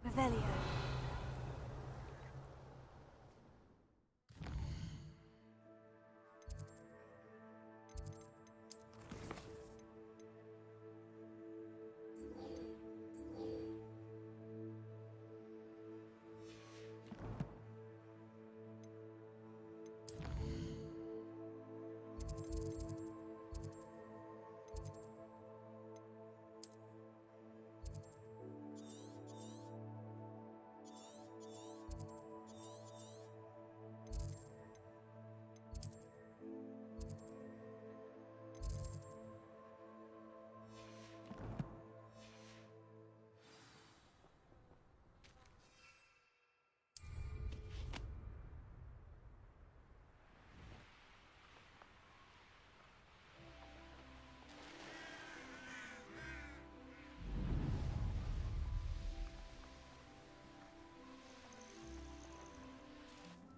Revelio.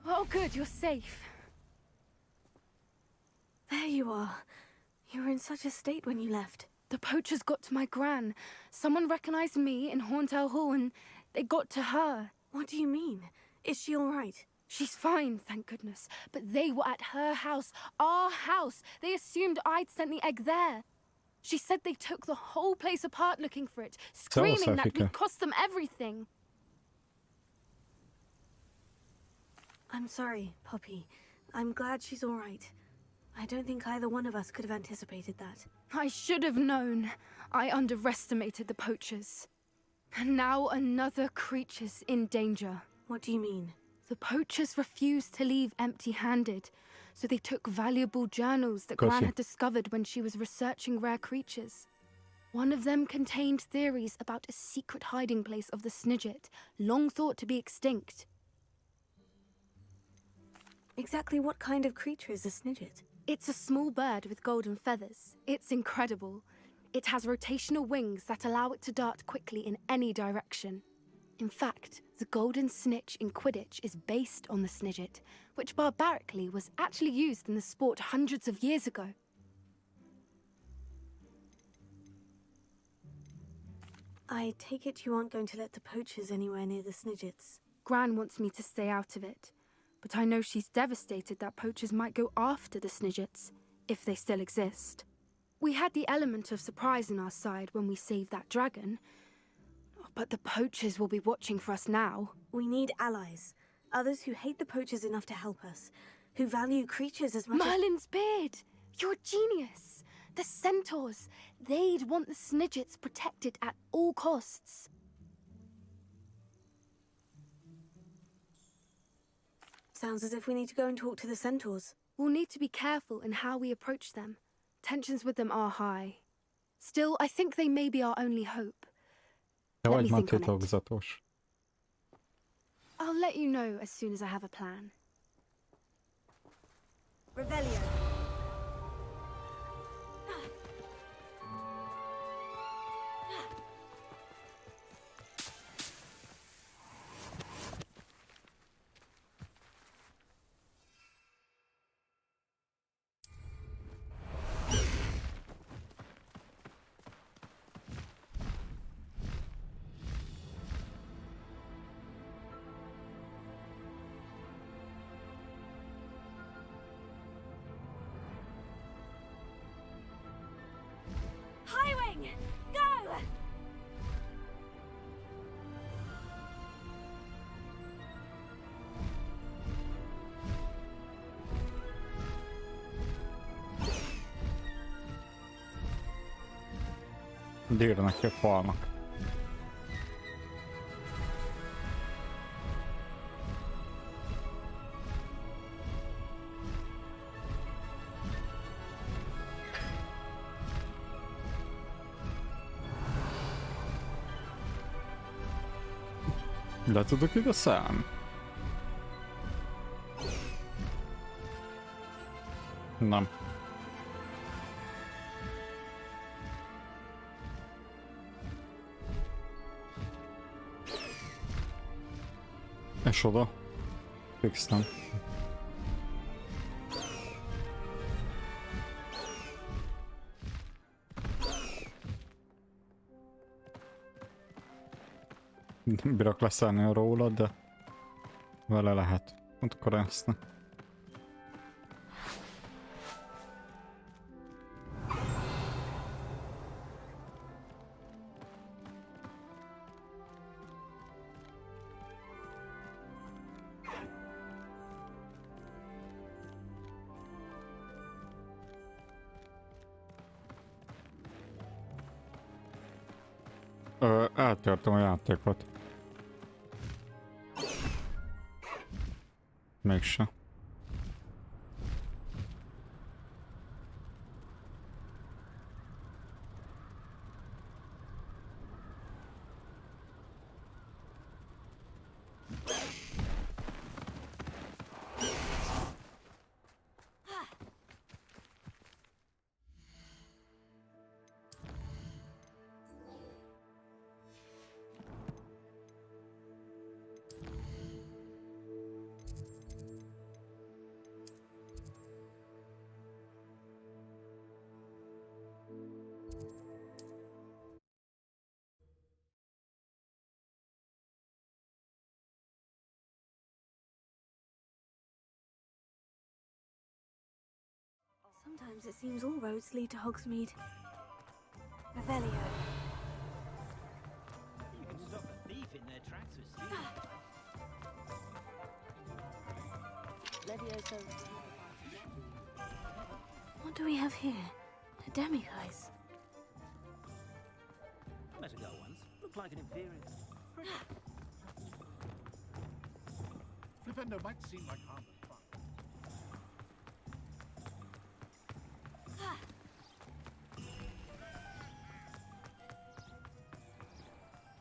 Oh, good, you're safe. There you are. You were in such a state when you left. The poachers got to my gran. Someone recognized me in Horntail Hall and they got to her. What do you mean? Is she all right? She's fine, thank goodness. But they were at her house, our house. They assumed I'd sent the egg there. She said they took the whole place apart looking for it, screaming that we'd cost them everything. I'm sorry, Poppy. I'm glad she's all right. I don't think either one of us could have anticipated that. I should have known. I underestimated the poachers. And now another creature's in danger. What do you mean? The poachers refused to leave empty-handed, so they took valuable journals that Gran had discovered when she was researching rare creatures. One of them contained theories about a secret hiding place of the Snidget, long thought to be extinct. Exactly what kind of creature is a Snidget? It's a small bird with golden feathers. It's incredible. It has rotational wings that allow it to dart quickly in any direction. In fact, the golden snitch in Quidditch is based on the Snidget, which barbarically was actually used in the sport hundreds of years ago. I take it you aren't going to let the poachers anywhere near the Snidgets. Gran wants me to stay out of it, but I know she's devastated that poachers might go after the Snidgets, if they still exist. We had the element of surprise on our side when we saved that dragon, but the poachers will be watching for us now. We need allies. Others who hate the poachers enough to help us. Who value creatures as much as... Merlin's beard! You're a genius! The centaurs! They'd want the Snidgets protected at all costs. Sounds as if we need to go and talk to the centaurs. We'll need to be careful in how we approach them. Tensions with them are high. Still, I think they may be our only hope. Let me think on it. I'll let you know as soon as I have a plan. Revelio. Highwing! Go! Dírnak ki a falnak. Le tudok ide szállni? Nem. És oda. Fix nem. Nem bírok leszállni róla, de vele lehet. Pont akkor ezt ne. Eltörtem a játékot. Mégse. Sometimes it seems all roads lead to Hogsmeade. Revelio. You can stop a thief in their tracks with stealing. Levioso. What do we have here? A demiguise. Met a girl once. Looked like an inferior. Flipendo might seem like harmless fun.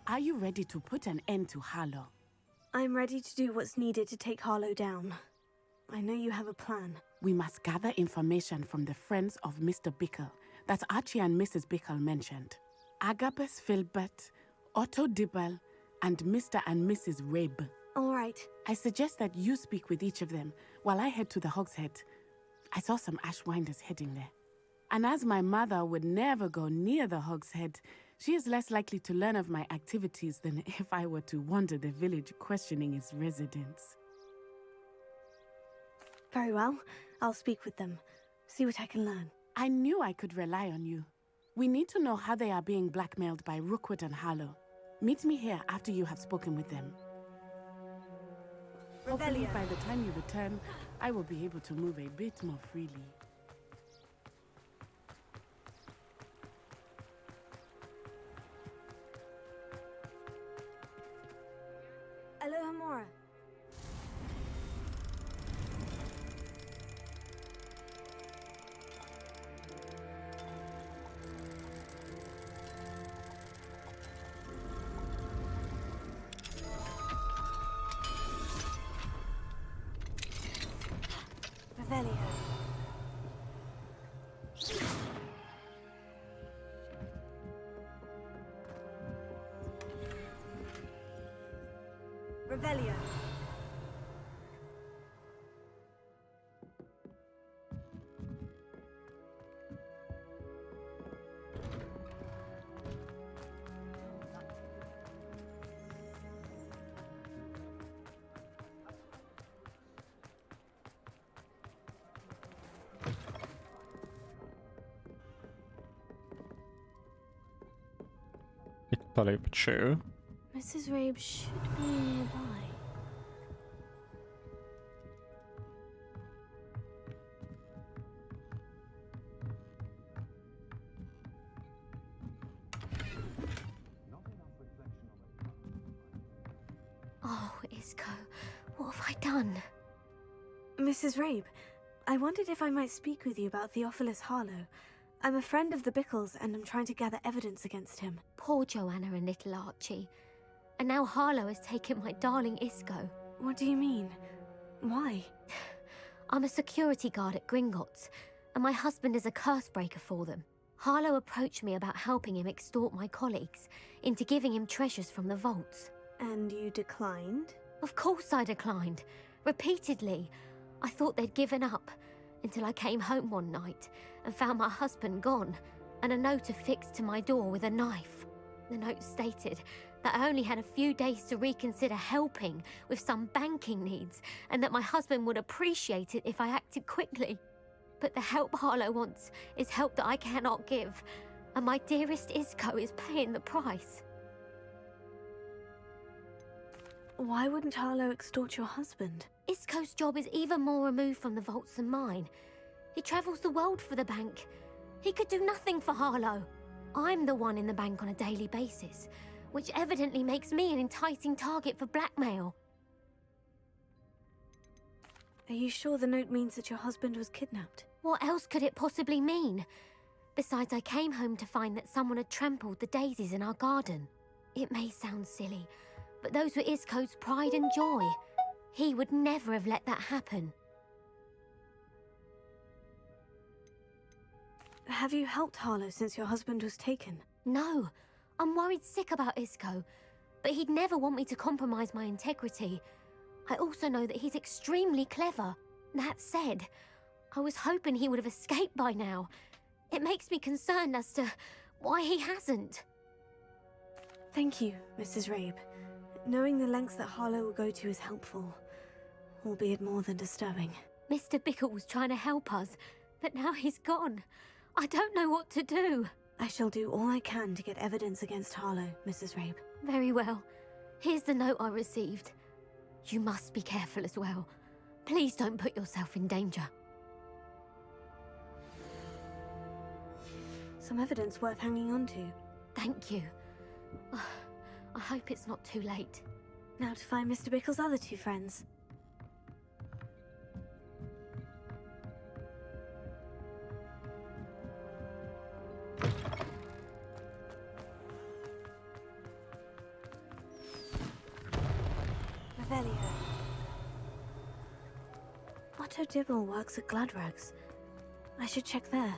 Are you ready to put an end to Harlow? I'm ready to do what's needed to take Harlow down. I know you have a plan. We must gather information from the friends of Mr. Bickle that Archie and Mrs. Bickle mentioned. Agabus Filbert, Otto Dibble, and Mr. and Mrs. Rabe. All right. I suggest that you speak with each of them while I head to the Hogshead. I saw some Ashwinders heading there. And as my mother would never go near the Hogshead, she is less likely to learn of my activities than if I were to wander the village questioning its residents. Very well. I'll speak with them. See what I can learn. I knew I could rely on you. We need to know how they are being blackmailed by Rookwood and Harlow. Meet me here after you have spoken with them. Hopefully, by the time you return, I will be able to move a bit more freely. Aloha Mora. Revelio. Revelio. Itt a lépcső. Mrs. Rabe should be nearby. Oh, Isco, what have I done? Mrs. Rabe, I wondered if I might speak with you about Theophilus Harlow. I'm a friend of the Bickles and I'm trying to gather evidence against him. Poor Joanna and little Archie. And now Harlow has taken my darling Isco. What do you mean? Why? I'm a security guard at Gringotts, and my husband is a curse breaker for them. Harlow approached me about helping him extort my colleagues into giving him treasures from the vaults. And you declined? Of course I declined. Repeatedly. I thought they'd given up, until I came home one night and found my husband gone, and a note affixed to my door with a knife. The note stated that I only had a few days to reconsider helping with some banking needs, and that my husband would appreciate it if I acted quickly. But the help Harlow wants is help that I cannot give, and my dearest Isco is paying the price. Why wouldn't Harlow extort your husband? Isco's job is even more removed from the vaults than mine. He travels the world for the bank. He could do nothing for Harlow. I'm the one in the bank on a daily basis, which evidently makes me an enticing target for blackmail. Are you sure the note means that your husband was kidnapped? What else could it possibly mean? Besides, I came home to find that someone had trampled the daisies in our garden. It may sound silly, but those were Isco's pride and joy. He would never have let that happen. Have you helped Harlow since your husband was taken? No, I'm worried sick about Isco, but he'd never want me to compromise my integrity. I also know that he's extremely clever. That said, I was hoping he would have escaped by now. It makes me concerned as to why he hasn't. Thank you, Mrs. Rabe. Knowing the lengths that Harlow will go to is helpful, albeit more than disturbing. Mr. Bickle was trying to help us, but now he's gone. I don't know what to do. I shall do all I can to get evidence against Harlow, Mrs. Rabe. Very well. Here's the note I received. You must be careful as well. Please don't put yourself in danger. Some evidence worth hanging on to. Thank you. I hope it's not too late. Now to find Mr. Bickle's other two friends. Revelio. Otto Dibble works at Gladrags. I should check there.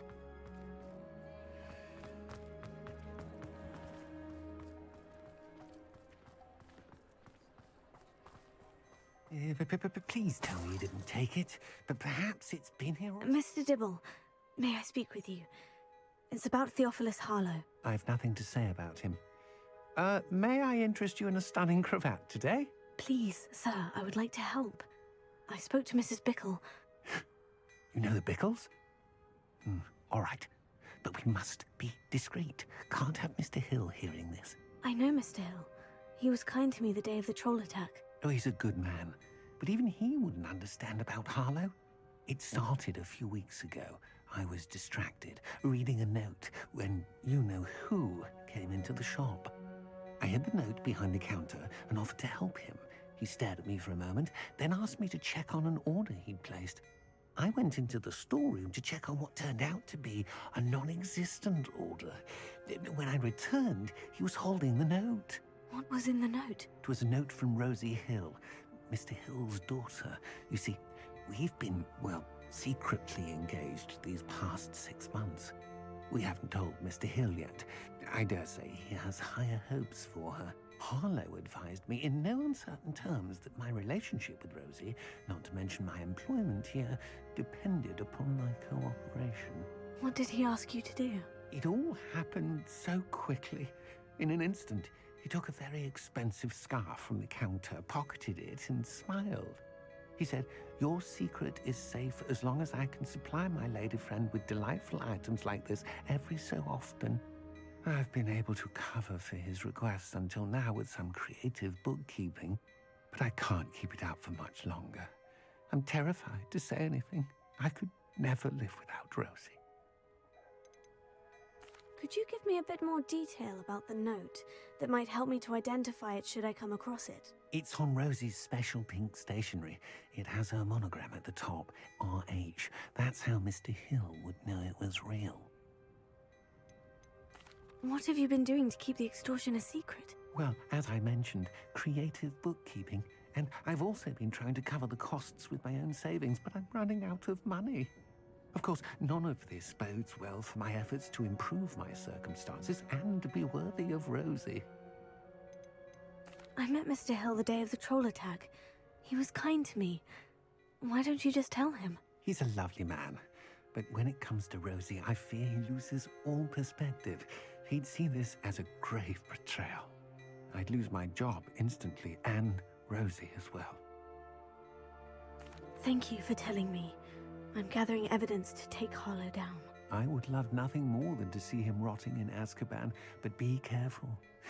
Please tell me you didn't take it, but perhaps it's been here all... Mr. Dibble, may I speak with you? It's about Theophilus Harlow. I've nothing to say about him. May I interest you in a stunning cravat today? Please, sir, I would like to help. I spoke to Mrs. Bickle. You know the Bickles? All right, but we must be discreet. Can't have Mr. Hill hearing this. I know Mr. Hill. He was kind to me the day of the troll attack. Oh, he's a good man, but even he wouldn't understand about Harlow. It started a few weeks ago. I was distracted, reading a note, when you-know-who came into the shop. I hid the note behind the counter and offered to help him. He stared at me for a moment, then asked me to check on an order he'd placed. I went into the storeroom to check on what turned out to be a non-existent order. When I returned, he was holding the note. What was in the note? It was a note from Rosie Hill, Mr. Hill's daughter. You see, we've been, well, secretly engaged these past 6 months. We haven't told Mr. Hill yet. I dare say he has higher hopes for her. Harlow advised me in no uncertain terms that my relationship with Rosie, not to mention my employment here, depended upon my cooperation. What did he ask you to do? It all happened so quickly. In an instant, he took a very expensive scarf from the counter, pocketed it, and smiled. He said, "Your secret is safe as long as I can supply my lady friend with delightful items like this every so often." I've been able to cover for his requests until now with some creative bookkeeping, but I can't keep it out for much longer. I'm terrified to say anything. I could never live without Rosie. Could you give me a bit more detail about the note that might help me to identify it should I come across it? It's on Rosie's special pink stationery. It has her monogram at the top, RH. That's how Mr. Hill would know it was real. What have you been doing to keep the extortion a secret? Well, as I mentioned, creative bookkeeping. And I've also been trying to cover the costs with my own savings, but I'm running out of money. Of course, none of this bodes well for my efforts to improve my circumstances and to be worthy of Rosie. I met Mr. Hill the day of the troll attack. He was kind to me. Why don't you just tell him? He's a lovely man. But when it comes to Rosie, I fear he loses all perspective. He'd see this as a grave betrayal. I'd lose my job instantly, and Rosie as well. Thank you for telling me. I'm gathering evidence to take Harlow down. I would love nothing more than to see him rotting in Azkaban, but be careful.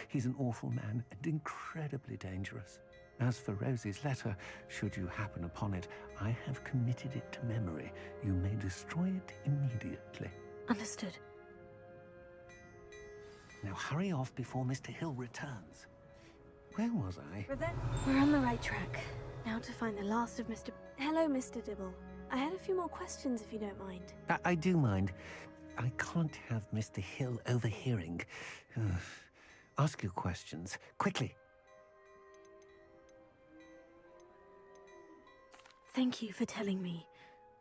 He's an awful man and incredibly dangerous. As for Rosie's letter, should you happen upon it, I have committed it to memory. You may destroy it immediately. Understood. Now hurry off before Mr. Hill returns. Where was I? We're on the right track. Now to find the last of Mr. Hello, Mr. Dibble. I had a few more questions if you don't mind. I do mind. I can't have Mr. Hill overhearing. Ask your questions, quickly. Thank you for telling me.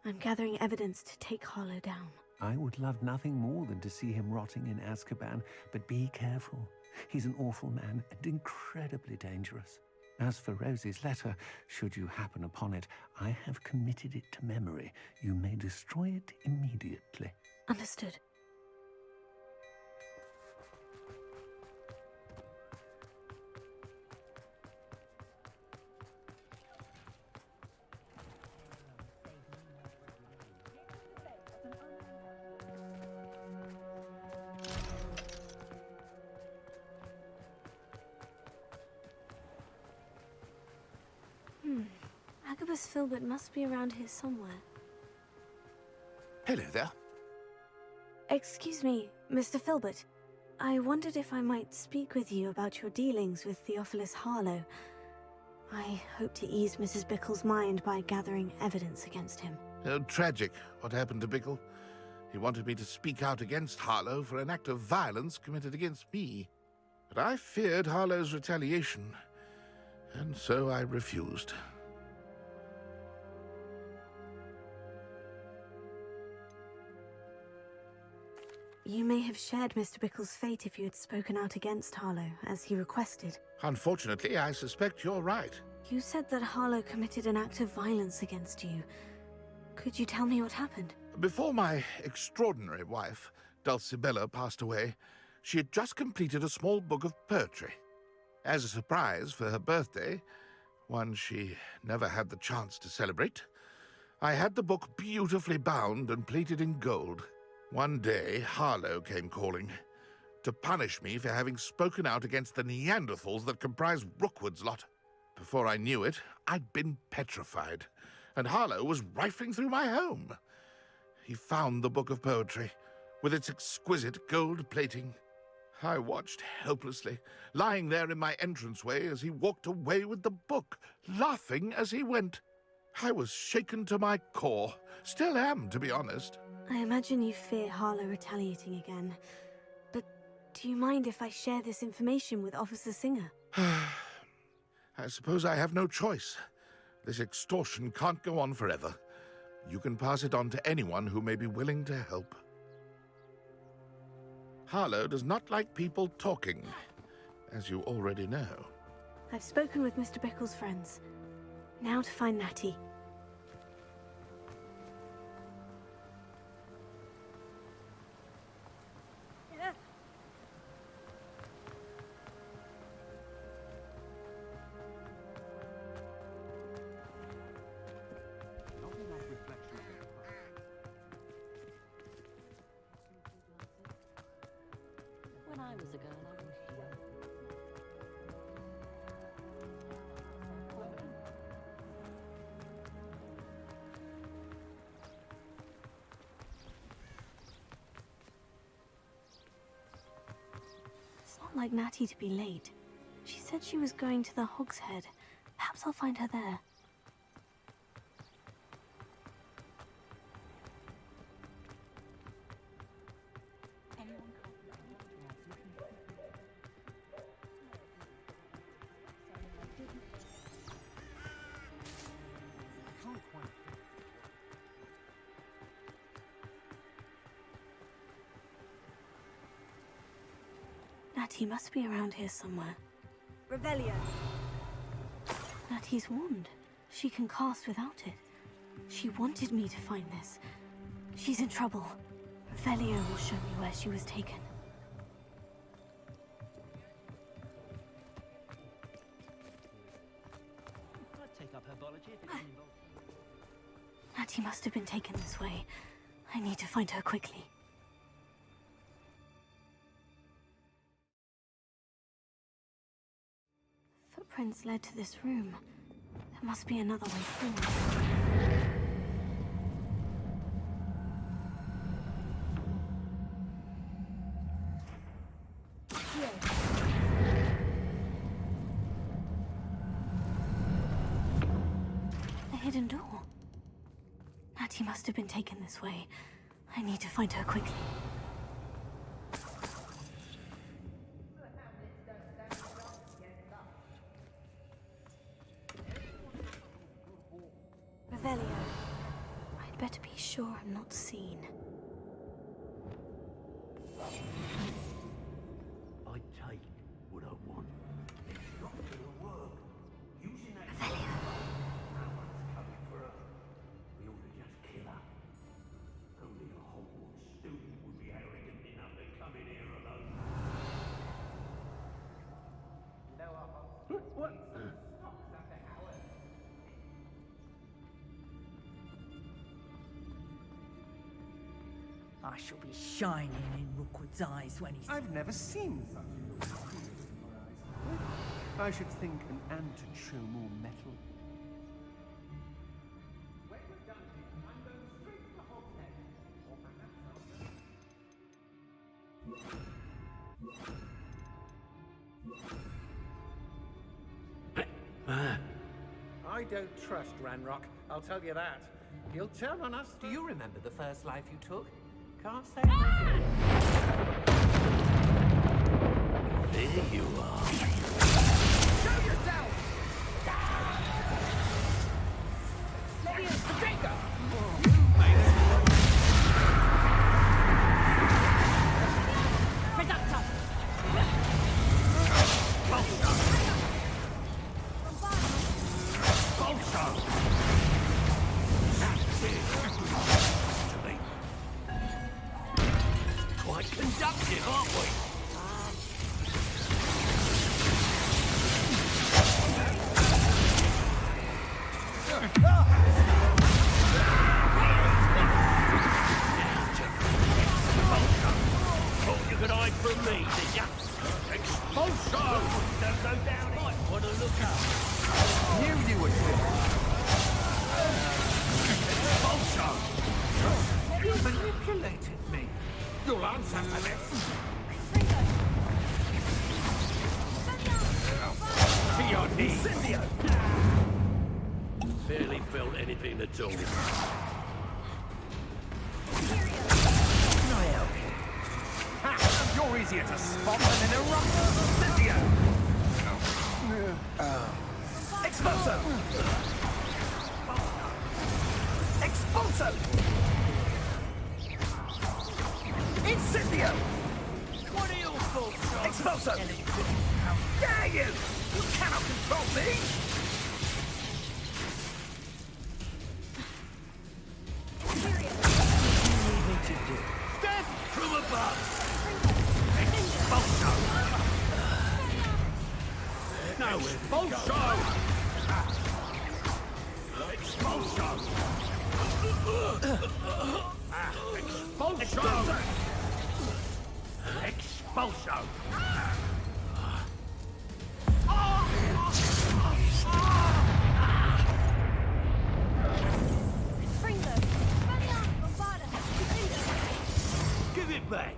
I'm gathering evidence to take Harlow down. I would love nothing more than to see him rotting in Azkaban, but be careful. He's an awful man and incredibly dangerous. As for Rosie's letter, should you happen upon it, I have committed it to memory. You may destroy it immediately. Understood. Agabus Filbert must be around here somewhere. Hello there. Excuse me, Mr. Filbert. I wondered if I might speak with you about your dealings with Theophilus Harlow. I hope to ease Mrs. Bickle's mind by gathering evidence against him. Tragic, what happened to Bickle. He wanted me to speak out against Harlow for an act of violence committed against me. But I feared Harlow's retaliation, and so I refused. You may have shared Mr. Bickle's fate if you had spoken out against Harlow, as he requested. Unfortunately, I suspect you're right. You said that Harlow committed an act of violence against you. Could you tell me what happened? Before my extraordinary wife, Dulcibella, passed away, she had just completed a small book of poetry. As a surprise for her birthday, one she never had the chance to celebrate, I had the book beautifully bound and plated in gold. One day, Harlow came calling to punish me for having spoken out against the Neanderthals that comprise Rookwood's lot. Before I knew it, I'd been petrified, and Harlow was rifling through my home. He found the book of poetry, with its exquisite gold plating. I watched helplessly, lying there in my entranceway as he walked away with the book, laughing as he went. I was shaken to my core, still am, to be honest. I imagine you fear Harlow retaliating again. But do you mind if I share this information with Officer Singer? I suppose I have no choice. This extortion can't go on forever. You can pass it on to anyone who may be willing to help. Harlow does not like people talking, as you already know. I've spoken with Mr. Bickle's friends. Now to find Natty. When I was a girl, I was young. It's not like Natty to be late. She said she was going to the Hog's Head. Perhaps I'll find her there. Natty must be around here somewhere. Revelio. Natty's wand. She can cast without it. She wanted me to find this. She's in trouble. Revelio will show me where she was taken. I'd take up herbology if it didn't involve... Natty must have been taken this way. I need to find her quickly. Footprints led to this room. There must be another way forward. A hidden door. Natty must have been taken this way. I need to find her quickly. Revelio. I'd better be sure I'm not seen. I take what I want. It's not gonna work. Using that Revelio. no one's coming for her. We ought to just kill her. Only a Hogwarts student would be arrogant enough to come in here alone. What? I shall be shining in Rookwood's eyes when he's... I've never seen such a look of fear in my eyes. I should think an ant would show more metal. When we're done here, I'm going straight to the Hogshead. Or perhaps I don't trust Ranrock, I'll tell you that. He'll turn on us. Do you remember the first life you took? Can't say. There you are. Show yourself! Levius, Draco! Reductor! Quite conductive, aren't we? Thought you could hide from me, did ya? Expulsion! Don't go down it. Might want to look up. Knew you would win. Expulsion! You manipulated me. You'll answer for this. To your knees! Barely felt anything at all. Can I help you? Ha! You're easier to spot than in a rock. Cynthia! Expulso! Expulso! Incendio! What are your thoughts, John? Expulso! How dare you! You cannot control me! Death from above! Expulso! No, expulso! Expulso! Expulso! Expulso! Give it back!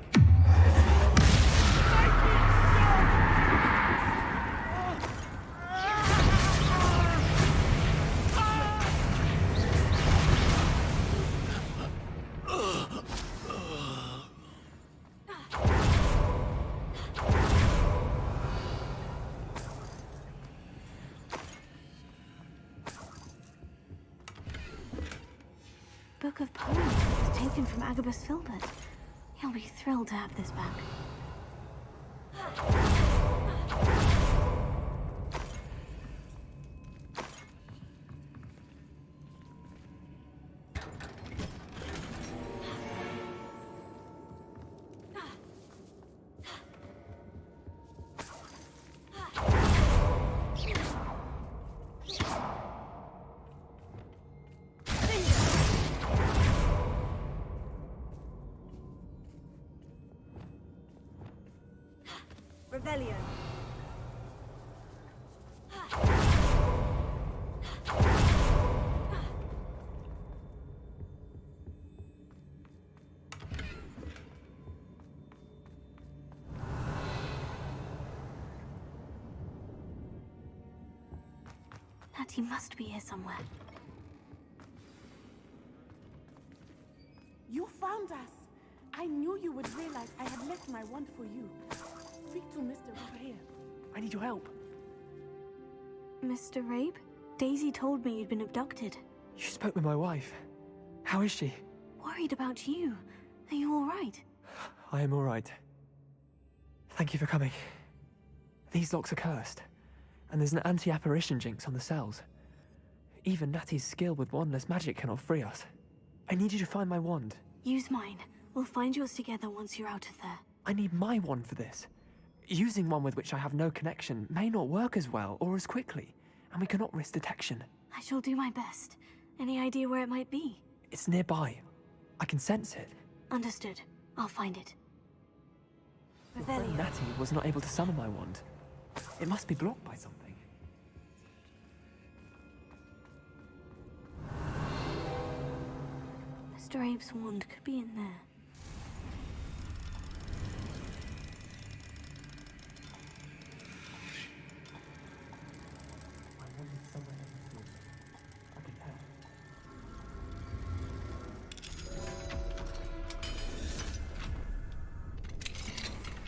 Book of Poems was taken from Agabus Filbert. He'll be thrilled to have this back. Revelio. Natty must be here somewhere. You found us! I knew you would realize I had left my wand for you. Speak to Mr. over here. I need your help. Mr. Rabe? Daisy told me you'd been abducted. You spoke with my wife. How is she? Worried about you. Are you all right? I am all right. Thank you for coming. These locks are cursed, and there's an anti-apparition jinx on the cells. Even Natty's skill with wandless magic cannot free us. I need you to find my wand. Use mine. We'll find yours together once you're out of there. I need my wand for this. Using one with which I have no connection may not work as well or as quickly, and we cannot risk detection. I shall do my best. Any idea where it might be? It's nearby. I can sense it. Understood. I'll find it. Revelio. Natty was not able to summon my wand. It must be blocked by something. Mr. Abe's wand could be in there.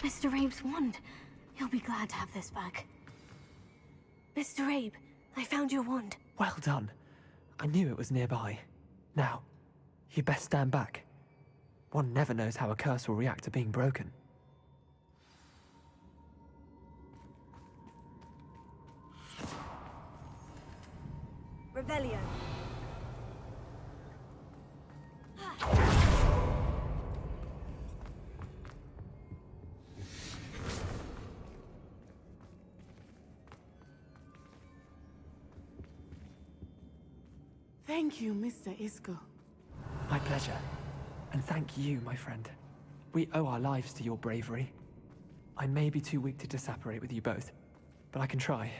Mr. Abe's wand. He'll be glad to have this back. Mr. Abe, I found your wand. Well done. I knew it was nearby. Now, you best stand back. One never knows how a curse will react to being broken. Revelio. Thank you, Mr. Isco. My pleasure. And thank you, my friend. We owe our lives to your bravery. I may be too weak to disapparate with you both, but I can try.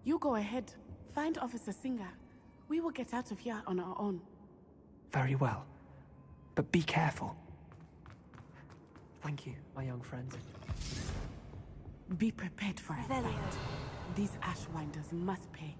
You go ahead. Find Officer Singer. We will get out of here on our own. Very well. But be careful. Thank you, my young friend. Be prepared for a Revelio. fight. These Ashwinders must pay.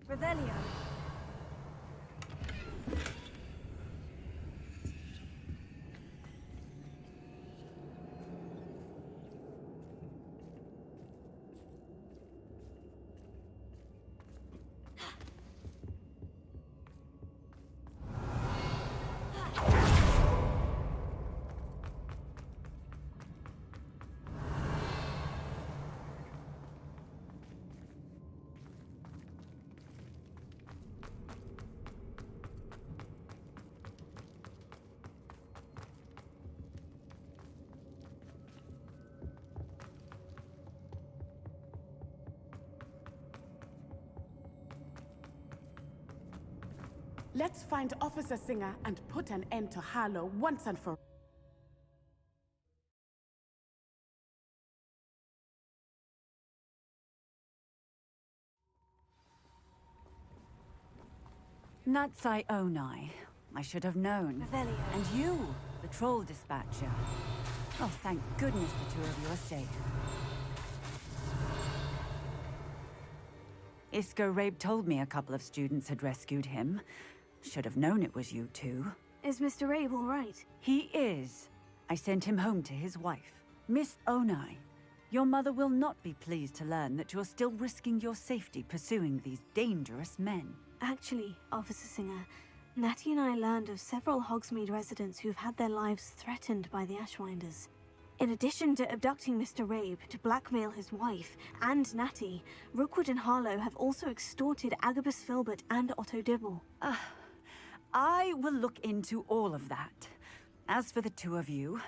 Revelio. Let's find Officer Singer and put an end to Harlow once and for all. Natsai Onai. I should have known. Revelio. And you, the troll dispatcher. Oh, thank goodness the two of you are safe. Isco Rabe told me a couple of students had rescued him. Should have known it was you two. Is Mr. Abe all right? He is. I sent him home to his wife. Miss Onai, your mother will not be pleased to learn that you're still risking your safety pursuing these dangerous men. Actually, Officer Singer, Natty and I learned of several Hogsmeade residents who've had their lives threatened by the Ashwinders. In addition to abducting Mr. Rabe to blackmail his wife and Natty, Rookwood and Harlow have also extorted Agabus Filbert and Otto Dibble. I will look into all of that. As for the two of you,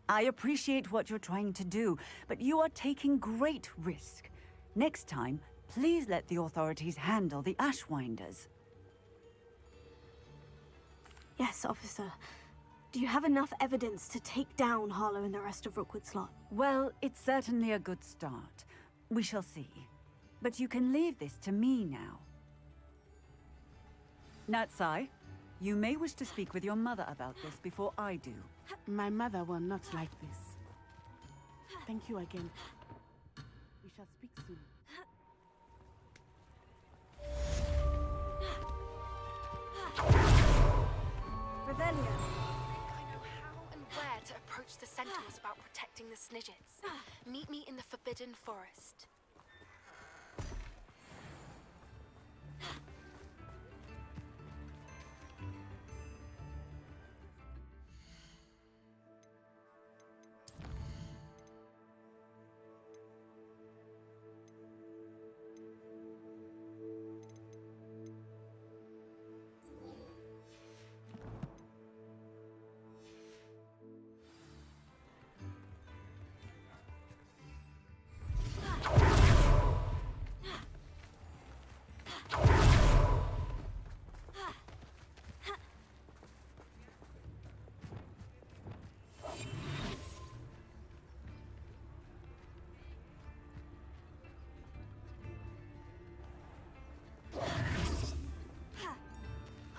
I appreciate what you're trying to do, but you are taking great risk. Next time, please let the authorities handle the Ashwinders. Yes, officer. Do you have enough evidence to take down Harlow and the rest of Rookwood's lot? Well, it's certainly a good start. We shall see. But you can leave this to me now. Natsai, you may wish to speak with your mother about this before I do. My mother will not like this. Thank you again. We shall speak soon. Revelio. I know how and where to approach the centaurs about protecting the Snidgets. Meet me in the Forbidden Forest.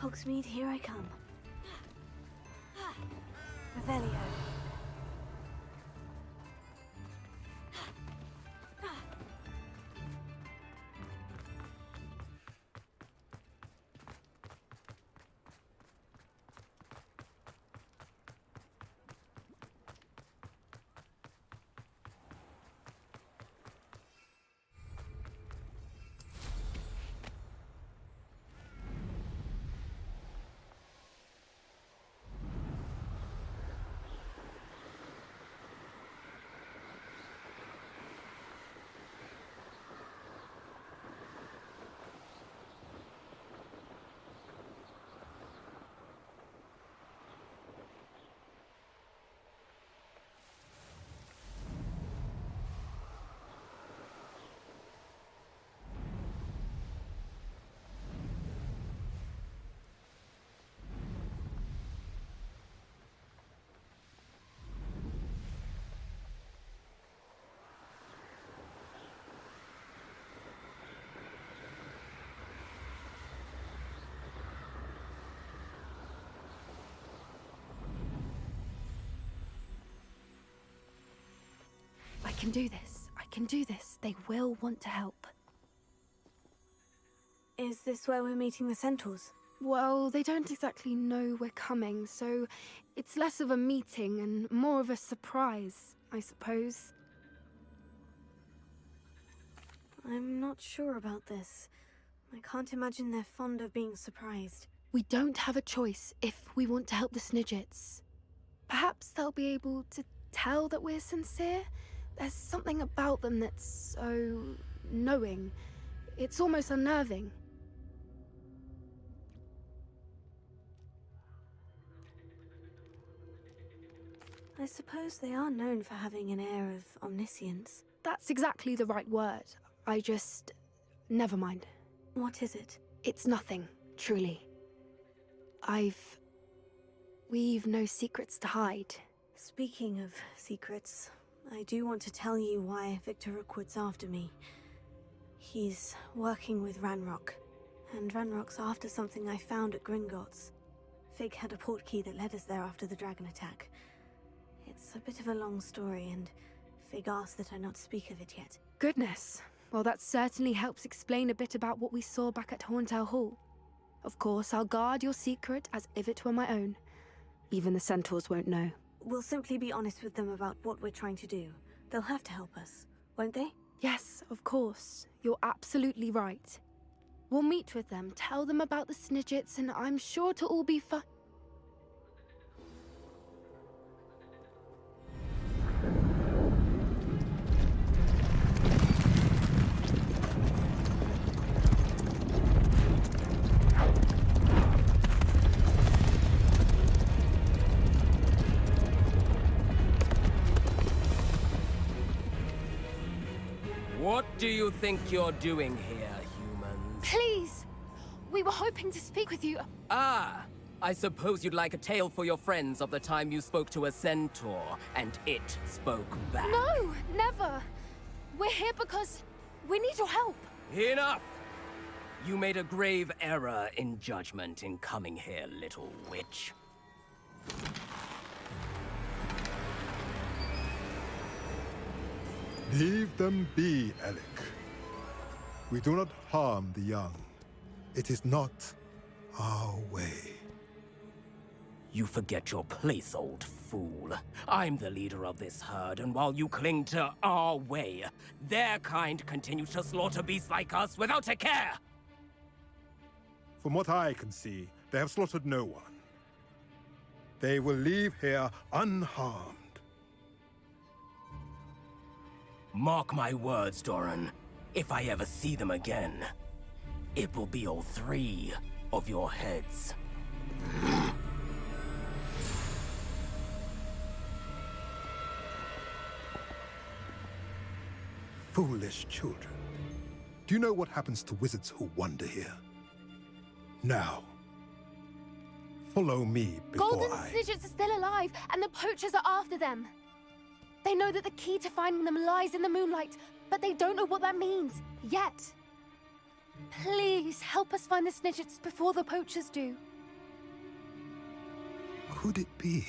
Hogsmeade, here I come. Revelio. I can do this. I can do this. They will want to help. Is this where we're meeting the centaurs? Well, they don't exactly know we're coming, so it's less of a meeting and more of a surprise, I suppose. I'm not sure about this. I can't imagine they're fond of being surprised. We don't have a choice if we want to help the Snidgets. Perhaps they'll be able to tell that we're sincere. There's something about them that's so knowing. It's almost unnerving. I suppose they are known for having an air of omniscience. That's exactly the right word. I just... never mind. What is it? It's nothing, truly. We've no secrets to hide. Speaking of secrets, I do want to tell you why Victor Rookwood's after me. He's working with Ranrock, and Ranrock's after something I found at Gringotts. Fig had a portkey that led us there after the dragon attack. It's a bit of a long story, and Fig asked that I not speak of it yet. Goodness. Well, that certainly helps explain a bit about what we saw back at Horntail Hall. Of course, I'll guard your secret as if it were my own. Even the centaurs won't know. We'll simply be honest with them about what we're trying to do. They'll have to help us, won't they? Yes, of course. You're absolutely right. We'll meet with them, tell them about the Snidgets, and I'm sure it'll all be fine. What do you think you're doing here, humans? Please! We were hoping to speak with you. Ah! I suppose you'd like a tale for your friends of the time you spoke to a centaur, and it spoke back. No, never! We're here because we need your help. Enough! You made a grave error in judgment in coming here, little witch. Leave them be, Alec. We do not harm the young. It is not our way. You forget your place, old fool. I'm the leader of this herd, and while you cling to our way, their kind continue to slaughter beasts like us without a care! From what I can see, they have slaughtered no one. They will leave here unharmed. Mark my words, Doran. If I ever see them again, it will be all 3 of your heads. Foolish children. Do you know what happens to wizards who wander here? Now, follow me before Golden Snidgets are still alive, and the poachers are after them. They know that the key to finding them lies in the moonlight, but they don't know what that means, yet. Please, help us find the Snidgets before the poachers do. Could it be?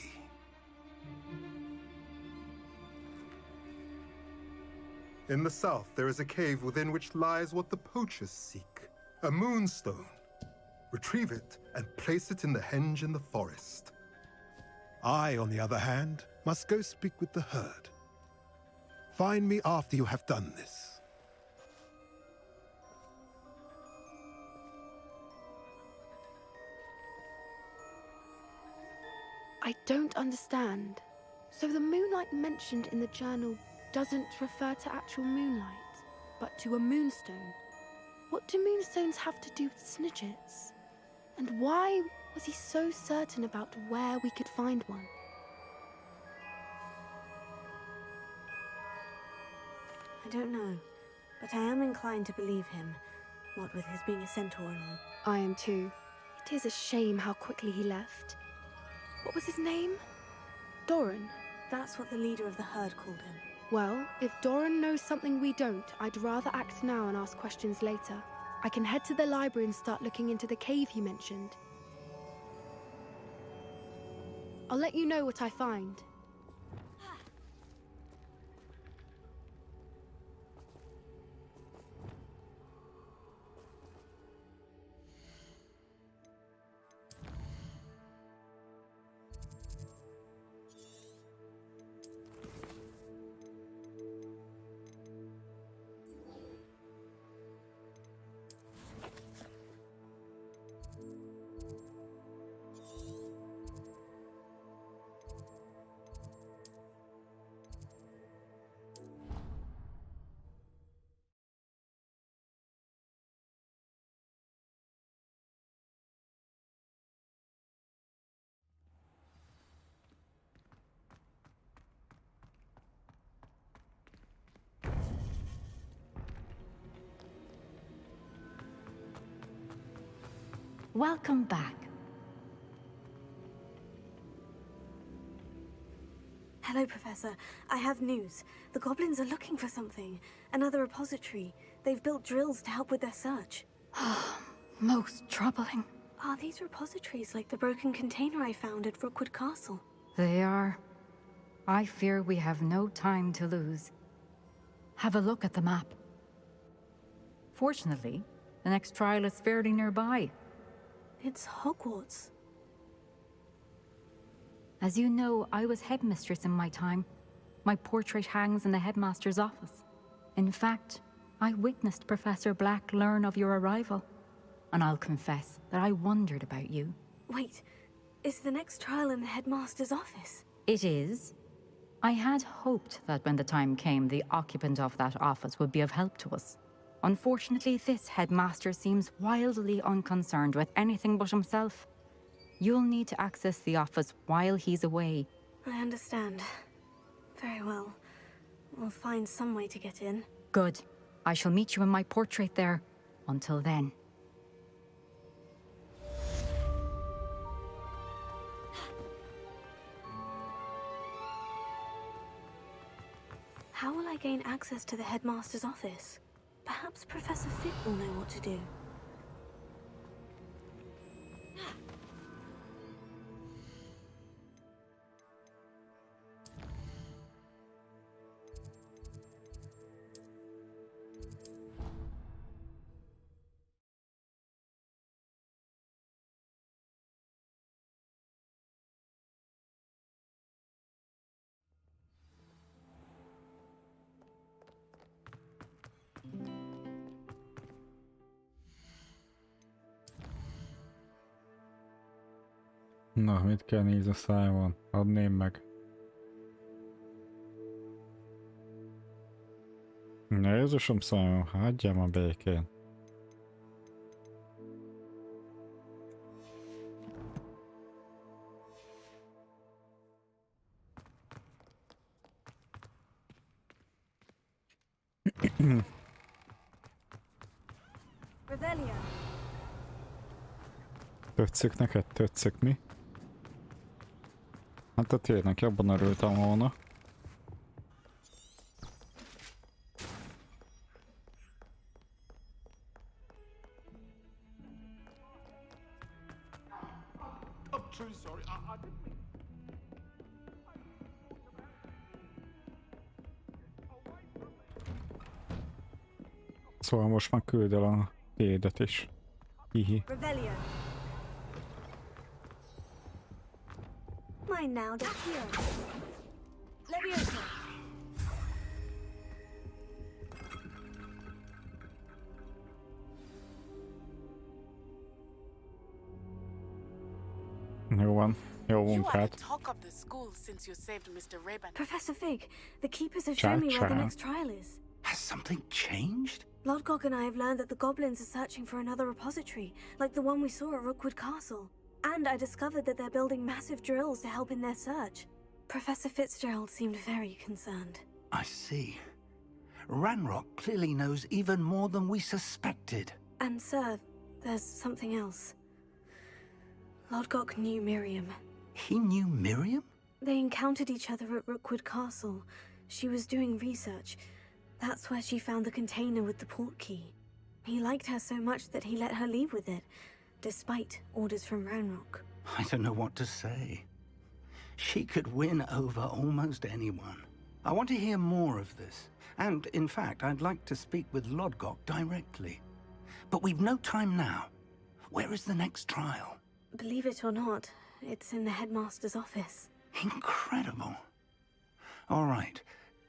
In the south, there is a cave within which lies what the poachers seek. A moonstone. Retrieve it and place it in the henge in the forest. I, on the other hand, must go speak with the herd. Find me after you have done this. I don't understand. So the moonlight mentioned in the journal doesn't refer to actual moonlight, but to a moonstone. What do moonstones have to do with Snidgets? And why was he so certain about where we could find one? I don't know, but I am inclined to believe him, what with his being a centaur and all. I am too. It is a shame how quickly he left. What was his name? Doran? That's what the leader of the herd called him. Well, if Doran knows something we don't, I'd rather act now and ask questions later. I can head to the library and start looking into the cave he mentioned. I'll let you know what I find. Welcome back. Hello, Professor. I have news. The goblins are looking for something. Another repository. They've built drills to help with their search. Most troubling. Are these repositories like the broken container I found at Rookwood Castle? They are. I fear we have no time to lose. Have a look at the map. Fortunately, the next trial is fairly nearby. It's Hogwarts. As you know, I was headmistress in my time. My portrait hangs in the headmaster's office. In fact, I witnessed Professor Black learn of your arrival. And I'll confess that I wondered about you. Wait, is the next trial in the headmaster's office? It is. I had hoped that when the time came, the occupant of that office would be of help to us. Unfortunately, this headmaster seems wildly unconcerned with anything but himself. You'll need to access the office while he's away. I understand. Very well. We'll find some way to get in. Good. I shall meet you in my portrait there. Until then. How will I gain access to the headmaster's office? Perhaps Professor Fig will know what to do. Na, mit kell nézni a szájban? Adném meg. Ne, Jézusom Simon, hagyjam a békén. Tetszik neked? Tetszik mi? Hát a tényleg jobban örültem volna. Szóval most már küld el a tiédet is. Hihi. Mine now, that's here. Leviosa. Jó van. Jó munkát. Talk of the school since you saved Mr. Raven. Professor Fig, the keepers have shown me where the next trial is. Has something changed? Lodgok and I have learned that the goblins are searching for another repository, like the one we saw at Rookwood Castle. And I discovered that they're building massive drills to help in their search. Professor Fitzgerald seemed very concerned. I see. Ranrock clearly knows even more than we suspected. And sir, there's something else. Lodgok knew Miriam. He knew Miriam? They encountered each other at Rookwood Castle. She was doing research. That's where she found the container with the port key. He liked her so much that he let her leave with it, despite orders from Ranrock. I don't know what to say. She could win over almost anyone. I want to hear more of this. And, in fact, I'd like to speak with Lodgok directly. But we've no time now. Where is the next trial? Believe it or not, it's in the headmaster's office. Incredible. All right.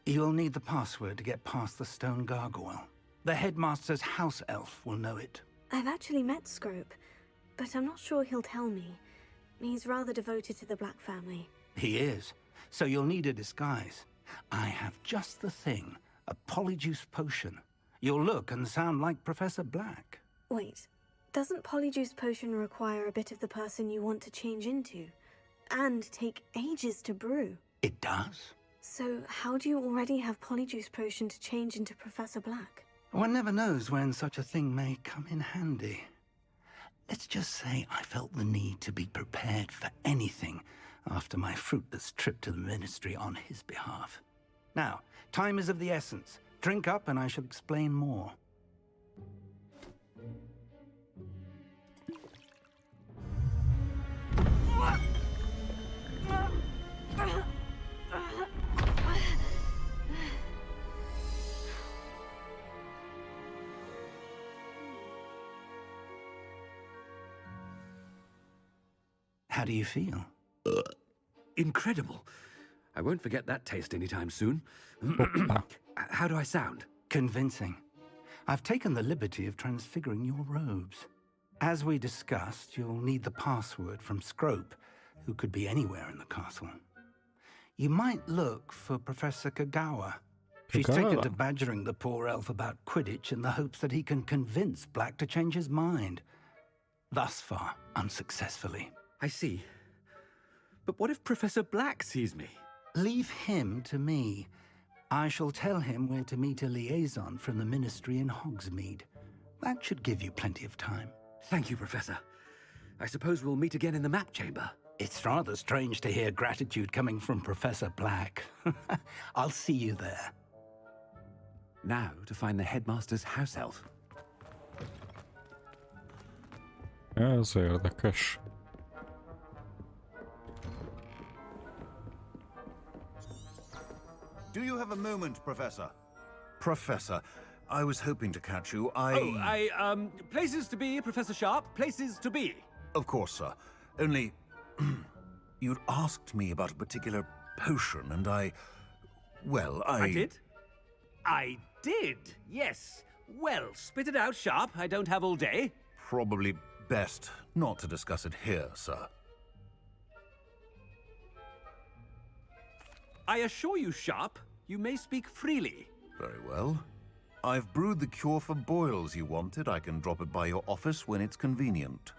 You'll need the password to get past the stone gargoyle. The headmaster's house elf will know it. I've actually met Scrope, but I'm not sure he'll tell me. He's rather devoted to the Black family. He is. So you'll need a disguise. I have just the thing. A polyjuice potion. You'll look and sound like Professor Black. Wait, doesn't polyjuice potion require a bit of the person you want to change into? And take ages to brew? It does. So how do you already have polyjuice potion to change into Professor Black? One never knows when such a thing may come in handy. Let's just say I felt the need to be prepared for anything after my fruitless trip to the ministry on his behalf. Now, time is of the essence. Drink up and I shall explain more. How do you feel? incredible. I won't forget that taste anytime soon. How do I sound? Convincing. I've taken the liberty of transfiguring your robes. As we discussed, you'll need the password from Scrope, who could be anywhere in the castle. You might look for Professor Kagawa. She's taken to badgering the poor elf about Quidditch in the hopes that he can convince Black to change his mind. Thus far, unsuccessfully. I see. But what if Professor Black sees me? Leave him to me. I shall tell him where to meet a liaison from the Ministry in Hogsmeade. That should give you plenty of time. Thank you, Professor. I suppose we'll meet again in the map chamber. It's rather strange to hear gratitude coming from Professor Black. I'll see you there. Now to find the headmaster's house elf. Ez érdekes. Do you have a moment, Professor? Professor, I was hoping to catch you. Places to be, Professor Sharp. Places to be. Of course, sir. Only, you'd asked me about a particular potion, and I did? I did, yes. Well, spit it out, Sharp. I don't have all day. Probably best not to discuss it here, sir. I assure you, Sharp, you may speak freely. Very well. I've brewed the cure for boils you wanted. I can drop it by your office when it's convenient.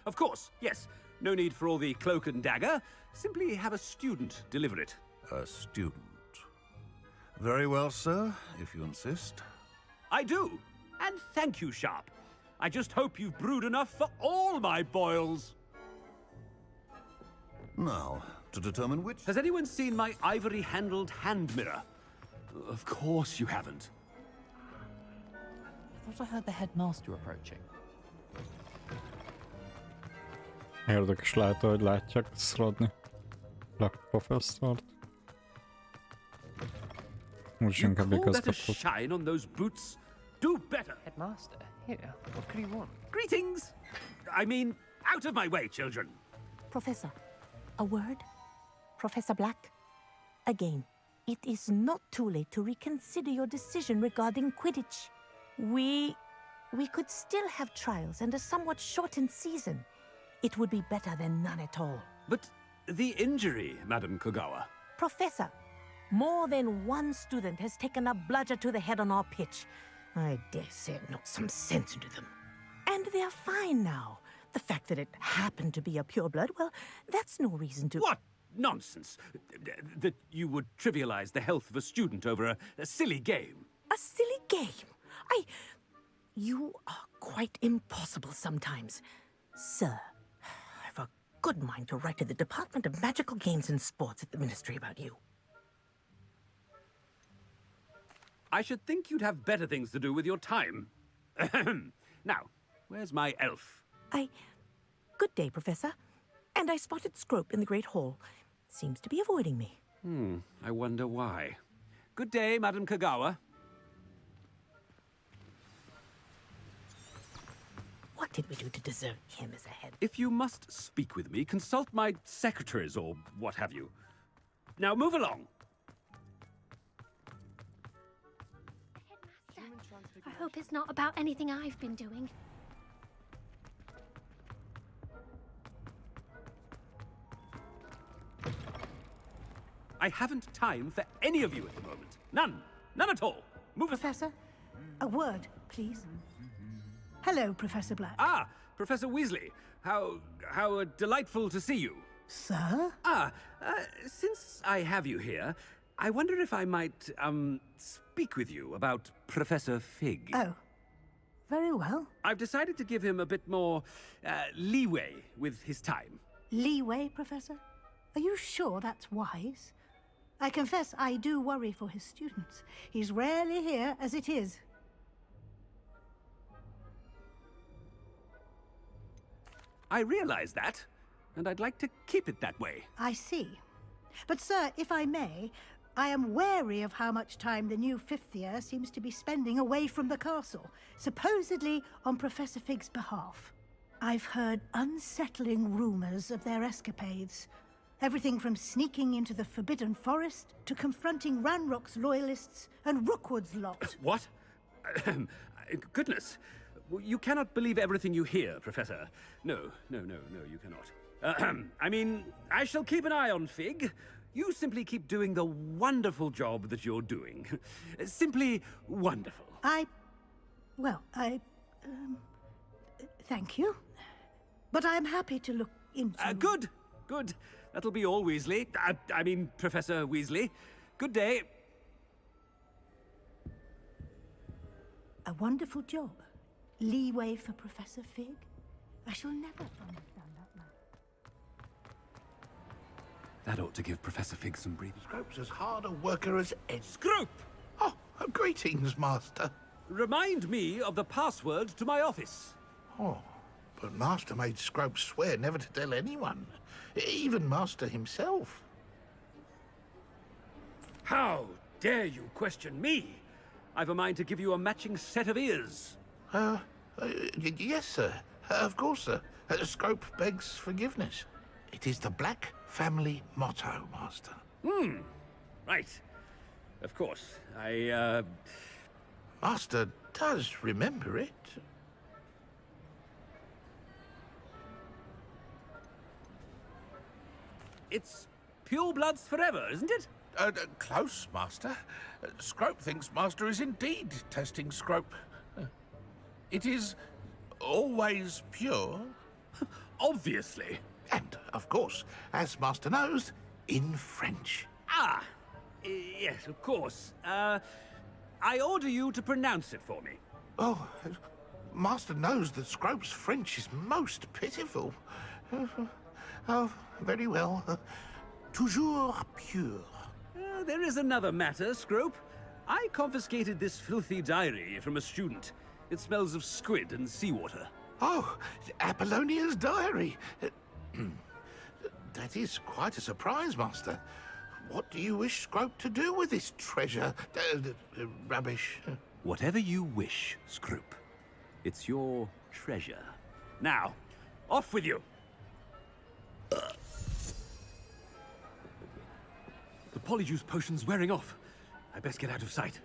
Of course, yes. No need for all the cloak and dagger. Simply have a student deliver it. A student. Very well, sir, if you insist. I do. And thank you, Sharp. I just hope you've brewed enough for all my boils. Now, to determine which... Has anyone seen my ivory-handled hand mirror? Of course you haven't. I thought I heard the headmaster approaching. Érdekes lehet, hogy látják szradni Black professzort. Úgyis inkább igazgatott. Shine on those boots. Do better. Headmaster, here. What could you want? Greetings. I mean, out of my way, children. Professor, a word? Professor Black? Again, it is not too late to reconsider your decision regarding Quidditch. We could still have trials and a somewhat shortened season. It would be better than none at all. But the injury, Madam Kagawa. Professor, more than one student has taken a bludger to the head on our pitch. I dare say it knocked some sense into them. And they're fine now. The fact that it happened to be a pureblood, well, that's no reason to... What nonsense! That you would trivialize the health of a student over a silly game. A silly game? You are quite impossible sometimes. Sir, I've a good mind to write to the Department of Magical Games and Sports at the Ministry about you. I should think you'd have better things to do with your time. Now, where's my elf? Good day, Professor. And I spotted Scrope in the Great Hall. Seems to be avoiding me. I wonder why. Good day, Madam Kagawa. What did we do to deserve him as a head? If you must speak with me, consult my secretaries or what have you. Now move along. I hope it's not about anything I've been doing. I haven't time for any of you at the moment. None. None at all. Move, Professor. A word, please. Hello, Professor Black. Ah, Professor Weasley. How delightful to see you. Sir? Since I have you here, I wonder if I might, speak with you about Professor Fig. Oh, very well. I've decided to give him a bit more, leeway with his time. Leeway, Professor? Are you sure that's wise? I confess I do worry for his students. He's rarely here as it is. I realize that, and I'd like to keep it that way. I see. But, sir, if I may, I am wary of how much time the new fifth year seems to be spending away from the castle, supposedly on Professor Fig's behalf. I've heard unsettling rumors of their escapades. Everything from sneaking into the Forbidden Forest to confronting Ranrock's loyalists and Rookwood's lot. What? Goodness. You cannot believe everything you hear, Professor. No, you cannot. I mean, I shall keep an eye on Fig. You simply keep doing the wonderful job that you're doing. Simply wonderful. Thank you. But I'm happy to look into... Good. That'll be all, Weasley. I mean, Professor Weasley. Good day. A wonderful job. Leeway for Professor Fig. I shall never understand that man. That ought to give Professor Fig some breathing. Scrope's as hard a worker as Ed. Scrope! Oh, greetings, Master. Remind me of the password to my office. Oh, but Master made Scrope swear never to tell anyone. Even Master himself. How dare you question me? I've a mind to give you a matching set of ears. Yes, sir. Of course, sir. Scrope begs forgiveness. It is the Black family motto, Master. Right. Of course. Master does remember it. It's pure bloods forever, isn't it? Close, Master. Scrope thinks Master is indeed testing Scrope. It is always pure. Obviously. And, of course, as Master knows, in French. Yes, of course. I order you to pronounce it for me. Oh, Master knows that Scrope's French is most pitiful. Oh, very well. Toujours pure. There is another matter, Scrope. I confiscated this filthy diary from a student. It smells of squid and seawater. Oh, Apollonia's diary. That is quite a surprise, Master. What do you wish Scrope to do with this treasure? Rubbish. Whatever you wish, Scrope. It's your treasure. Now, off with you. The polyjuice potion's wearing off. I best get out of sight.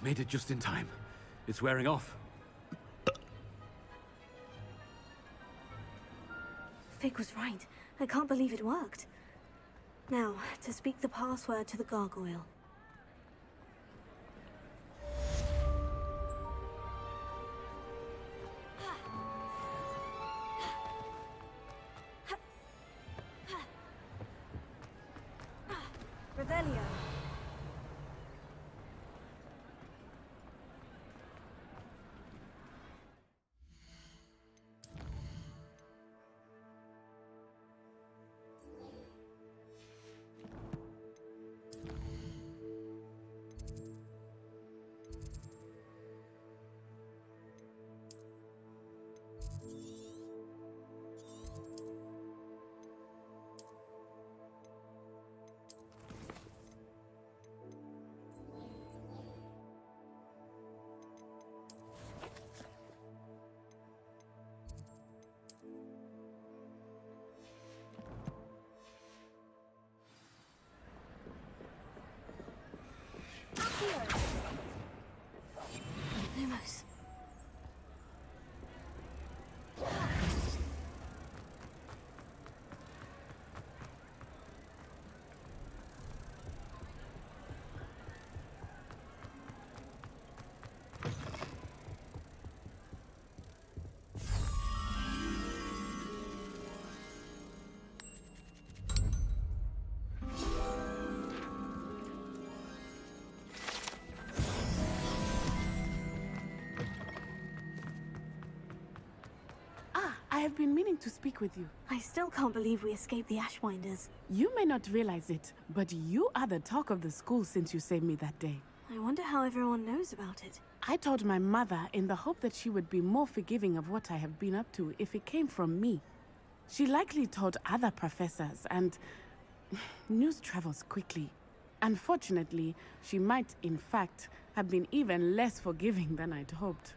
Made it just in time. It's wearing off. Fig was right. I can't believe it worked. Now, to speak the password to the gargoyle. Revelio. Lumos. I have been meaning to speak with you. I still can't believe we escaped the Ashwinders. You may not realize it, but you are the talk of the school since you saved me that day. I wonder how everyone knows about it. I told my mother in the hope that she would be more forgiving of what I have been up to if it came from me. She likely told other professors, and news travels quickly. Unfortunately, she might, in fact, have been even less forgiving than I'd hoped.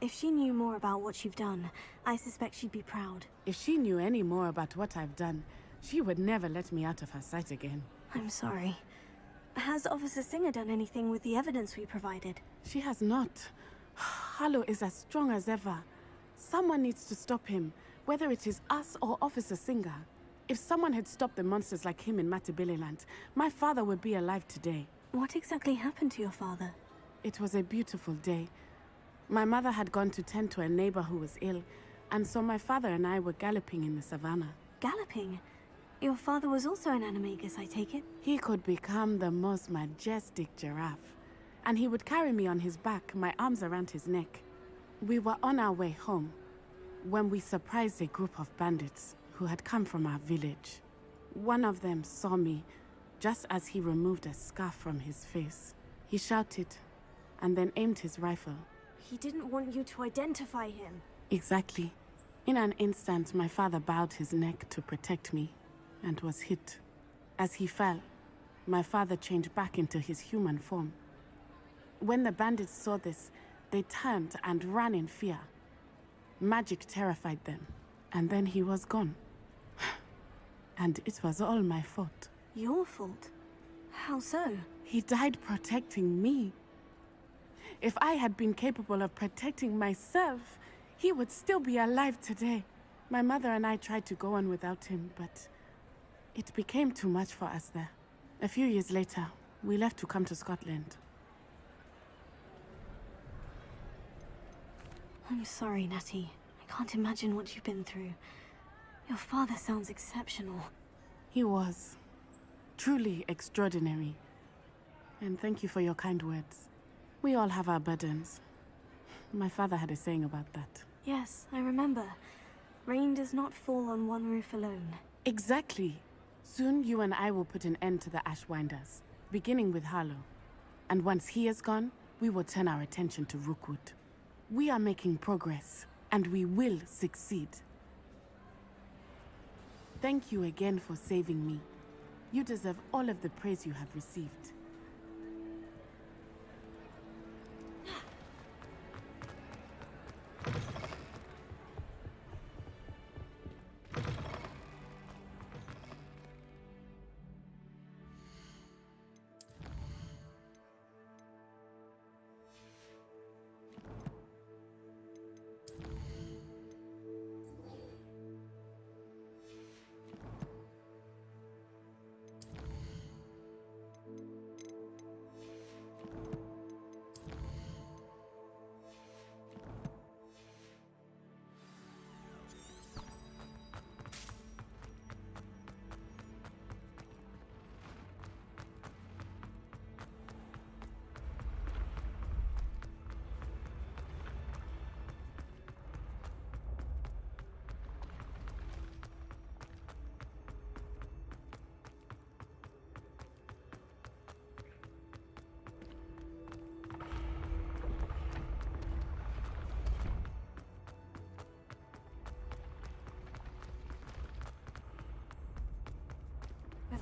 If she knew more about what you've done, I suspect she'd be proud. If she knew any more about what I've done, she would never let me out of her sight again. I'm sorry. Has Officer Singer done anything with the evidence we provided? She has not. Harlow is as strong as ever. Someone needs to stop him, whether it is us or Officer Singer. If someone had stopped the monsters like him in Matabeleland, my father would be alive today. What exactly happened to your father? It was a beautiful day. My mother had gone to tend to a neighbor who was ill, and so my father and I were galloping in the savannah. Galloping? Your father was also an animagus, I take it? He could become the most majestic giraffe, and he would carry me on his back, my arms around his neck. We were on our way home when we surprised a group of bandits who had come from our village. One of them saw me just as he removed a scarf from his face. He shouted and then aimed his rifle. He didn't want you to identify him. Exactly. In an instant, my father bowed his neck to protect me and was hit. As he fell, my father changed back into his human form. When the bandits saw this, they turned and ran in fear. Magic terrified them, and then he was gone. And it was all my fault. Your fault? How so? He died protecting me. If I had been capable of protecting myself, he would still be alive today. My mother and I tried to go on without him, but it became too much for us there. A few years later, we left to come to Scotland. I'm sorry, Natty. I can't imagine what you've been through. Your father sounds exceptional. He was. Truly extraordinary. And thank you for your kind words. We all have our burdens. My father had a saying about that. Yes, I remember. Rain does not fall on one roof alone. Exactly. Soon you and I will put an end to the Ashwinders, beginning with Harlow. And once he is gone, we will turn our attention to Rookwood. We are making progress, and we will succeed. Thank you again for saving me. You deserve all of the praise you have received.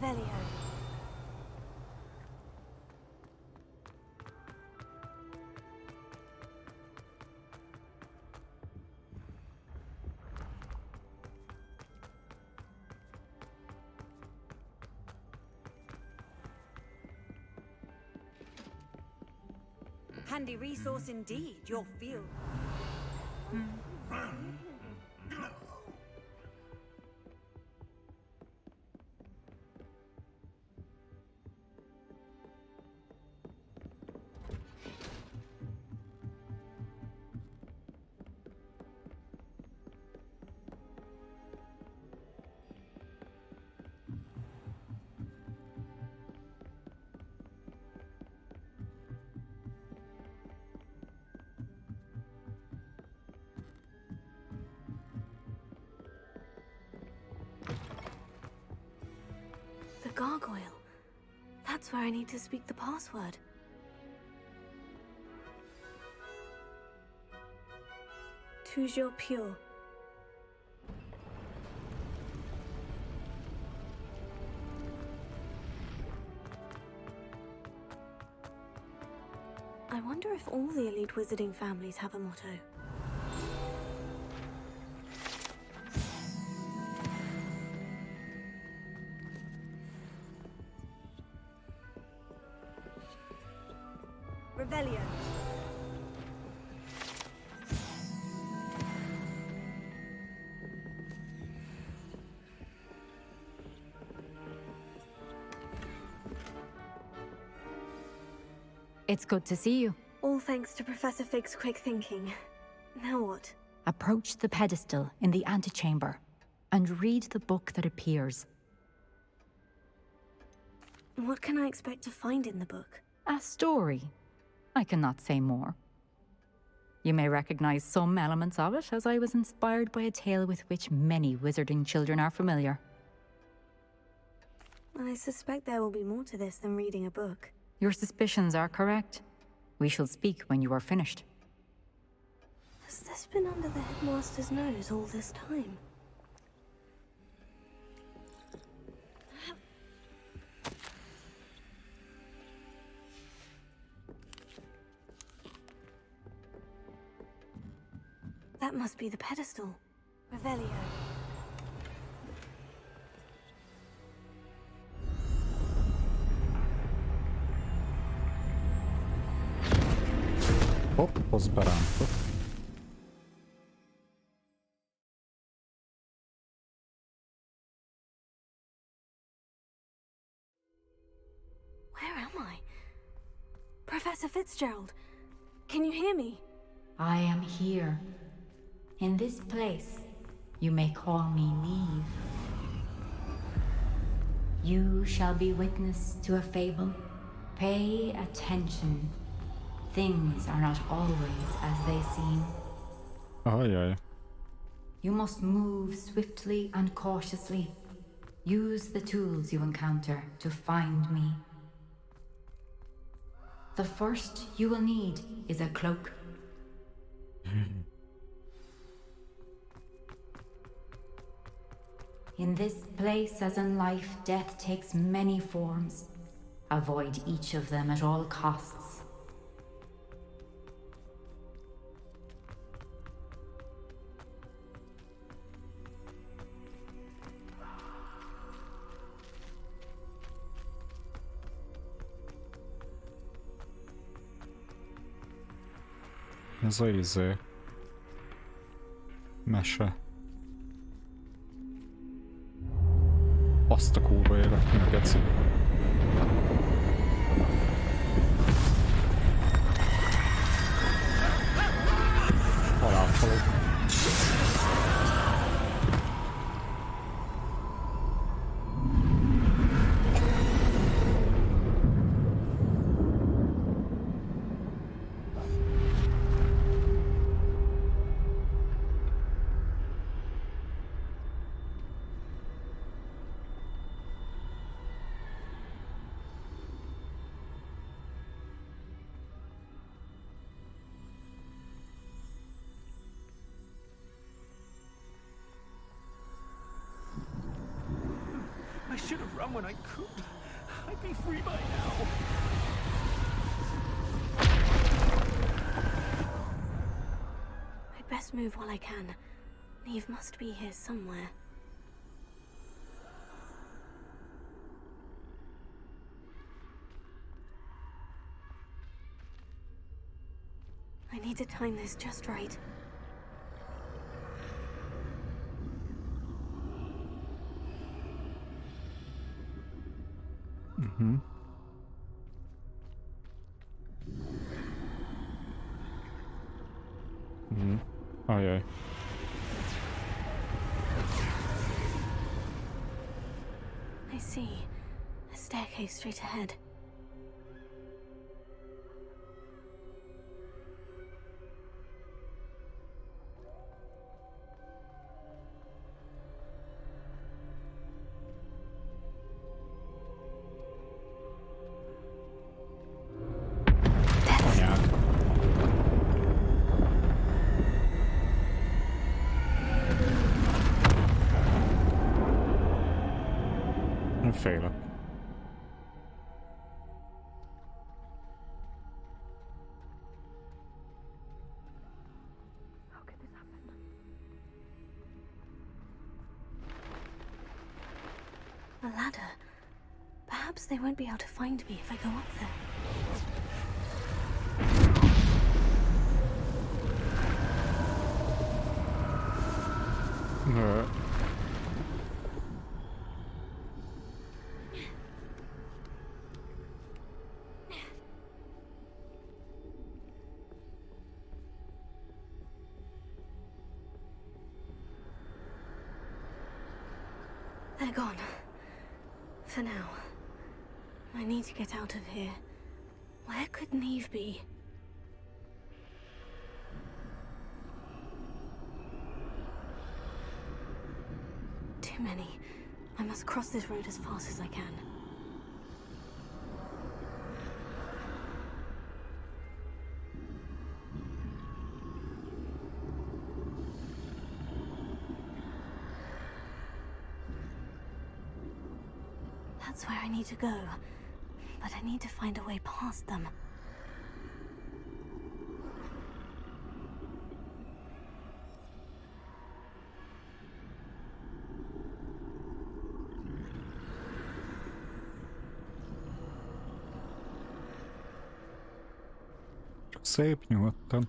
Revelio. Handy resource indeed, your field. gargoyle. That's where I need to speak the password. Toujours pure. I wonder if all the elite wizarding families have a motto. Revelio. It's good to see you. All thanks to Professor Fig's quick thinking. Now what? Approach the pedestal in the antechamber and read the book that appears. What can I expect to find in the book? A story. I cannot say more. You may recognize some elements of it, as I was inspired by a tale with which many wizarding children are familiar. I suspect there will be more to this than reading a book. Your suspicions are correct. We shall speak when you are finished. Has this been under the headmaster's nose all this time? That must be the pedestal. Revelio. Pozbieram. Where am I? Professor Fitzgerald, can you hear me? I am here. In this place, you may call me Neve. You shall be witness to a fable. Pay attention. Things are not always as they seem. Ajaj. You must move swiftly and cautiously. Use the tools you encounter to find me. The first you will need is a cloak. In this place, as in life, death takes many forms. Avoid each of them at all costs. Ez a mese. Azt a kurva élet, mi a geci. Halálfalok. I should have run when I could. I'd be free by now. I'd best move while I can. Neve must be here somewhere. I need to time this just right. Mhm. Mhm. Ajaj. I see. A staircase straight ahead. Én félek. A ladder. Perhaps they won't be able to find me if I go up there. No. They're gone. For now. I need to get out of here. Where could Neve be? Too many. I must cross this road as fast as I can. That's where I need to go. But I need to find a way past them. Szép nyugodtan.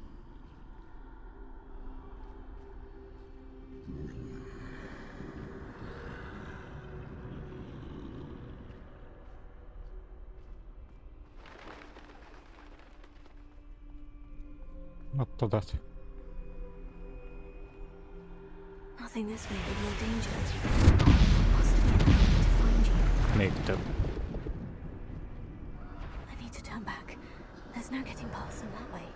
Not that. Nothing this way would more dangerous. Must be another way to find you. Még több. I need to turn back. There's no getting past them that way.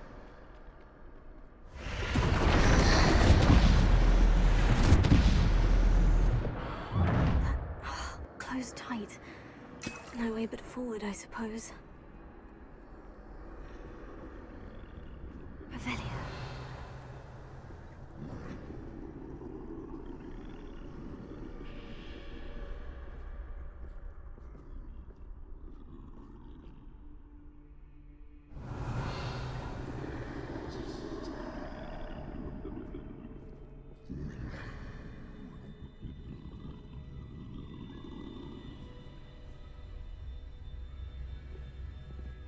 Closed tight. No way but forward, I suppose. Revelio.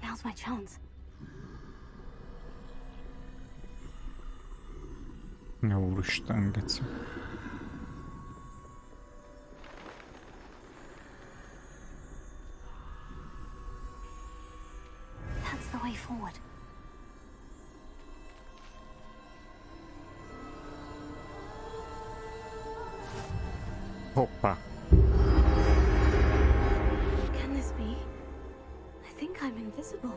Now's my chance. Úristen, geci. That's the way forward. Hoppa. Can this be? I think I'm invisible.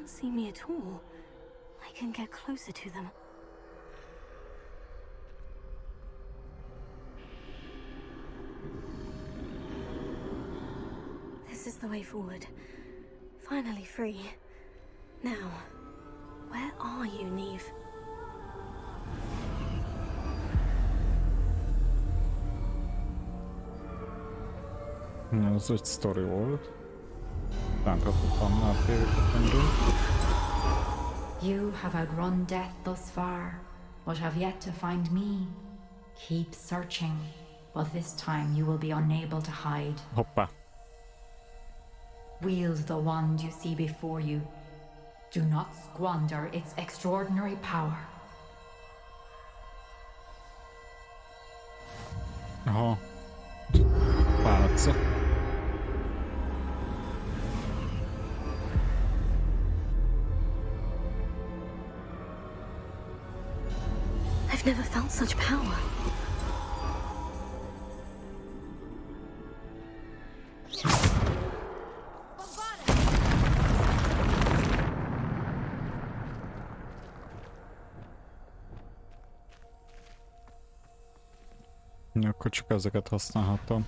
See me at all. I can get closer to them. This is the way forward. Finally free. Now, where are you, Neve? Ez egy sztori volt. You have outrun death thus far, but have yet to find me. Keep searching, but this time you will be unable to hide. Hoppa. Wield the wand you see before you. Do not squander its extraordinary power. Aha. Pálca. I've never felt such power. Akkor csak ezeket használhattam.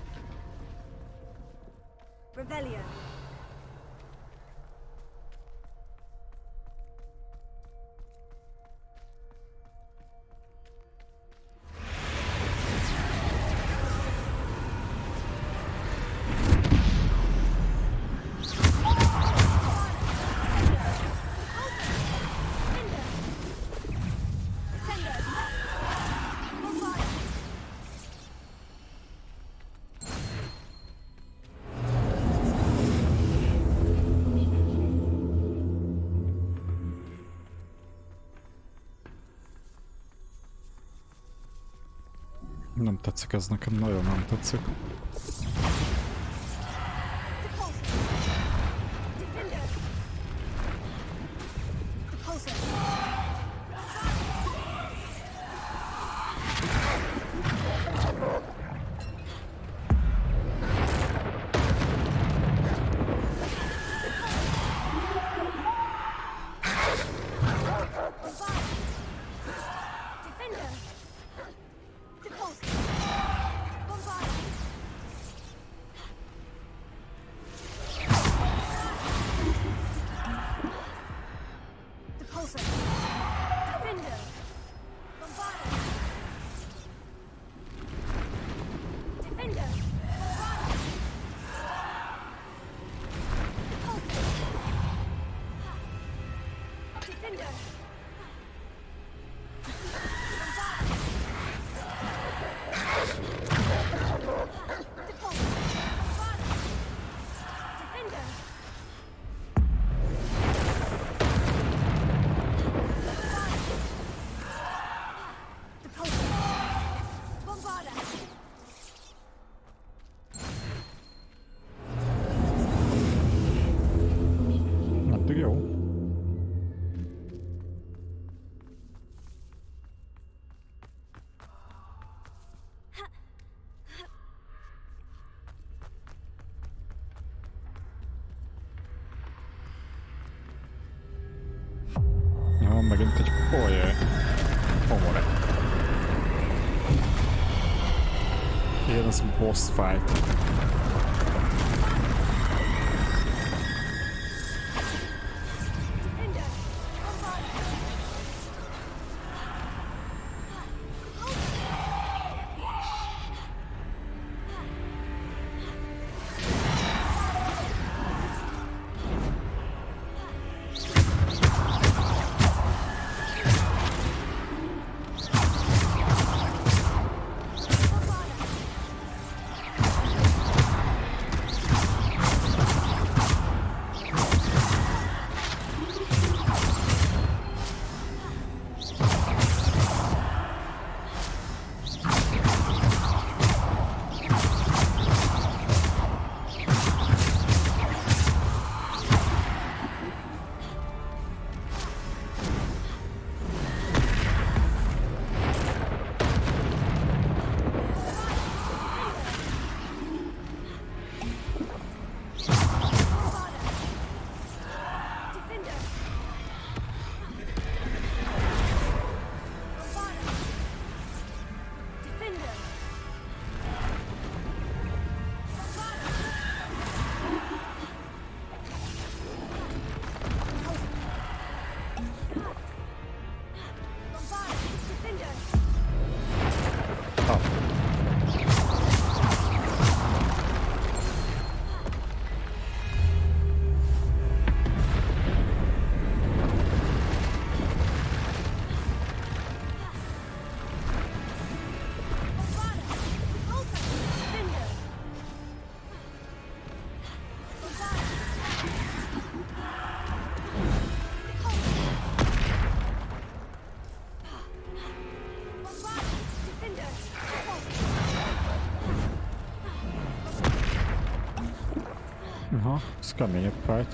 Revelio. Nem tetszik ez nekem, nagyon nem tetszik. Jó, megint egy polyé. Homore. Ilyen az boss fight. Aha, ez keményebb fájt.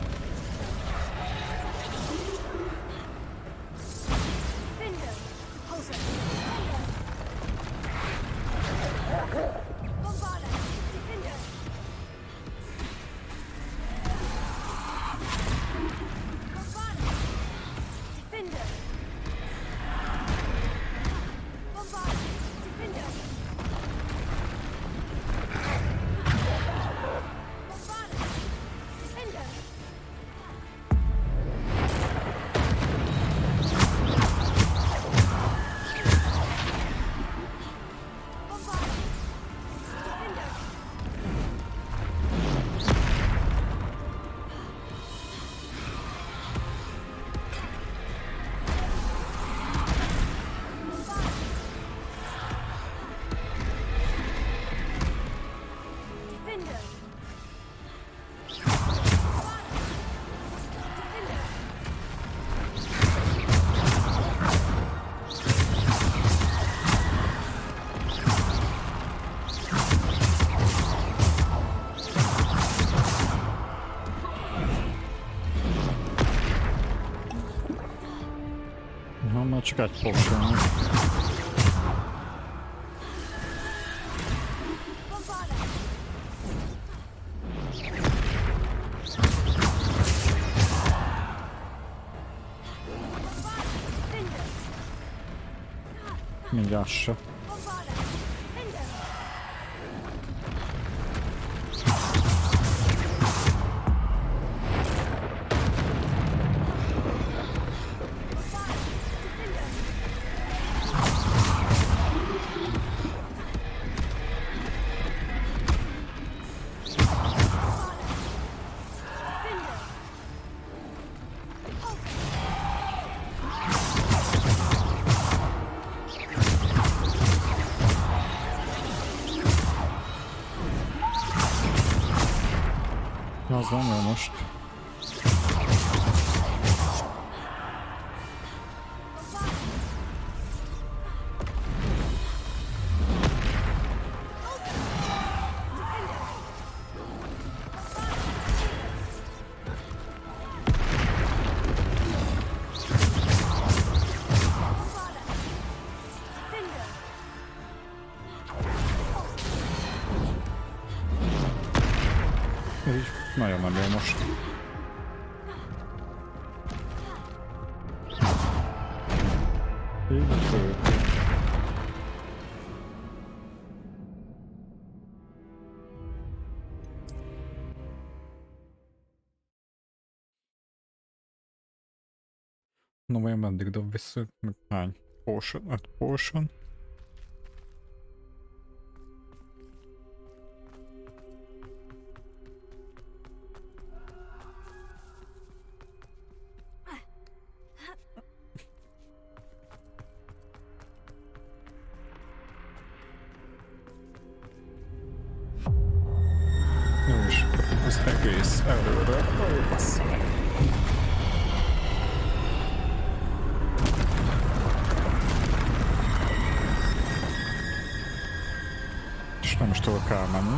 csak egy potion. Mindjárt se. Az nem jó most. Így nagyon menő most. Így fő. Na vajon meddig dob vissza? Meg hány? Potion? 5 potion? És az egész előre. Ó, bassza meg. És nem is tudok elmenni.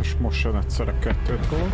És most jön egyszerre 2 troll.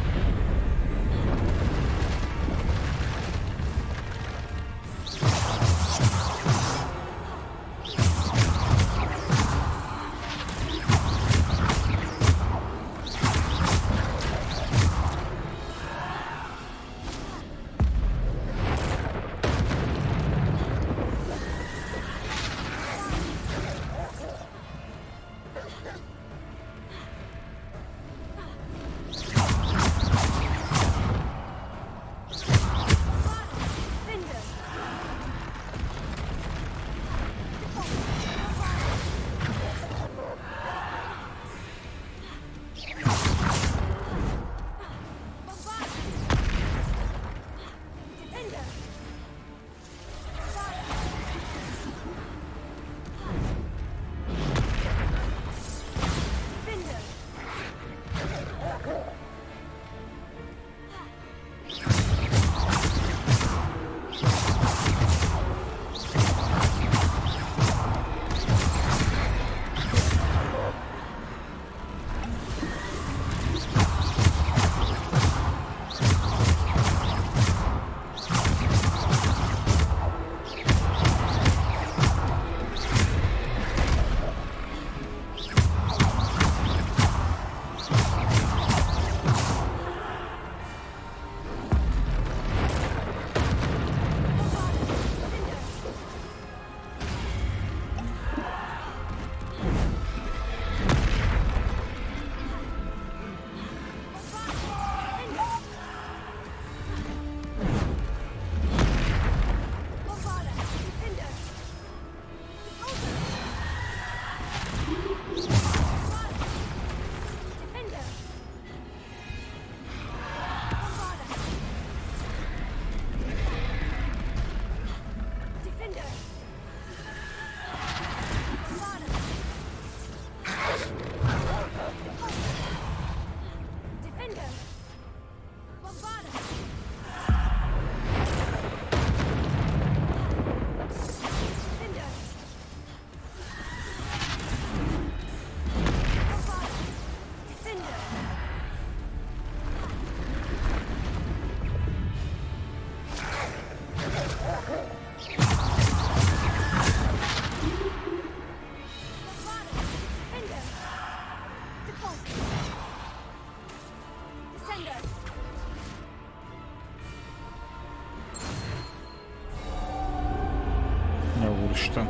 Úristen.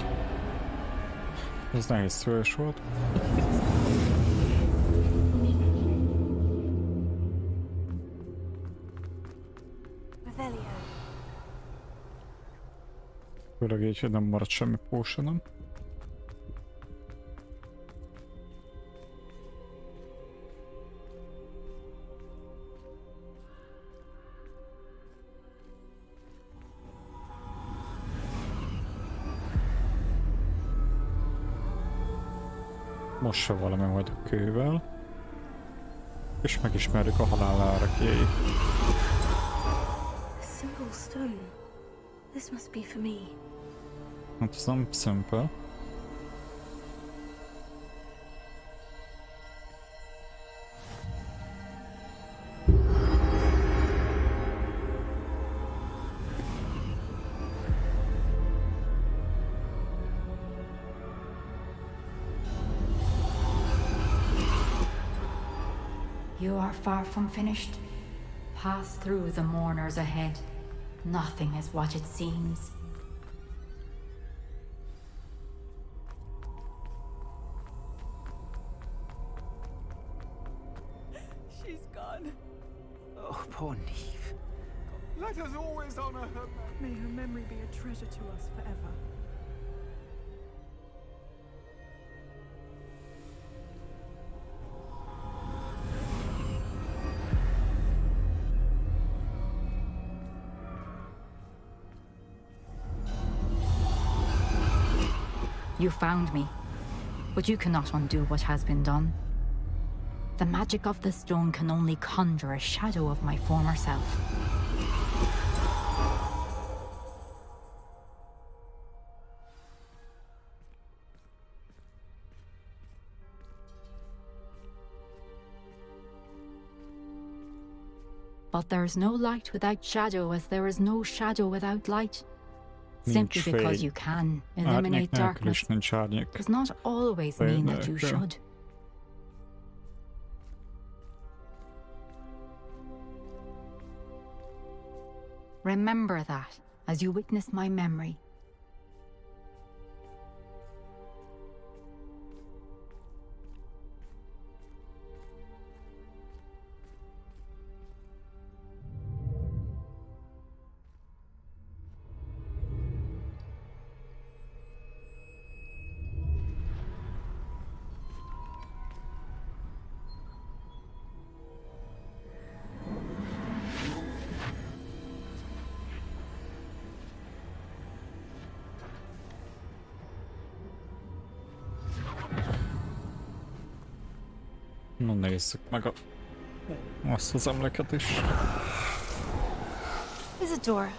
Ez nehéz szülés volt. Főleg így, hogy nem maradt semmi potionom. Mossa valami majd a kővel, és megismerjük a halál árakjait. A single stone. This must be for me. Hát ez nem simple. You are far from finished. Pass through the mourners ahead. Nothing is what it seems. She's gone. Oh, poor Neve. Let us always honor her. May her memory be a treasure to us forever. You found me, but you cannot undo what has been done. The magic of the stone can only conjure a shadow of my former self. But there's no light without shadow, as there is no shadow without light. Simply because you can eliminate darkness does not always mean that you should. Remember that as you witness my memory. No nézzük meg azt az emléket is. Isadora,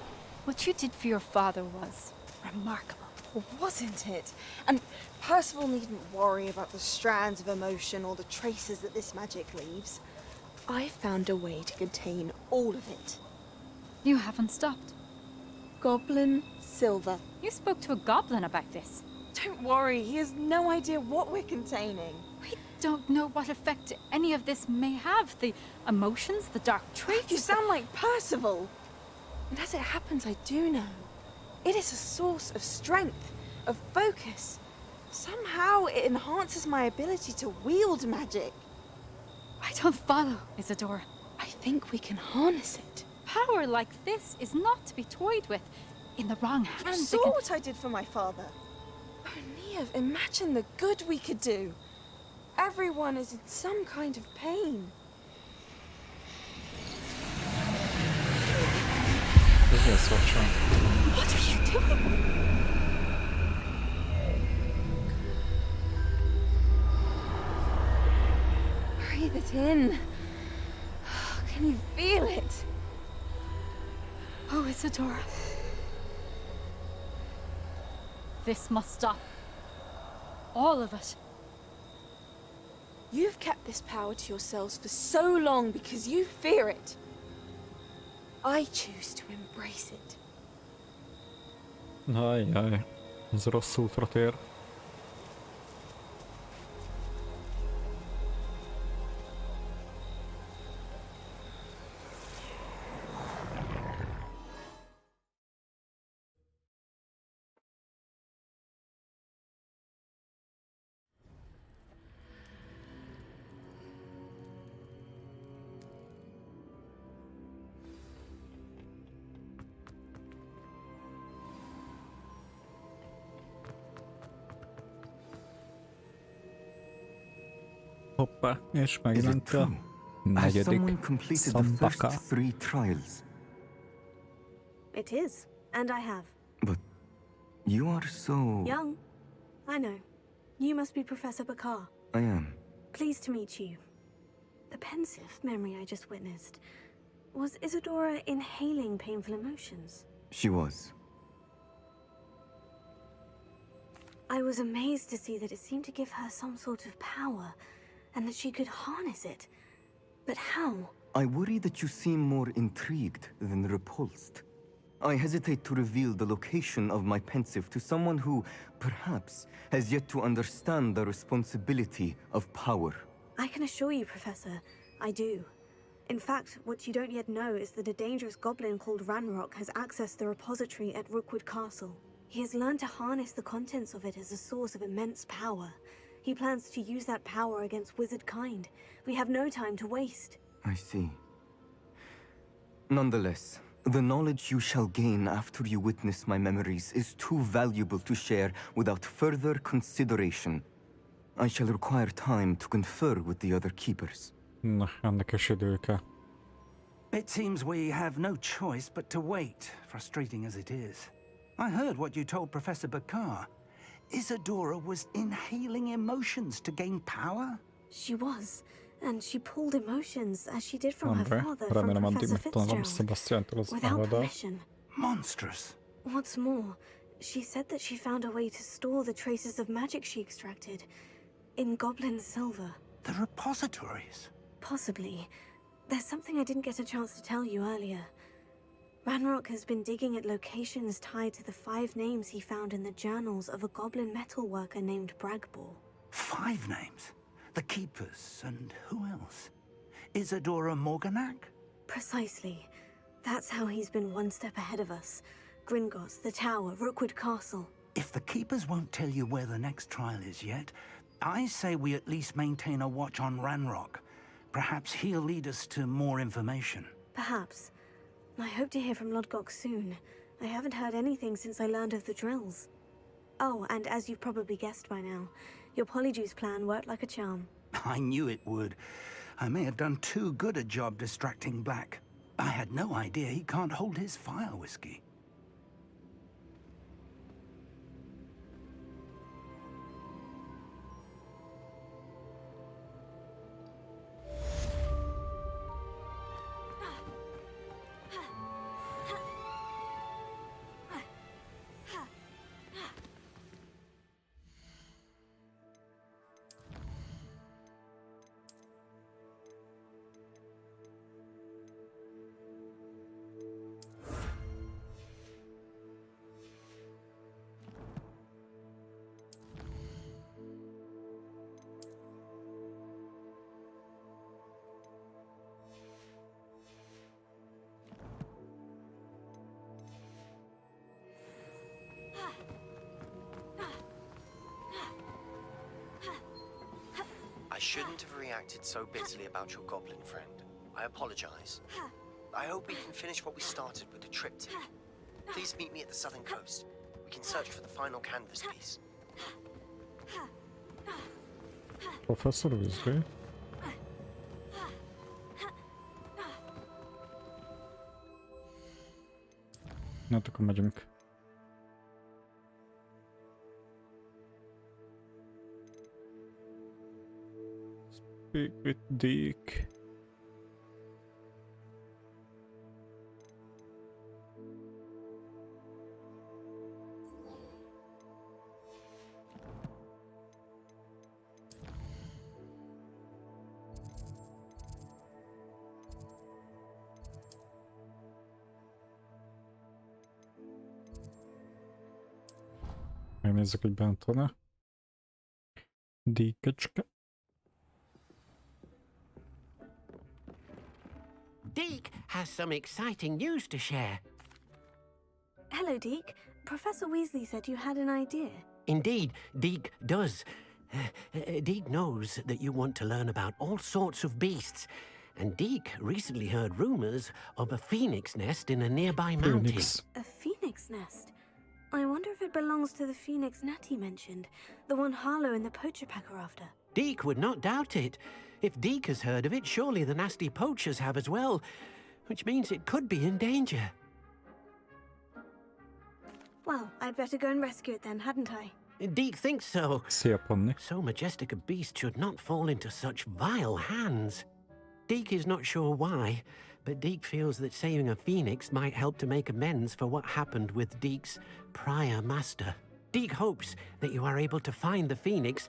what you did for your father was remarkable. Well, wasn't it? And Percival needn't worry about the strands of emotion or the traces that this magic leaves. I found a way to contain all of it. You haven't stopped. Goblin Silver. You spoke to a goblin about this. Don't worry, he has no idea what we're containing. We don't know what effect any of this may have. The emotions, the dark traits. You sound like Percival. And as it happens, I do know. It is a source of strength, of focus. Somehow it enhances my ability to wield magic. I don't follow, Isadora. I think we can harness it. Power like this is not to be toyed with. In the wrong hands. You saw what I did for my father. Oh, Neve, imagine the good we could do. Everyone is in some kind of pain. What are you doing? Breathe it in. Can you feel it? Oh, Isadora. This must stop. All of it. You've kept this power to yourselves for so long because you fear it. I choose to embrace it. Ajjaj, ez rossz útra tér. Hoppá, és megjelent a negyedik szambaka. 3 trials? It is, and I have. But you are so... Young. I know. You must be Professor Bakar. I am. Pleased to meet you. The pensive memory I just witnessed. Was Isadora inhaling painful emotions? She was. I was amazed to see that it seemed to give her some sort of power, and that she could harness it. But how? I worry that you seem more intrigued than repulsed. I hesitate to reveal the location of my pensive to someone who, perhaps, has yet to understand the responsibility of power. I can assure you, Professor, I do. In fact, what you don't yet know is that a dangerous goblin called Ranrock has accessed the repository at Rookwood Castle. He has learned to harness the contents of it as a source of immense power. He plans to use that power against wizard kind. We have no time to waste. I see. Nonetheless, the knowledge you shall gain after you witness my memories is too valuable to share without further consideration. I shall require time to confer with the other keepers. Na, ennek is idő kell. It seems we have no choice but to wait, frustrating as it is. I heard what you told Professor Bakar. Isadora was inhaling emotions to gain power? She was. And she pulled emotions, as she did from her Vabbè, father, ora me from la mandi Professor mettono Fitzgerald, Sebastian te lo without guarda. permission. Monstrous. What's more, she said that she found a way to store the traces of magic she extracted in goblin silver. The repositories? Possibly. There's something I didn't get a chance to tell you earlier. Ranrock has been digging at locations tied to the 5 names he found in the journals of a goblin metalworker named Bragball. 5 names? The Keepers, and who else? Isadora Morganac? Precisely. That's how he's been one step ahead of us. Gringotts, the Tower, Rookwood Castle. If the Keepers won't tell you where the next trial is yet, I say we at least maintain a watch on Ranrock. Perhaps he'll lead us to more information. Perhaps. I hope to hear from Lodgok soon. I haven't heard anything since I learned of the drills. Oh, and as you've probably guessed by now, your Polyjuice plan worked like a charm. I knew it would. I may have done too good a job distracting Black. I had no idea he can't hold his fire whiskey. I shouldn't have reacted so bitterly about your goblin friend. I apologize. I hope we can finish what we started with the triptych. Please meet me at the southern coast. We can search for the final canvas piece. Professor Weasley. Na to akkor megyünk. Speak with Dick. Megnézzük, hogy bent van-e. Dickecske. Deke has some exciting news to share. Hello, Deke. Professor Weasley said you had an idea. Indeed, Deke does. Deke knows that you want to learn about all sorts of beasts, and Deke recently heard rumors of a phoenix nest in a nearby mountain. A phoenix nest? I wonder if it belongs to the phoenix Natty mentioned, the one Harlow and the poacher pack are after. Deke would not doubt it. If Deke has heard of it, surely the nasty poachers have as well, which means it could be in danger. Well, I'd better go and rescue it then, hadn't I? Deke thinks so. See Pony. So majestic a beast should not fall into such vile hands. Deke is not sure why, but Deke feels that saving a phoenix might help to make amends for what happened with Deke's prior master. Deke hopes that you are able to find the phoenix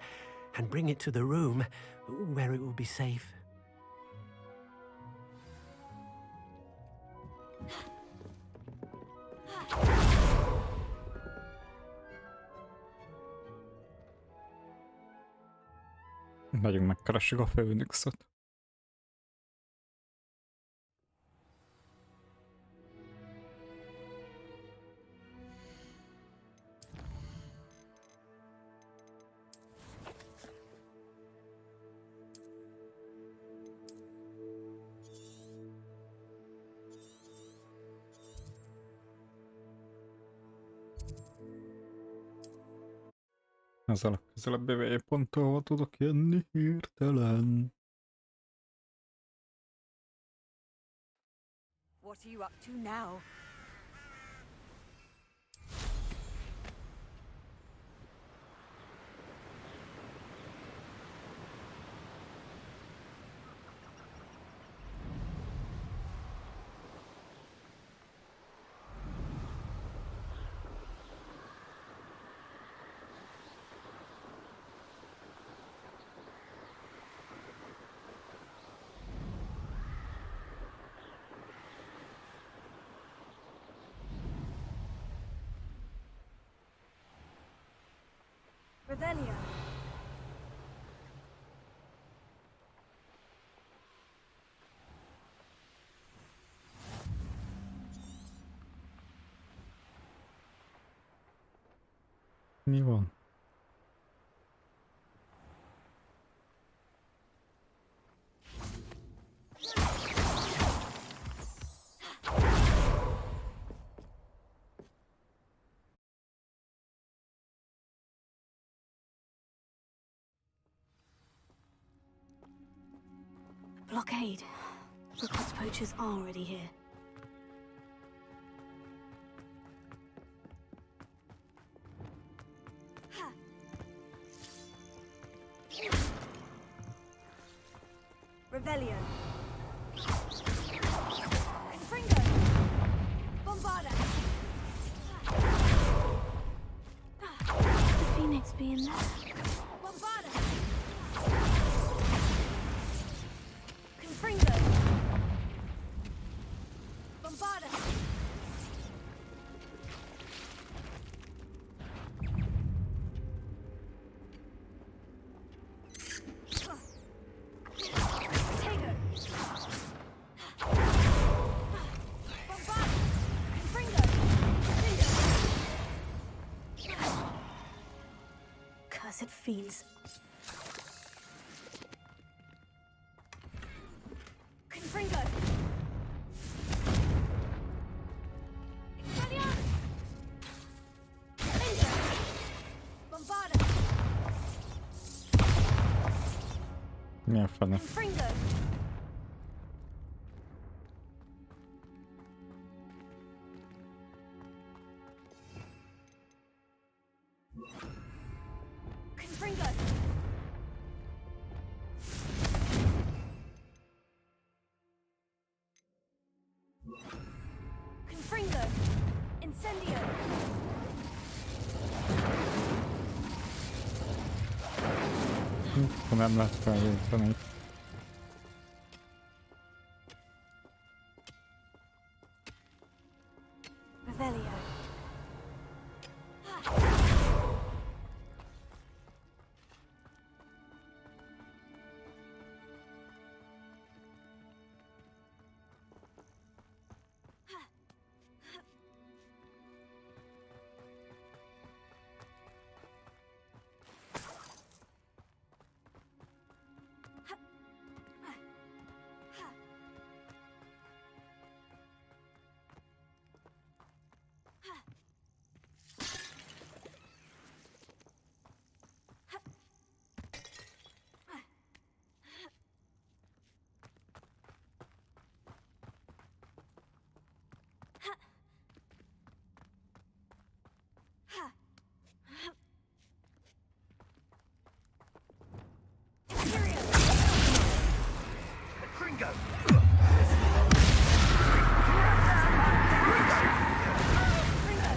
and bring it to the room where it will be safe. Megyünk, megkeressük a Főnixot. Ezzel a közelebbi wayponttól tudok jönni hirtelen. What are you up to now? Revelio. Mi van? Blockade. Hogwarts poachers are already here. Revelio. Confringo. Bombarda. Could the Phoenix be in there? Bombarda. Confringo. Bombarda. Cursed fiends. Confringo. Expelliarmus. Bombarda. Mi a fene? Confringo. Confringo. Confringo. Incendio. Akkor nem lehet feljutani. Revelio.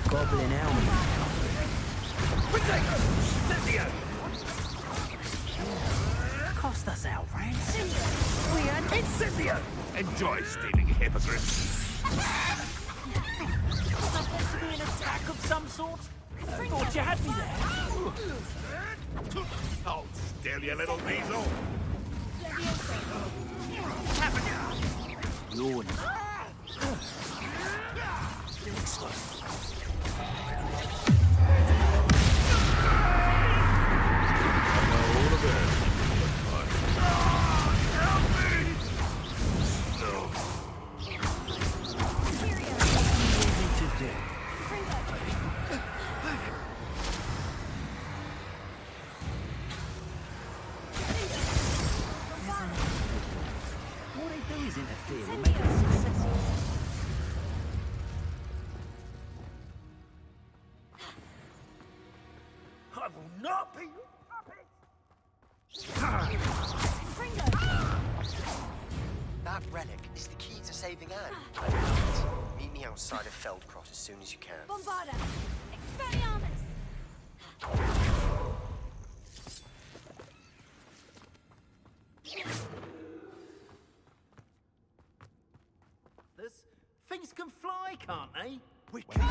Goblin helmet. Cost us our ransom. We are Incendio. Enjoy stealing, hypocrites. Was that supposed to be an attack of some sort? I thought you had me there. Hold still, you little weasel. You're explode. I will not be. That relic is the key to saving Anne. I know it. Meet me outside of Feldcroft as soon as you can. Bombarda. Expelliarmus. Things can fly, can't they? We can.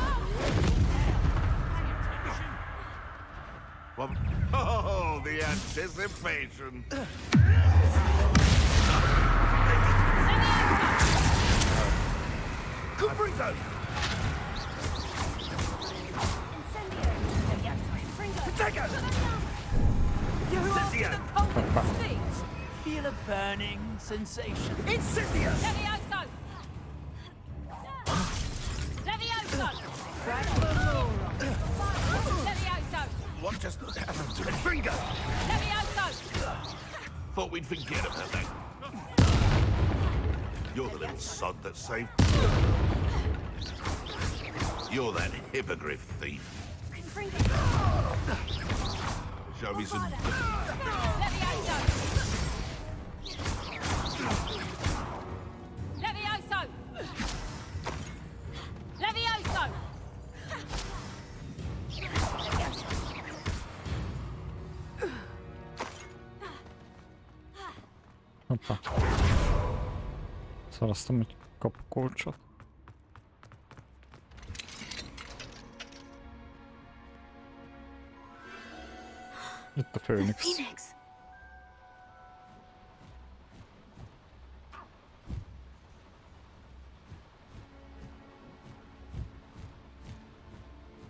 Well, oh, the anticipation. Cubrito! Potato! Incendio! Feel a burning sensation. Incendio! Levioso! Levioso! Levioso! What just happened to me? Finger! Levioso! Thought we'd forget about that. You're the little sod that saved. You're that hippogriff thief. Show me some. Levioso! Levioso! Levioso! Hoppá. Szereztem egy kapukulcsot. Itt a Phoenix.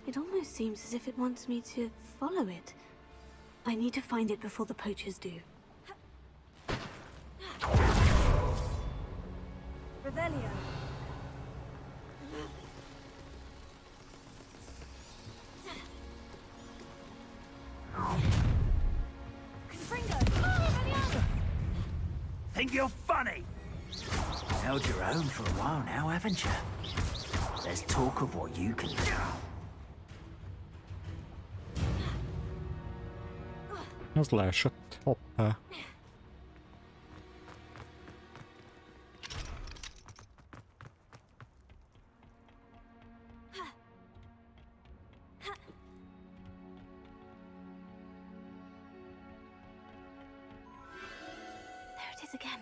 It almost seems as if it wants me to follow it. I need to find it before the poachers do. Revelio. Think you're funny? Held your own for a while now, haven't you? There's talk of what you can do. Az leesett. Hoppá. There it is again.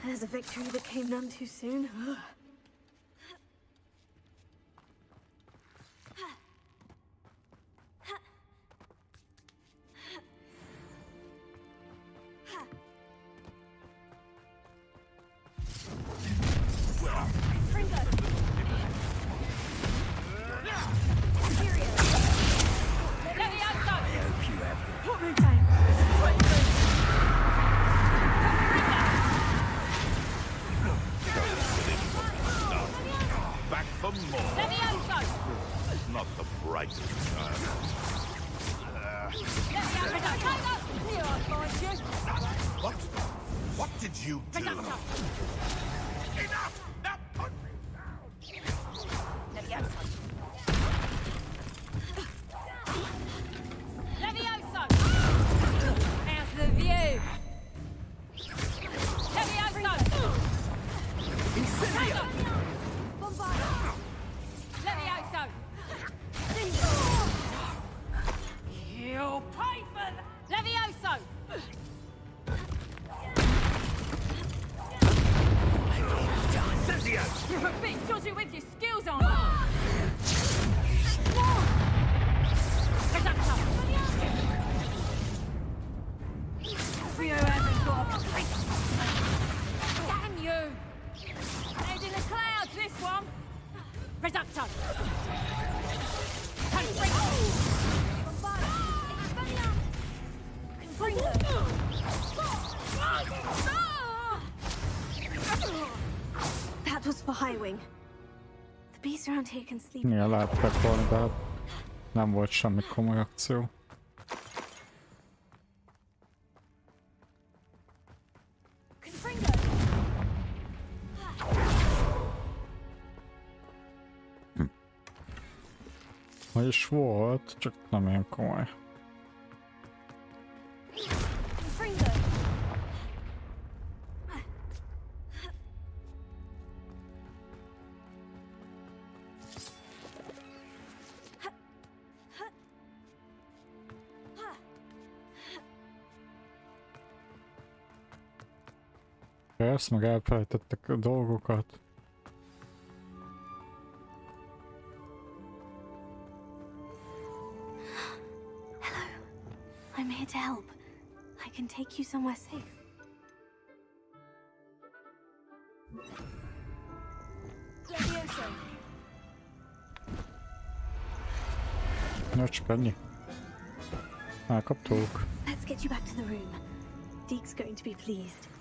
There's a victory that came none too soon. Back for more. Not the brightest child. What? What did you do? Enough! Now put me Levioso! How's the view? Levioso! Incendio! Levioso! You'll pay for that! Levioso! That was for Highwing. The beasts around here can sleep. Igen, lehettek volna, de hát nem volt semmi komoly akció. Vagyis volt, csak nem ilyen komoly. Persze, meg elfelejtettek a dolgokat. I'm here to help. I can take you somewhere safe. Na, csak ennyi. Elkaptuk. Let's get you back to the room. Deke's going to be pleased.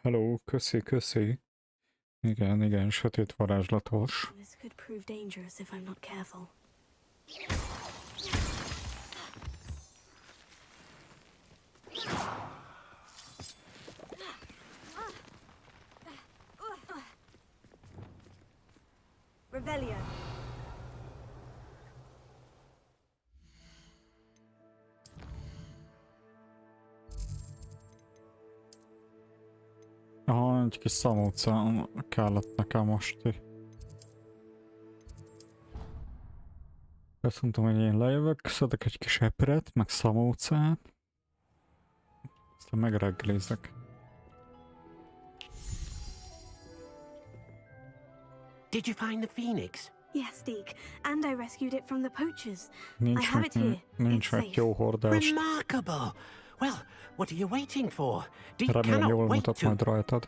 Hello, köszi. Igen, sötét varázslatos. This could prove dangerous if I'm not careful. Revelio. Aha, egy kis szamóca kellett nekem most. Azt mondtam, hogy én lejövök, szedek egy kis epret, meg szamócát. Aztán megreggelizek. Did you find the phoenix? Yes, Deke, and I rescued it from the poachers. Nincs I have it here. Nincs meg jó hordás. Remarkable! Well, what are you waiting for? Deke Remélem cannot jól wait mutat to... majd rajtad.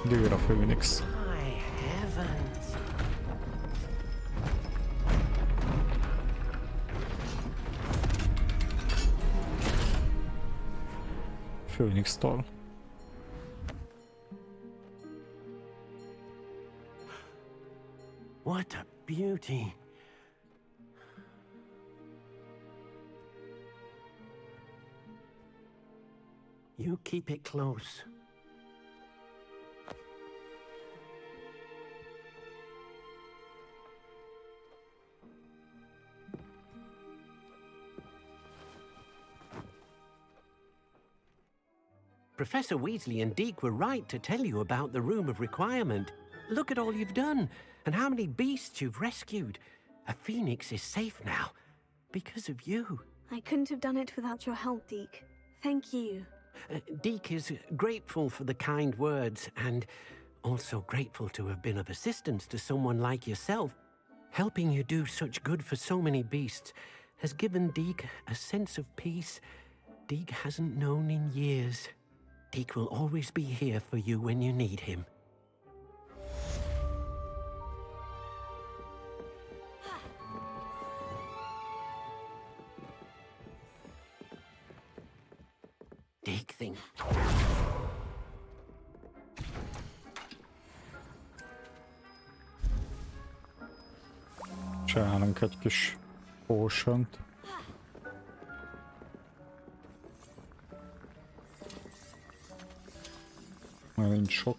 Győr a Phoenix. My heavens! Phoenix-tól. What a beauty! You keep it close. Professor Weasley and Deke were right to tell you about the Room of Requirement. Look at all you've done, and how many beasts you've rescued. A phoenix is safe now, because of you. I couldn't have done it without your help, Deke. Thank you. Deke is grateful for the kind words, and also grateful to have been of assistance to someone like yourself. Helping you do such good for so many beasts has given Deke a sense of peace Deke hasn't known in years. Deke will always be here for you when you need him. Deke thing. Csinálunk egy kis potion-t. Már nincs sok.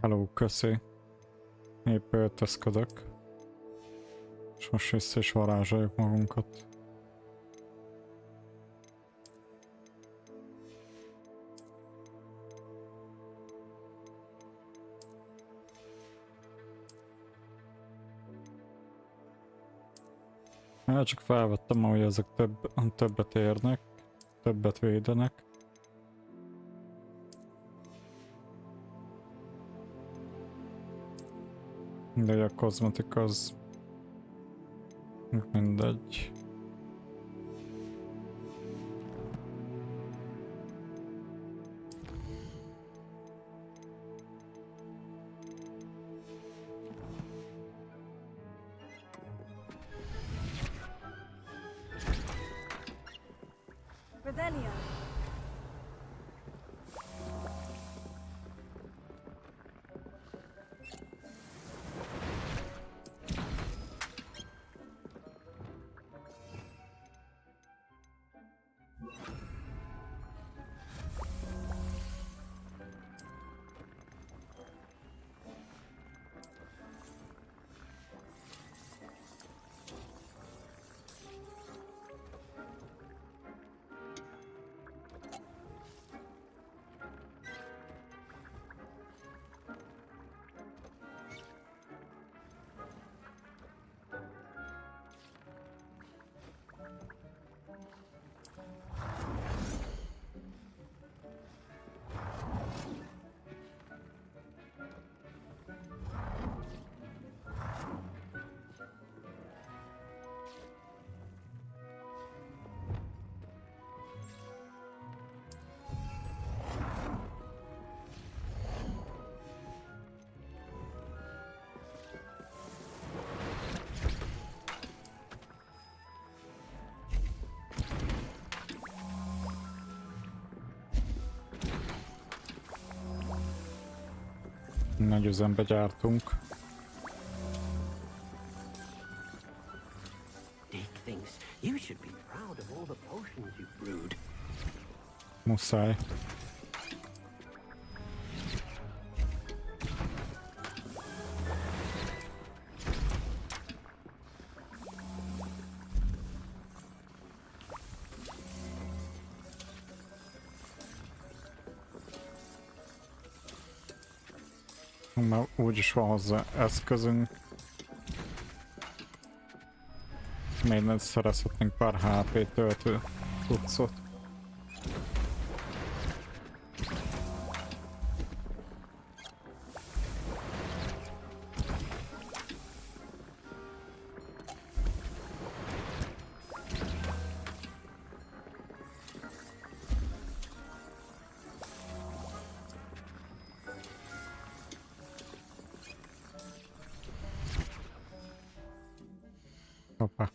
Hello, köszi. Épp öltözködök. És most vissza is varázsoljuk magunkat. Én csak felvettem, hogy ezek többet érnek, többet védenek. De a kozmetik az mindegy. Revelio. Nagy üzembe gyártunk. Dick thinks you should be proud of all the potions you've brewed. Muszáj. Mert úgyis van hozzá eszközünk. Még nem szerezhetnénk pár HP töltő cuccot. Hoppá.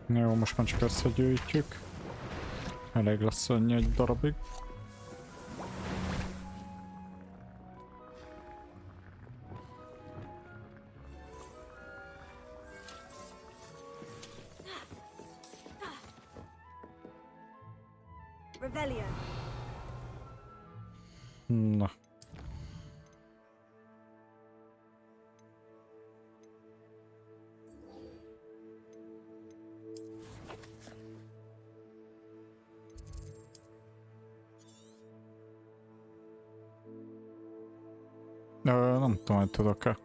Jó, most már csak összegyűjtjük. Elég lesz annyi egy darabig. Revelio. Na. Nem tudom, hogy tudok-e.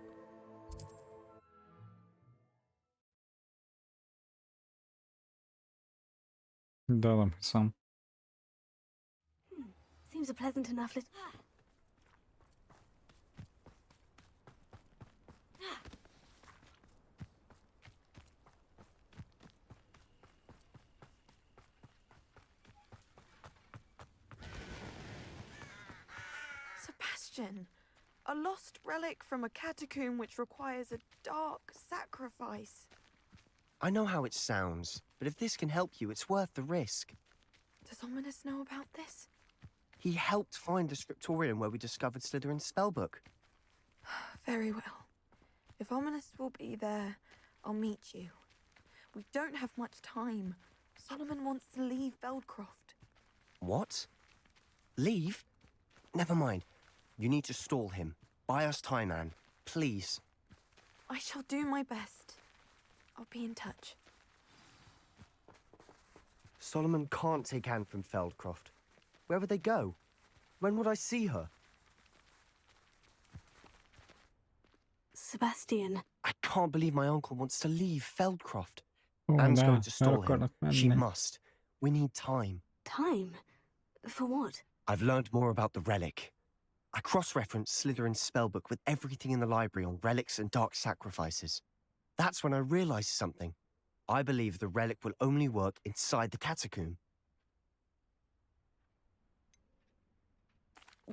De nem hiszem. Seems a pleasant enough little... Sebastian, a lost relic from a catacomb which requires a dark sacrifice. I know how it sounds, but if this can help you, it's worth the risk. Does Ominous know about this? He helped find the scriptorium where we discovered Slytherin's spellbook. Very well. If Ominous will be there, I'll meet you. We don't have much time. Solomon wants to leave Feldcroft. What? Leave? Never mind. You need to stall him. Buy us time, Anne. Please. I shall do my best. I'll be in touch. Solomon can't take Anne from Feldcroft. Where would they go? When would I see her? Sebastian. I can't believe my uncle wants to leave Feldcroft. Oh, Anne's no, going to stall no, him. no, She no. must. We need time. Time? For what? I've learned more about the relic. I cross-referenced Slytherin's spellbook with everything in the library on relics and dark sacrifices. That's when I realized something. I believe the relic will only work inside the catacomb.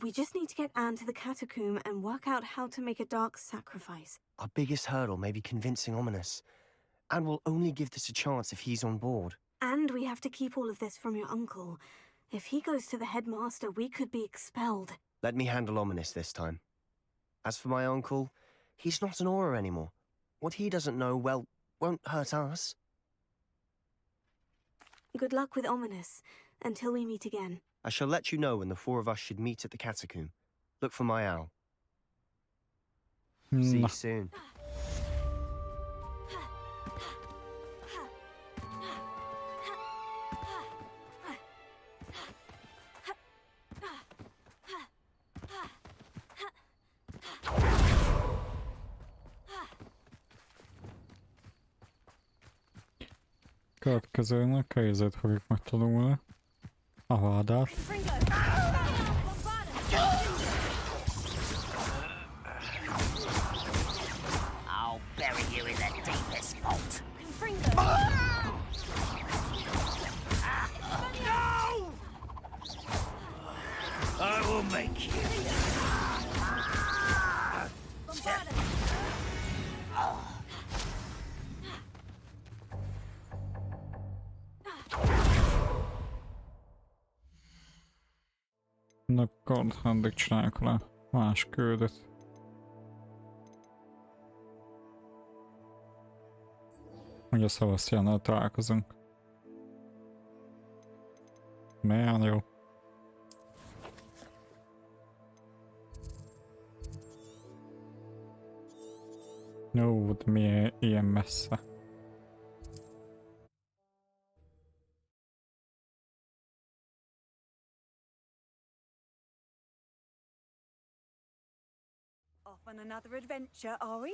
We just need to get Anne to the catacomb and work out how to make a dark sacrifice. Our biggest hurdle may be convincing Ominous. And we'll only give this a chance if he's on board. And we have to keep all of this from your uncle. If he goes to the headmaster, we could be expelled. Let me handle Ominous this time. As for my uncle, he's not an Auror anymore. What he doesn't know, well, won't hurt us. Good luck with Ominous, until we meet again. I shall let you know when the four of us should meet at the catacomb. Look for my owl. See you soon. Következőnek helyzet fogjuk megtanulni. A vádát. I'll bury you in the deepest vault. No! I will make you. Na akkor addig csináljuk le más köldöt. Ugye Sebastiannal találkozunk. Milyen jó. Jó, de mi ilyen messze? Off on another adventure, are we?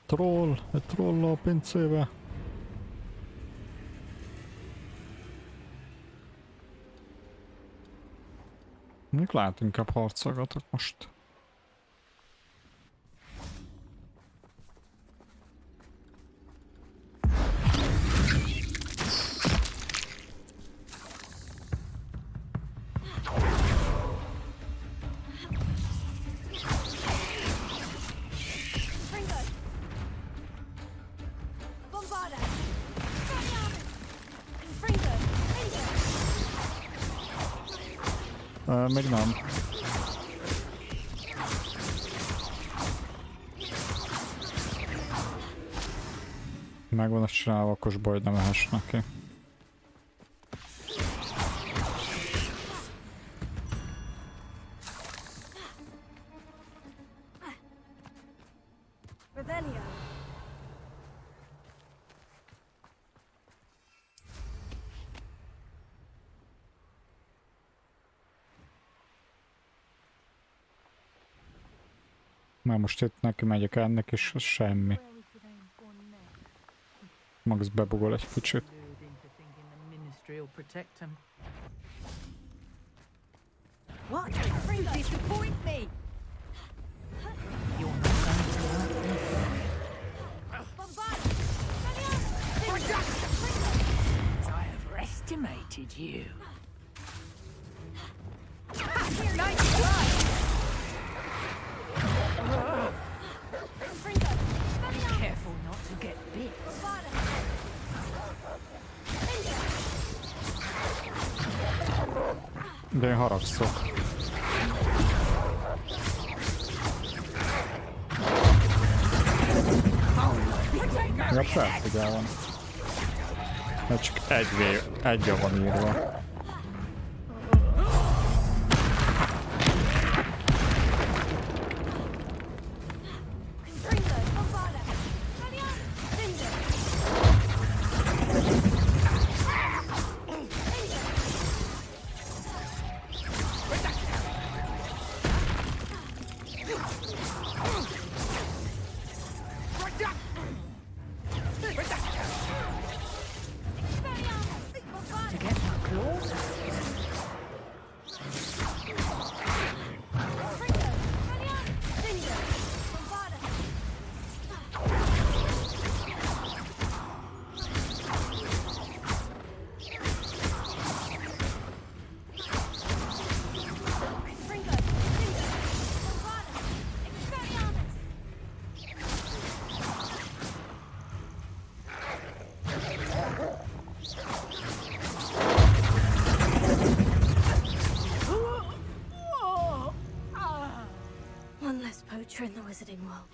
Troll! Egy troll a pincébe! Még lehet inkább harcolgatok most. Még nem. Megvan a csinálva, akkor baj, nem ehess neki. Már most itt neki megyek ennek is, az semmi. Max bebugol egy kicsit. What? You disappoint me! You're not going to learn anything. I overestimated you. Nice try! Careful not to get bit. De én haragszok. Ja persze, ugye van. Mert csak egyre van írva. One less poacher in the wizarding world.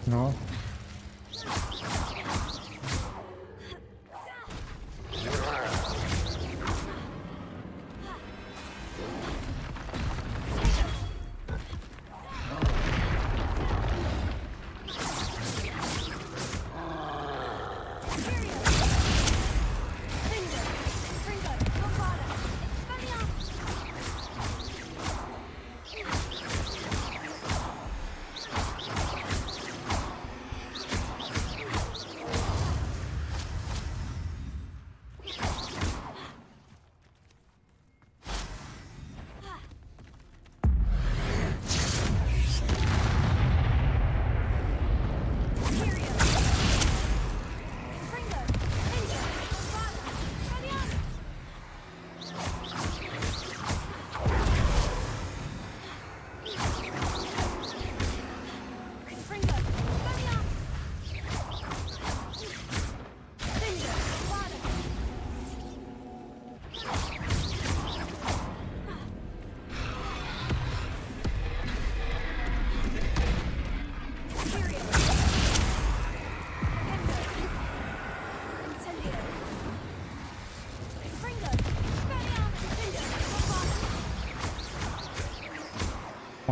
No.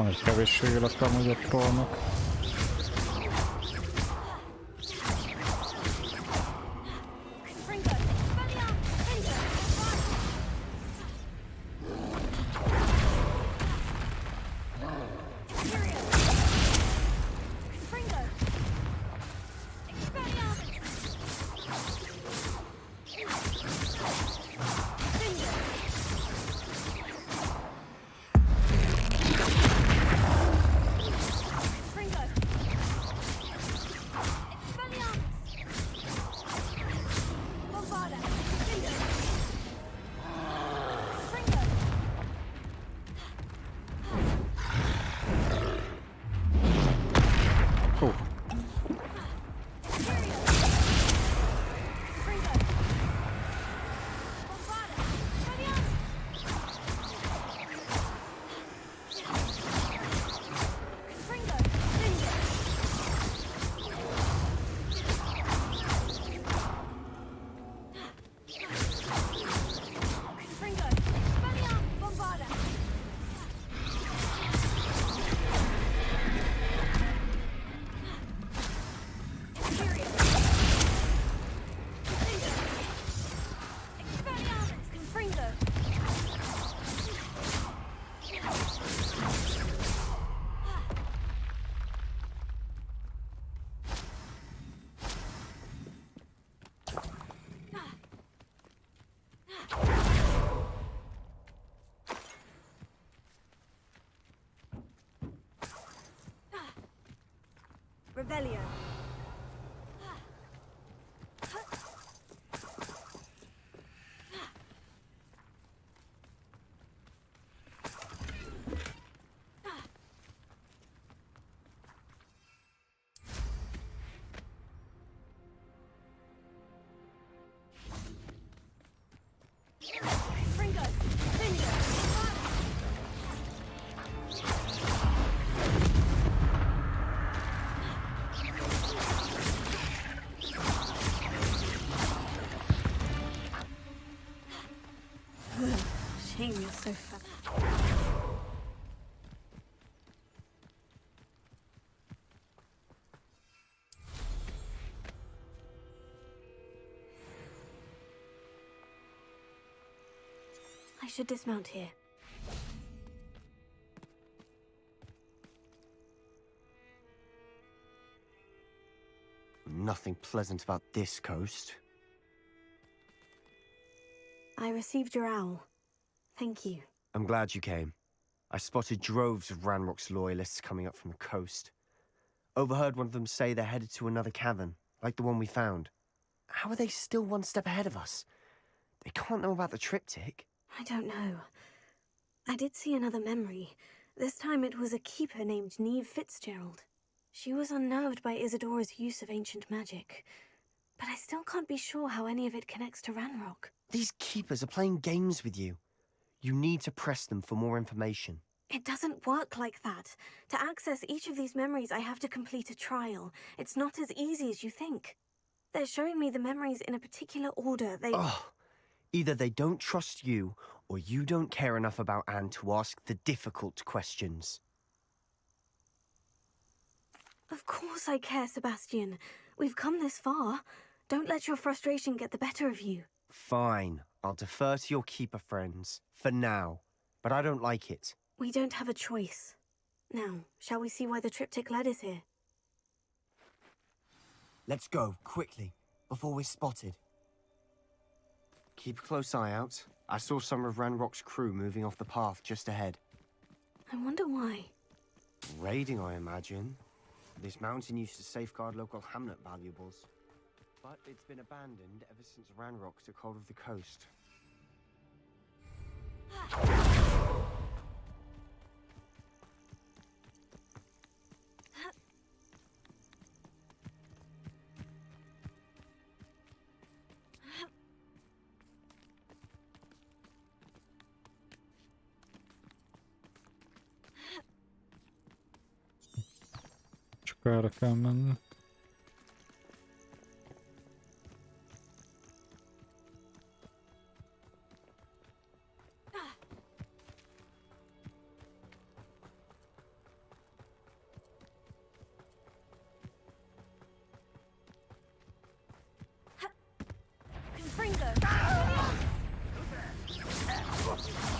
Van egy kevéssé élet amúgy a trollnak. Revelio. Shame you're so fat. I should dismount here. Nothing pleasant about this coast. I received your owl. Thank you. I'm glad you came. I spotted droves of Ranrock's loyalists coming up from the coast. Overheard one of them say they're headed to another cavern, like the one we found. How are they still one step ahead of us? They can't know about the triptych. I don't know. I did see another memory. This time it was a keeper named Neve Fitzgerald. She was unnerved by Isadora's use of ancient magic. But I still can't be sure how any of it connects to Ranrock. These keepers are playing games with you. You need to press them for more information. It doesn't work like that. To access each of these memories, I have to complete a trial. It's not as easy as you think. They're showing me the memories in a particular order. Either they don't trust you, or you don't care enough about Anne to ask the difficult questions. Of course I care, Sebastian. We've come this far. Don't let your frustration get the better of you. Fine. I'll defer to your keeper friends, for now. But I don't like it. We don't have a choice. Now, shall we see why the triptych led us here? Let's go, quickly, before we're spotted. Keep a close eye out. I saw some of Ranrock's crew moving off the path just ahead. I wonder why. Raiding, I imagine. This mountain used to safeguard local hamlet valuables. But it's been abandoned ever since Ranrock took hold of the coast. Csak erre kell menni.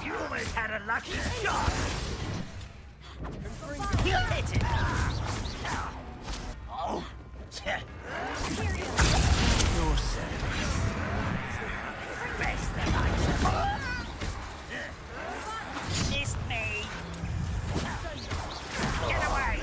You almost had a lucky shot. You hit it. Oh, your service. Best that I can. Missed me. Get away.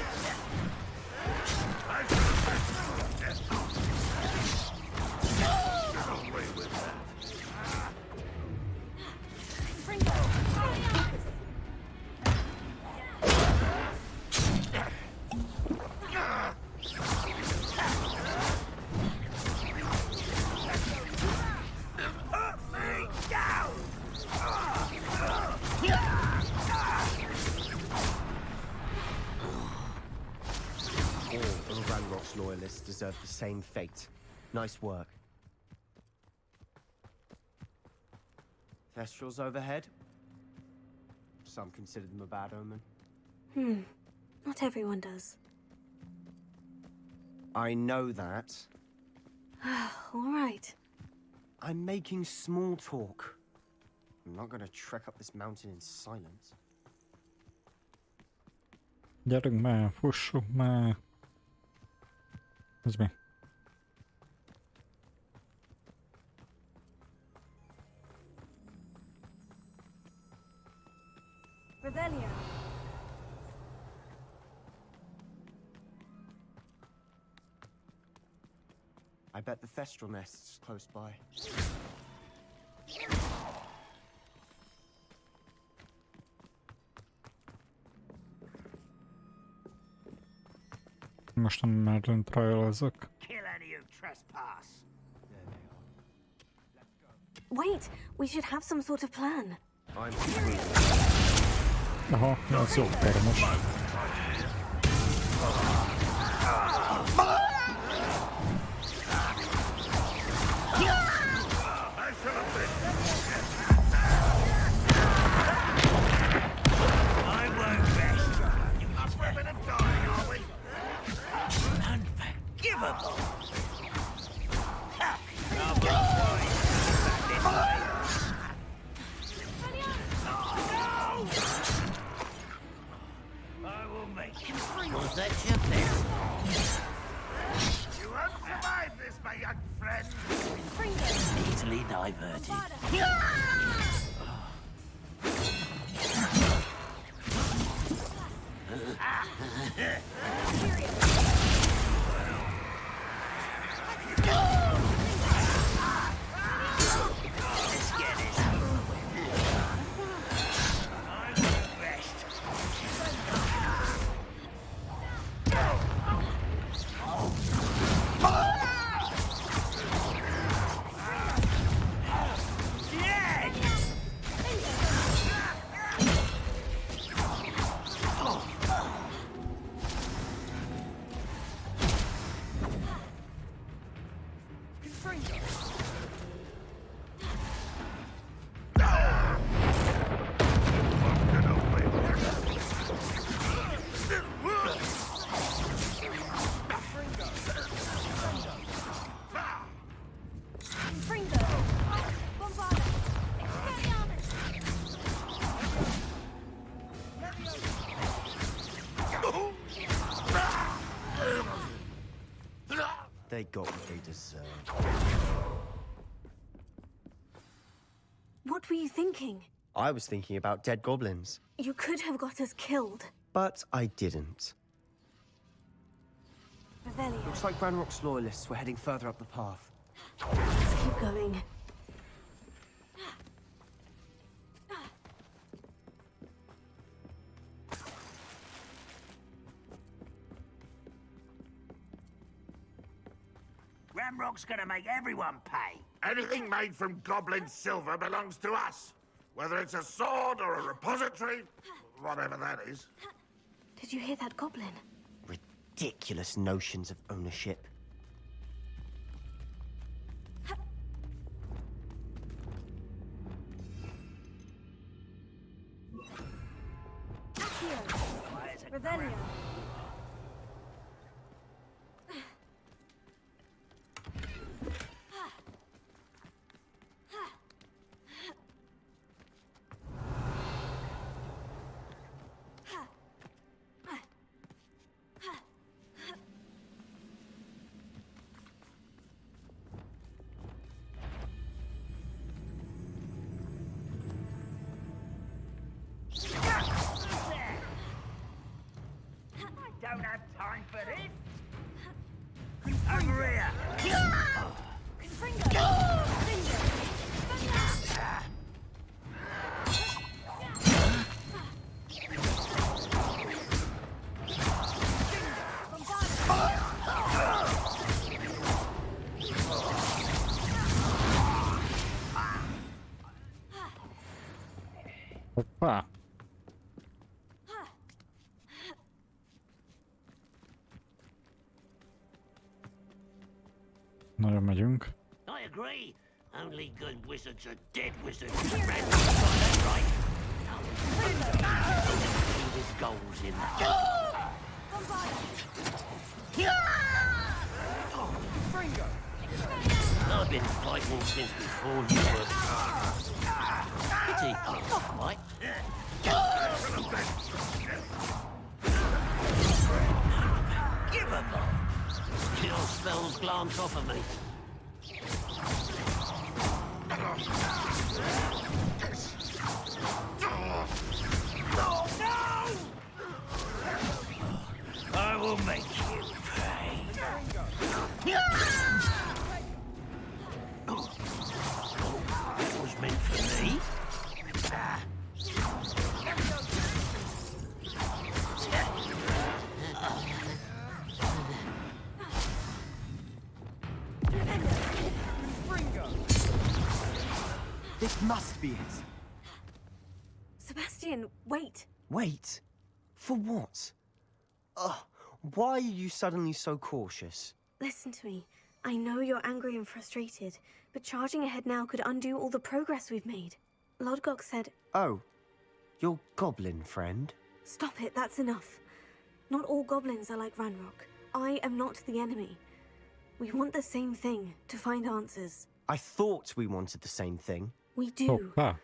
Loyalists deserve the same fate. Nice work. Thestrals overhead? Some consider them a bad omen. Not everyone does. I know that. All right. I'm making small talk. I'm not gonna trek up this mountain in silence. Gyerünk már, fussuk már. Ez mi? Revelio. I bet the Thestral nest's close by. Most nem merlin trial-ezek. Kill any who trespass. Wait, we should have some sort of plan. I'm Aha, ez jó termes. Was that your best? You won't survive this, my young friend. Easily diverted. They got what they deserved. What were you thinking? I was thinking about dead goblins. You could have got us killed. But I didn't. Revelio. Looks like Ranrock's loyalists were heading further up the path. Let's keep going. Ranrock's gonna make everyone pay. Anything made from goblin silver belongs to us. Whether it's a sword or a repository, whatever that is. Did you hear that goblin? Ridiculous notions of ownership. Revelio. time for this. Over here. Hoppá! Nagyon megyünk. I agree. Only good wizards are dead wizards. Red, that's right. His goals in that. I've been fighting since before you were. Pity. Right? Give up. Your spells glance off of me. No! I will make you pay. That was meant for me. This must be it. Sebastian, wait. Wait. For what? Ugh. Why are you suddenly so cautious? Listen to me. I know you're angry and frustrated, but charging ahead now could undo all the progress we've made. Lodgok said... Oh. Your goblin friend? Stop it, that's enough. Not all goblins are like Ranrock. I am not the enemy. We want the same thing, to find answers. I thought we wanted the same thing. We do. Hoppá!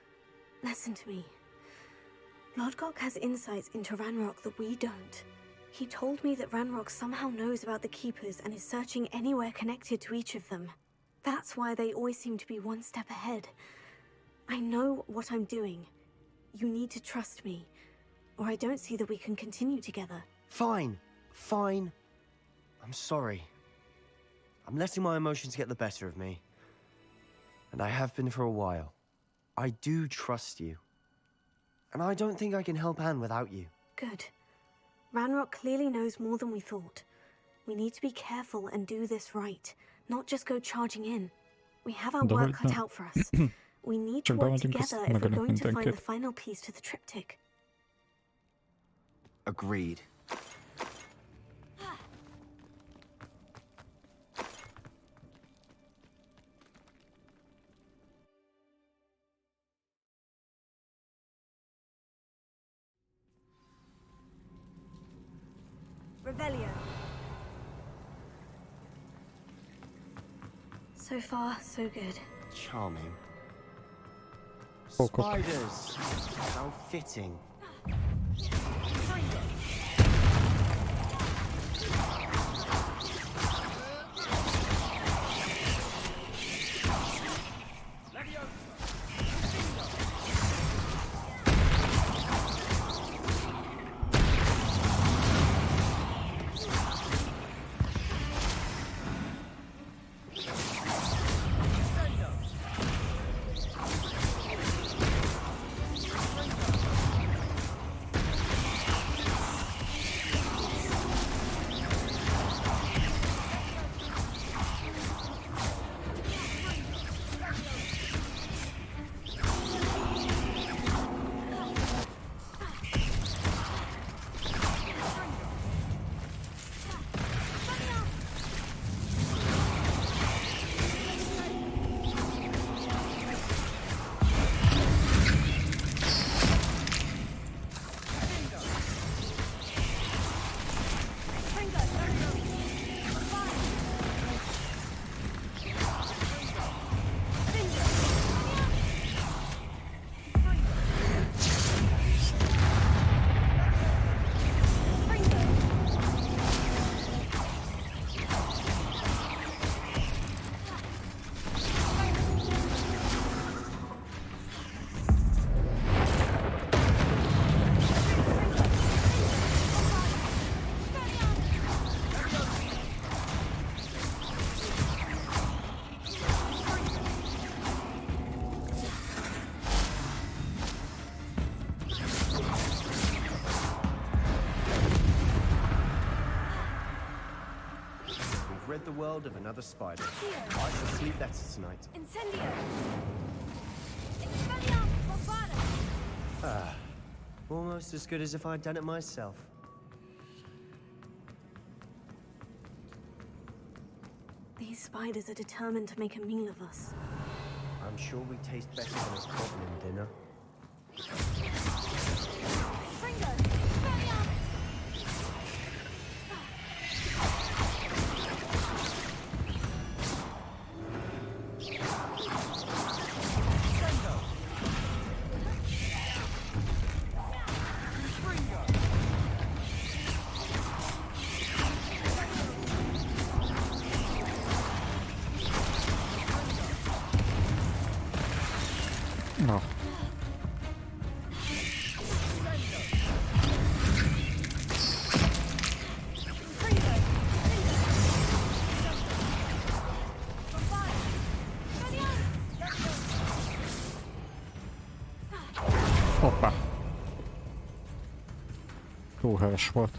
Listen to me. Lodgok has insights into Ranrock that we don't. He told me that Ranrock somehow knows about the Keepers and is searching anywhere connected to each of them. That's why they always seem to be one step ahead. I know what I'm doing. You need to trust me, or I don't see that we can continue together. Fine. Fine. I'm sorry. I'm letting my emotions get the better of me. And I have been for a while. I do trust you. And I don't think I can help Anne without you. Good. Ranrock clearly knows more than we thought. We need to be careful and do this right, not just go charging in. We have our work cut out for us. We need to work together if we're going to find the final piece to the triptych. Agreed. Revelio. So far, so good. Charming. Oh, cool. Spiders! How fitting. I've rid the world of another spider. I shall sleep better tonight. Incendio! Ah, almost as good as if I'd done it myself. These spiders are determined to make a meal of us. I'm sure we taste better than a goblin dinner. No. Hoppá. Túl heves volt.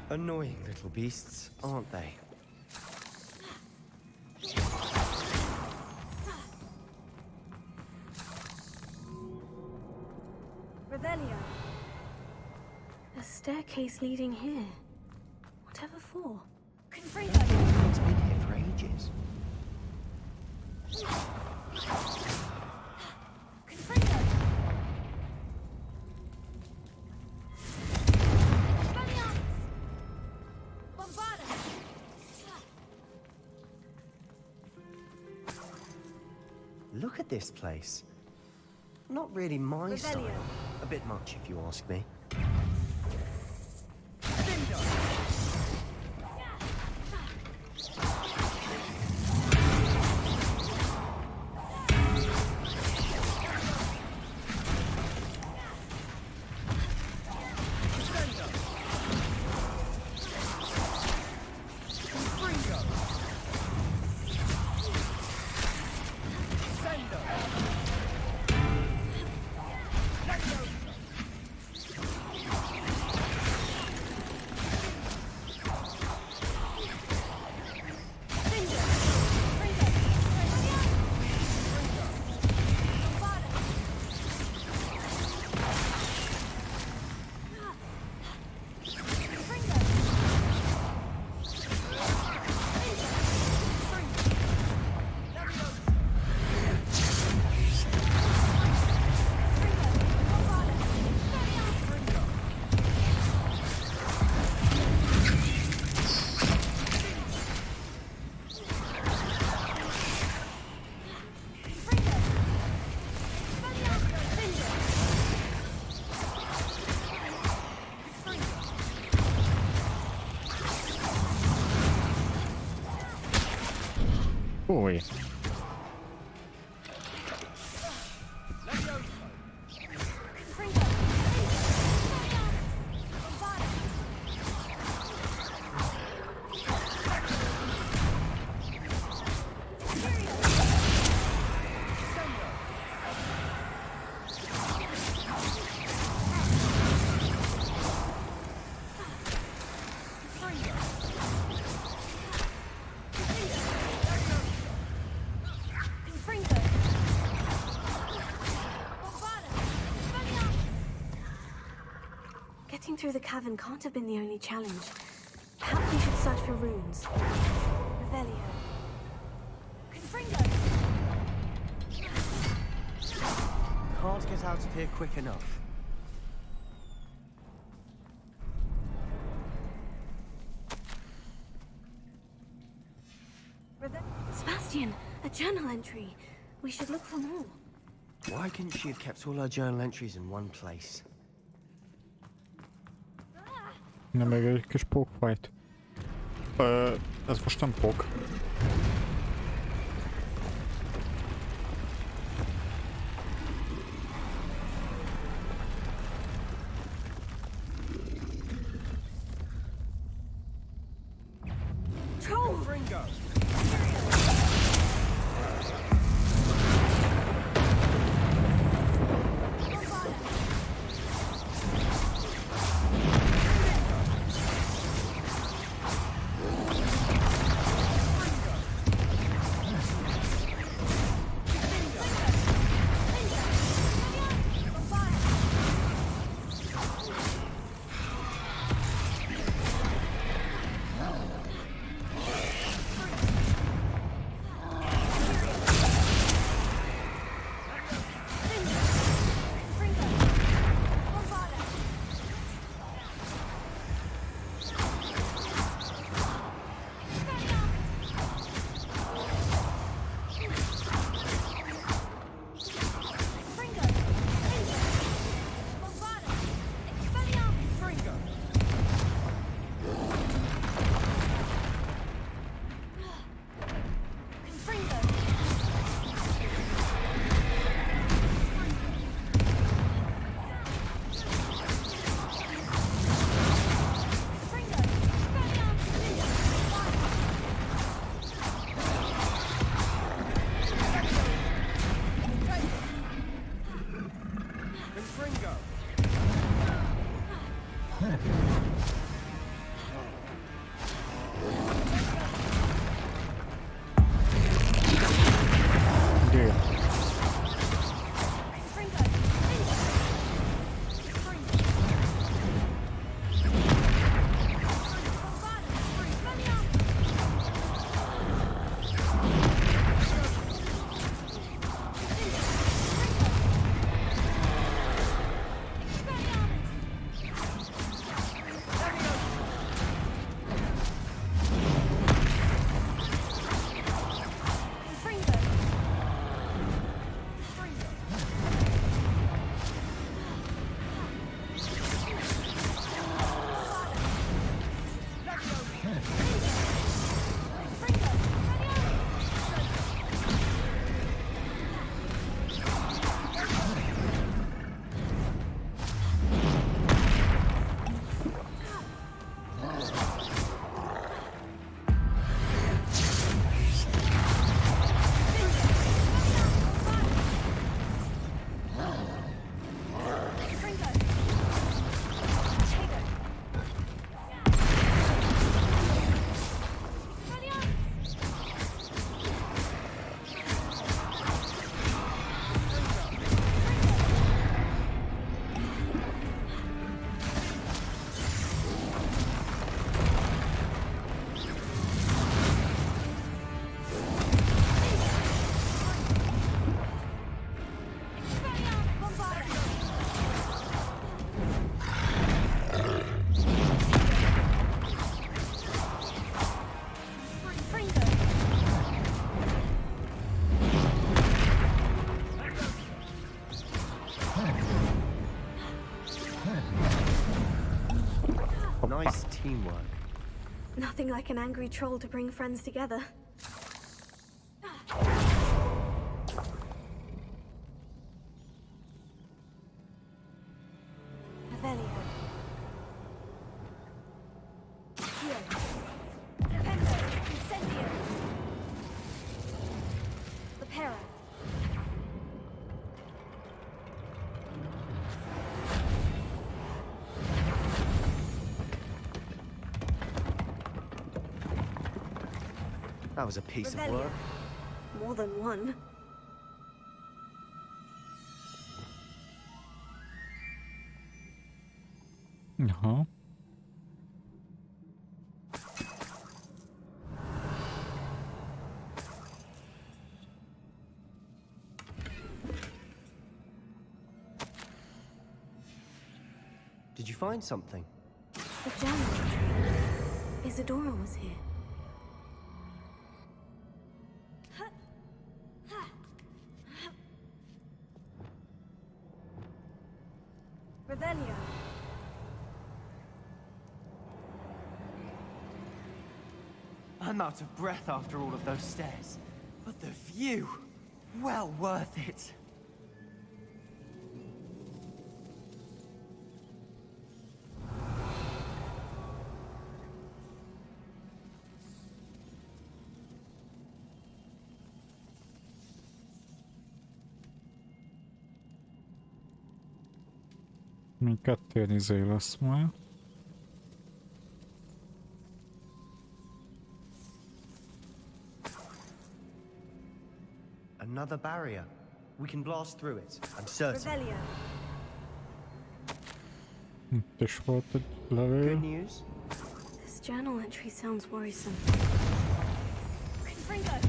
Annoying little beasts, aren't they? Revelio. A staircase leading here. Whatever for? It's been here for ages. Look at this place. Not really my style. A bit much, if you ask me. Oj. Getting through the cavern can't have been the only challenge. Perhaps we should search for runes. Revelio. Can't get out of here quick enough. Sebastian, a journal entry. We should look for more. Why couldn't she have kept all her journal entries in one place? Na még egy kis pókfajt. Ez most nem pók. Fringo! Nice teamwork. Nothing like an angry troll to bring friends together. Revelio. Here. Rependo. Incendio. Lepera. That was a piece of Revelio. work. More than one. Jaha. Did you find something? The journal. Isadora was here. Revelio. I'm out of breath after all of those stairs. But the view, well worth it. Még kettő izé lesz majd. Another barrier. We can blast through it, I'm certain. Revelio. Itt is volt egy levél. Good news? This journal entry sounds worrisome. Confringo.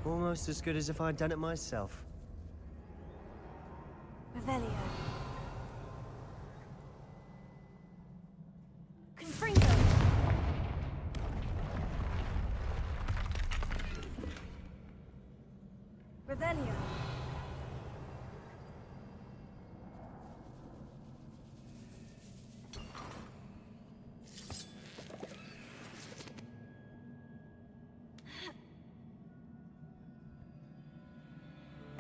Almost as good as if I'd done it myself. Revelio. Confringo. Revelio.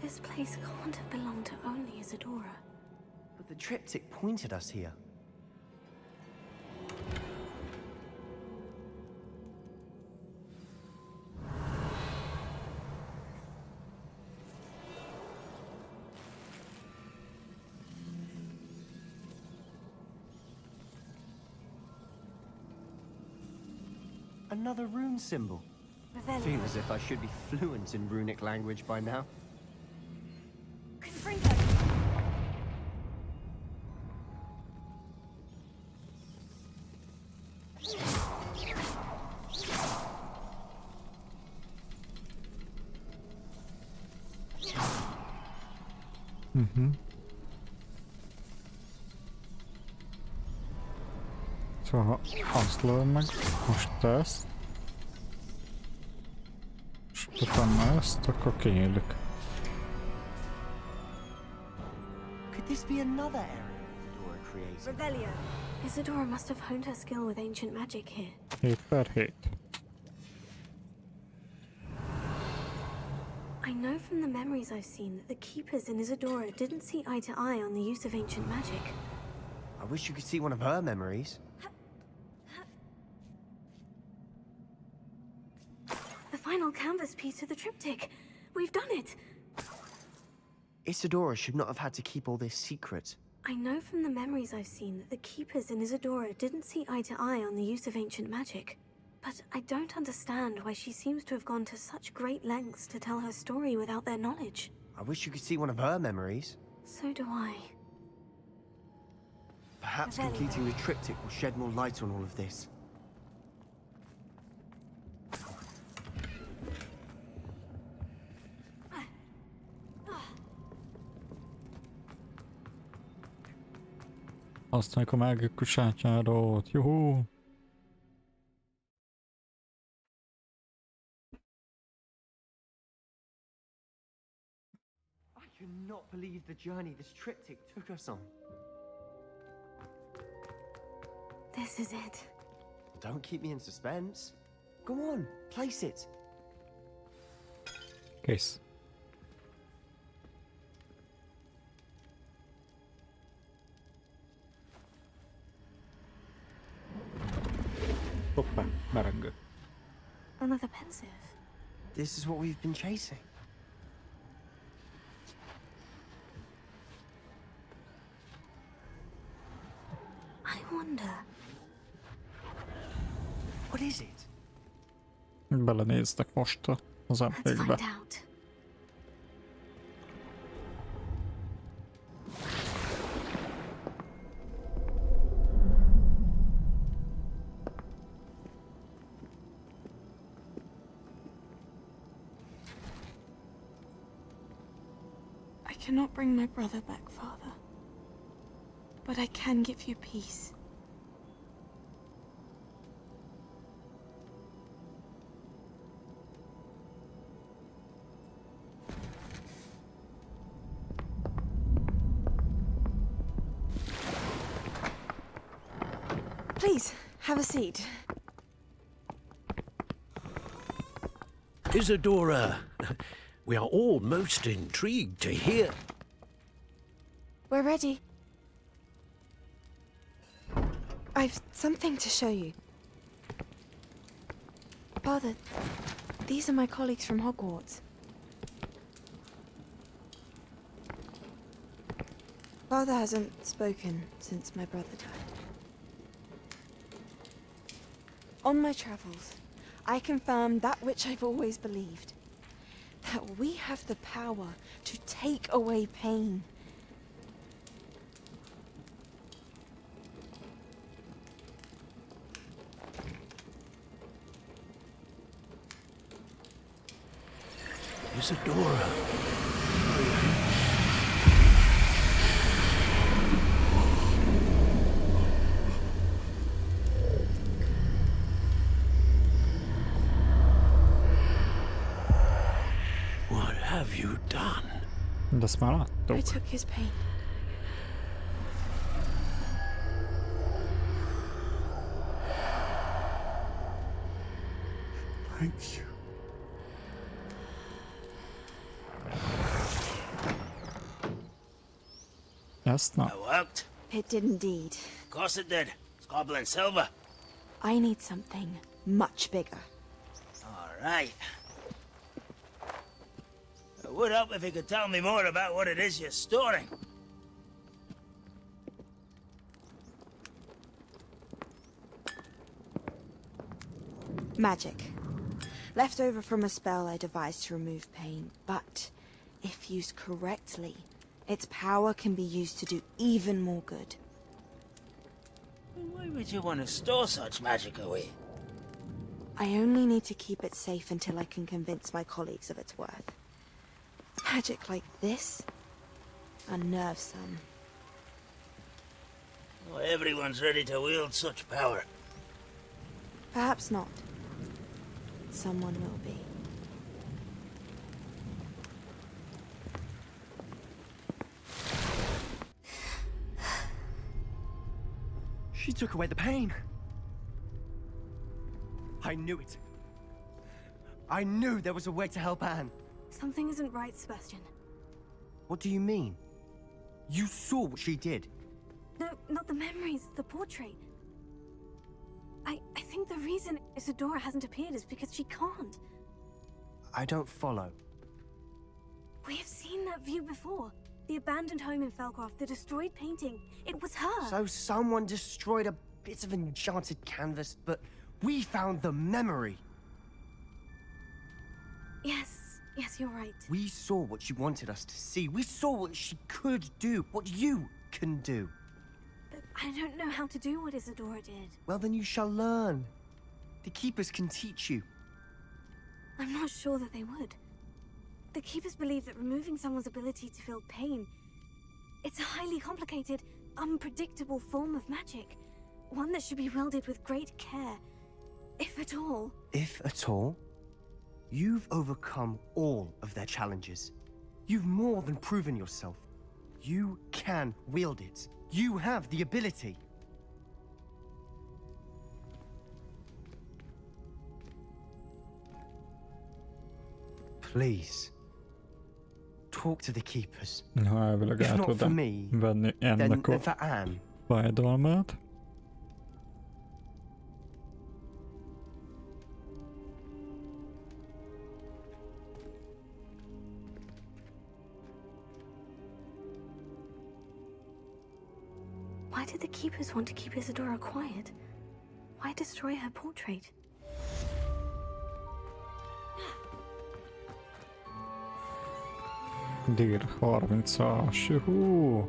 This place can't have belonged to only Isadora. But the triptych pointed us here. Another rune symbol. Revelio. Feel as if I should be fluent in runic language by now. Confringo. Szóval azt lövöm meg, most ezt. És utána ezt, akkor kinyílik. Could this be another area Isadora created? Revelio. Isadora must have honed her skill with ancient magic here. 7/7. I know from the memories I've seen that the keepers in Isadora didn't see eye to eye on the use of ancient magic. I wish you could see one of her memories. The final canvas piece of the triptych. We've done it! Isadora should not have had to keep all this secret. I know from the memories I've seen that the keepers in Isadora didn't see eye to eye on the use of ancient magic. But I don't understand why she seems to have gone to such great lengths to tell her story without their knowledge. I wish you could see one of her memories. So do I. Perhaps completing the triptych will shed more light on all of this. Használjuk a mágikus átjárót, juhú! I cannot believe the journey this triptych took us on. This is it. Don't keep me in suspense. Go on, place it. Kész. Hoppá, merengő. Another pensive. This is what we've been chasing. I wonder. What is it? Belenéztek most az Let's emlékbe. find out. I cannot bring my brother back, Father. But I can give you peace. Please, have a seat. Isadora, we are all most intrigued to hear. We're ready. I've something to show you. Father, these are my colleagues from Hogwarts. Father hasn't spoken since my brother died. On my travels, I confirmed that which I've always believed. That we have the power to take away pain. Isadora. What have you done? Das már I láttuk. took his pain. Thank you. Ezt na. It worked. It did indeed. Of course it did. It's goblin silver. I need something much bigger. All right. It would help if you could tell me more about what it is you're storing. Magic. Left over from a spell I devised to remove pain, but if used correctly, its power can be used to do even more good. Why would you want to store such magic away? I only need to keep it safe until I can convince my colleagues of its worth. Magic like this unnerves some. Not everyone's ready to wield such power. Perhaps not. Someone will be. She took away the pain. I knew it. I knew there was a way to help Anne. Something isn't right, Sebastian. What do you mean? You saw what she did. No, not the memories, the portrait. I think the reason Isadora hasn't appeared is because she can't. I don't follow. We have seen that view before. The abandoned home in Felcroft, the destroyed painting. It was her. So someone destroyed a bit of enchanted canvas, but we found the memory. Yes, you're right. We saw what she wanted us to see. We saw what she could do, what you can do. But I don't know how to do what Isadora did. Well, then you shall learn. The Keepers can teach you. I'm not sure that they would. The Keepers believe that removing someone's ability to feel pain, it's a highly complicated, unpredictable form of magic. One that should be wielded with great care, if at all. If at all? You've overcome all of their challenges. You've more than proven yourself. You can wield it. You have the ability. Please. Talk to the Keepers. Nu har jag väl If not for den me, vänner then ännu for Anne. med. Why did the Keepers want to keep Isadora quiet? Why destroy her portrait? Dir harmincas, juhu!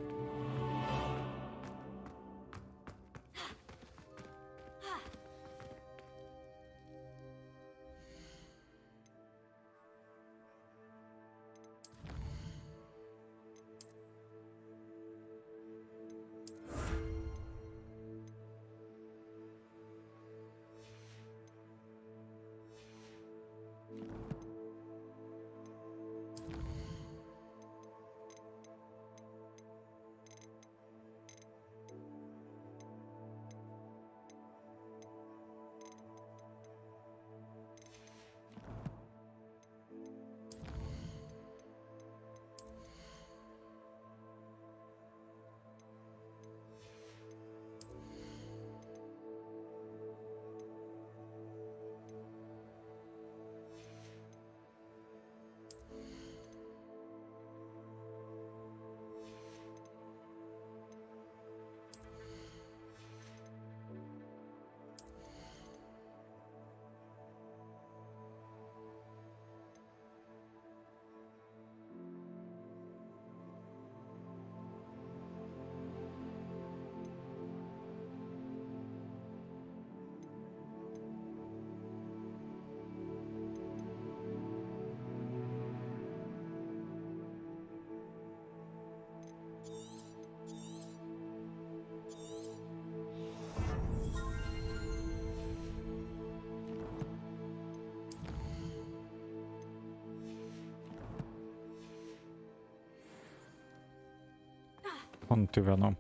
I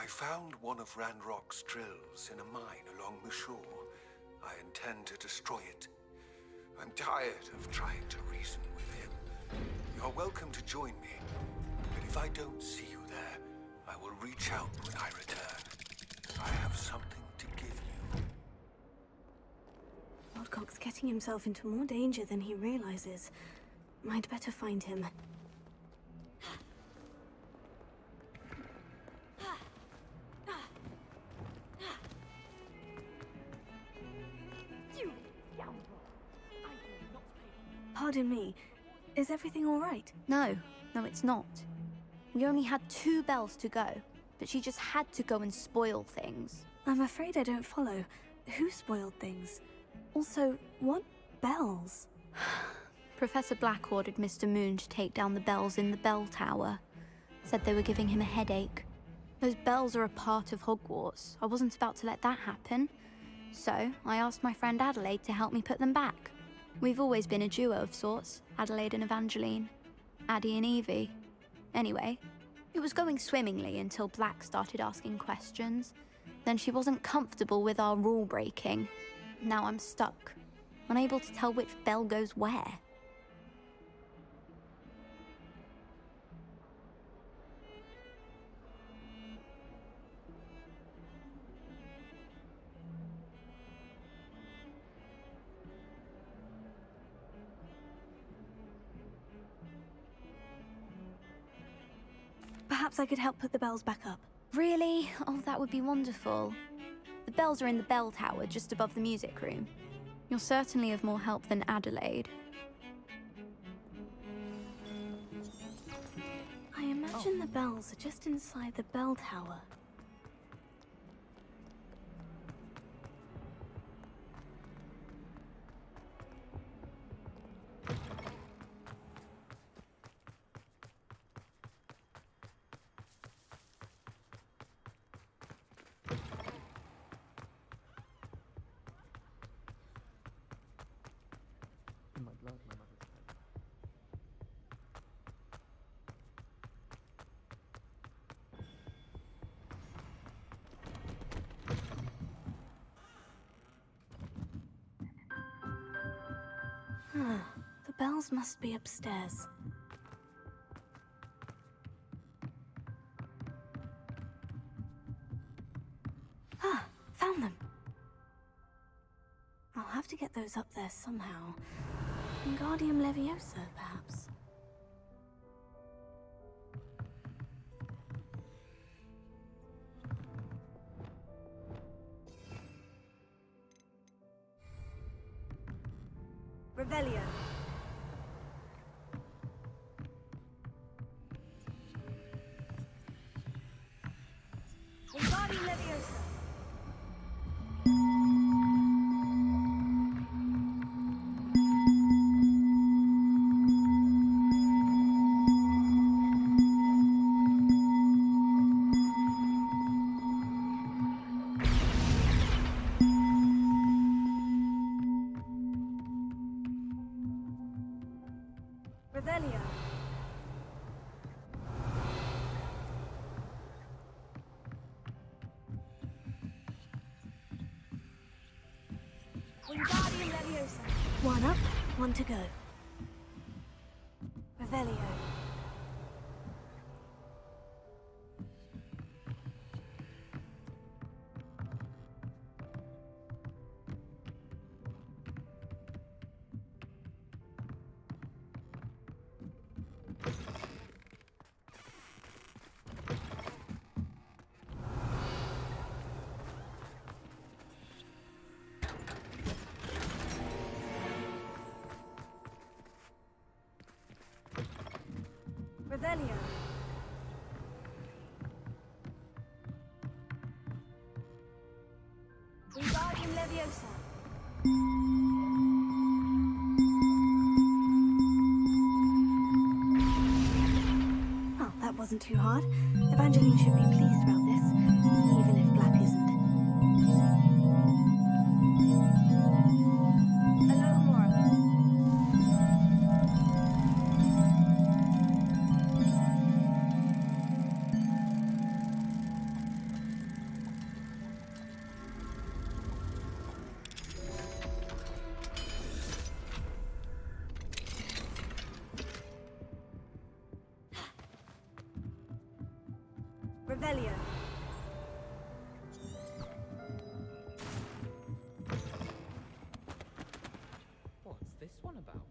found one of Ranrock's drills in a mine along the shore. I intend to destroy it. I'm tired of trying to reason with him. You're welcome to join me, but if I don't see you there, I will reach out when I return. I have something to give you. Lordcock's getting himself into more danger than he realizes. Might better find him. pardon me. Is everything all right? No, it's not. We only had 2 bells to go, but she just had to go and spoil things. I'm afraid I don't follow. Who spoiled things? Also, what bells? Professor Black ordered Mr. Moon to take down the bells in the bell tower. Said they were giving him a headache. Those bells are a part of Hogwarts. I wasn't about to let that happen. So, I asked my friend Adelaide to help me put them back. We've always been a duo of sorts, Adelaide and Evangeline. Addie and Evie. Anyway, it was going swimmingly until Black started asking questions. Then she wasn't comfortable with our rule breaking. Now I'm stuck, unable to tell which bell goes where. Perhaps I could help put the bells back up. Really? Oh, that would be wonderful. The bells are in the bell tower just above the music room. You're certainly of more help than Adelaide. I imagine the bells are just inside the bell tower. The bells must be upstairs. Ah, found them. I'll have to get those up there somehow. Wingardium Leviosa, perhaps. Revelio. Wingardium Leviosa. Revelio. Wingardium Leviosa. One up, one to go. Revelio. Revelio. Wingardium Leviosa. Oh, that wasn't too hard. Evangeline should be pleased about this, even if Black isn't. Alohomora. Revelio. What's this one about?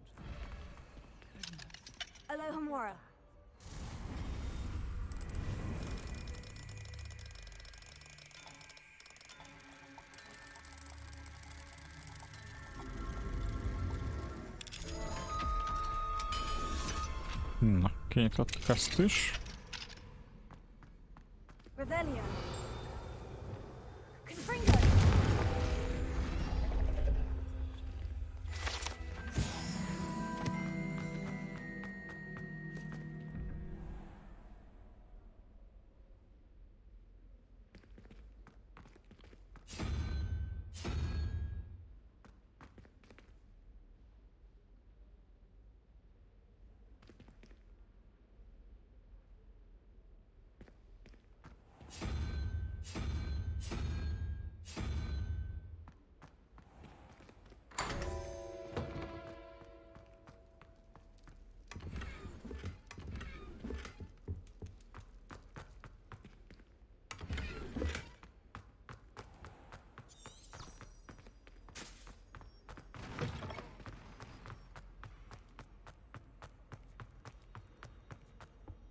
Alohomora. Na, kinyitottuk ezt is. Revelio. Confringo.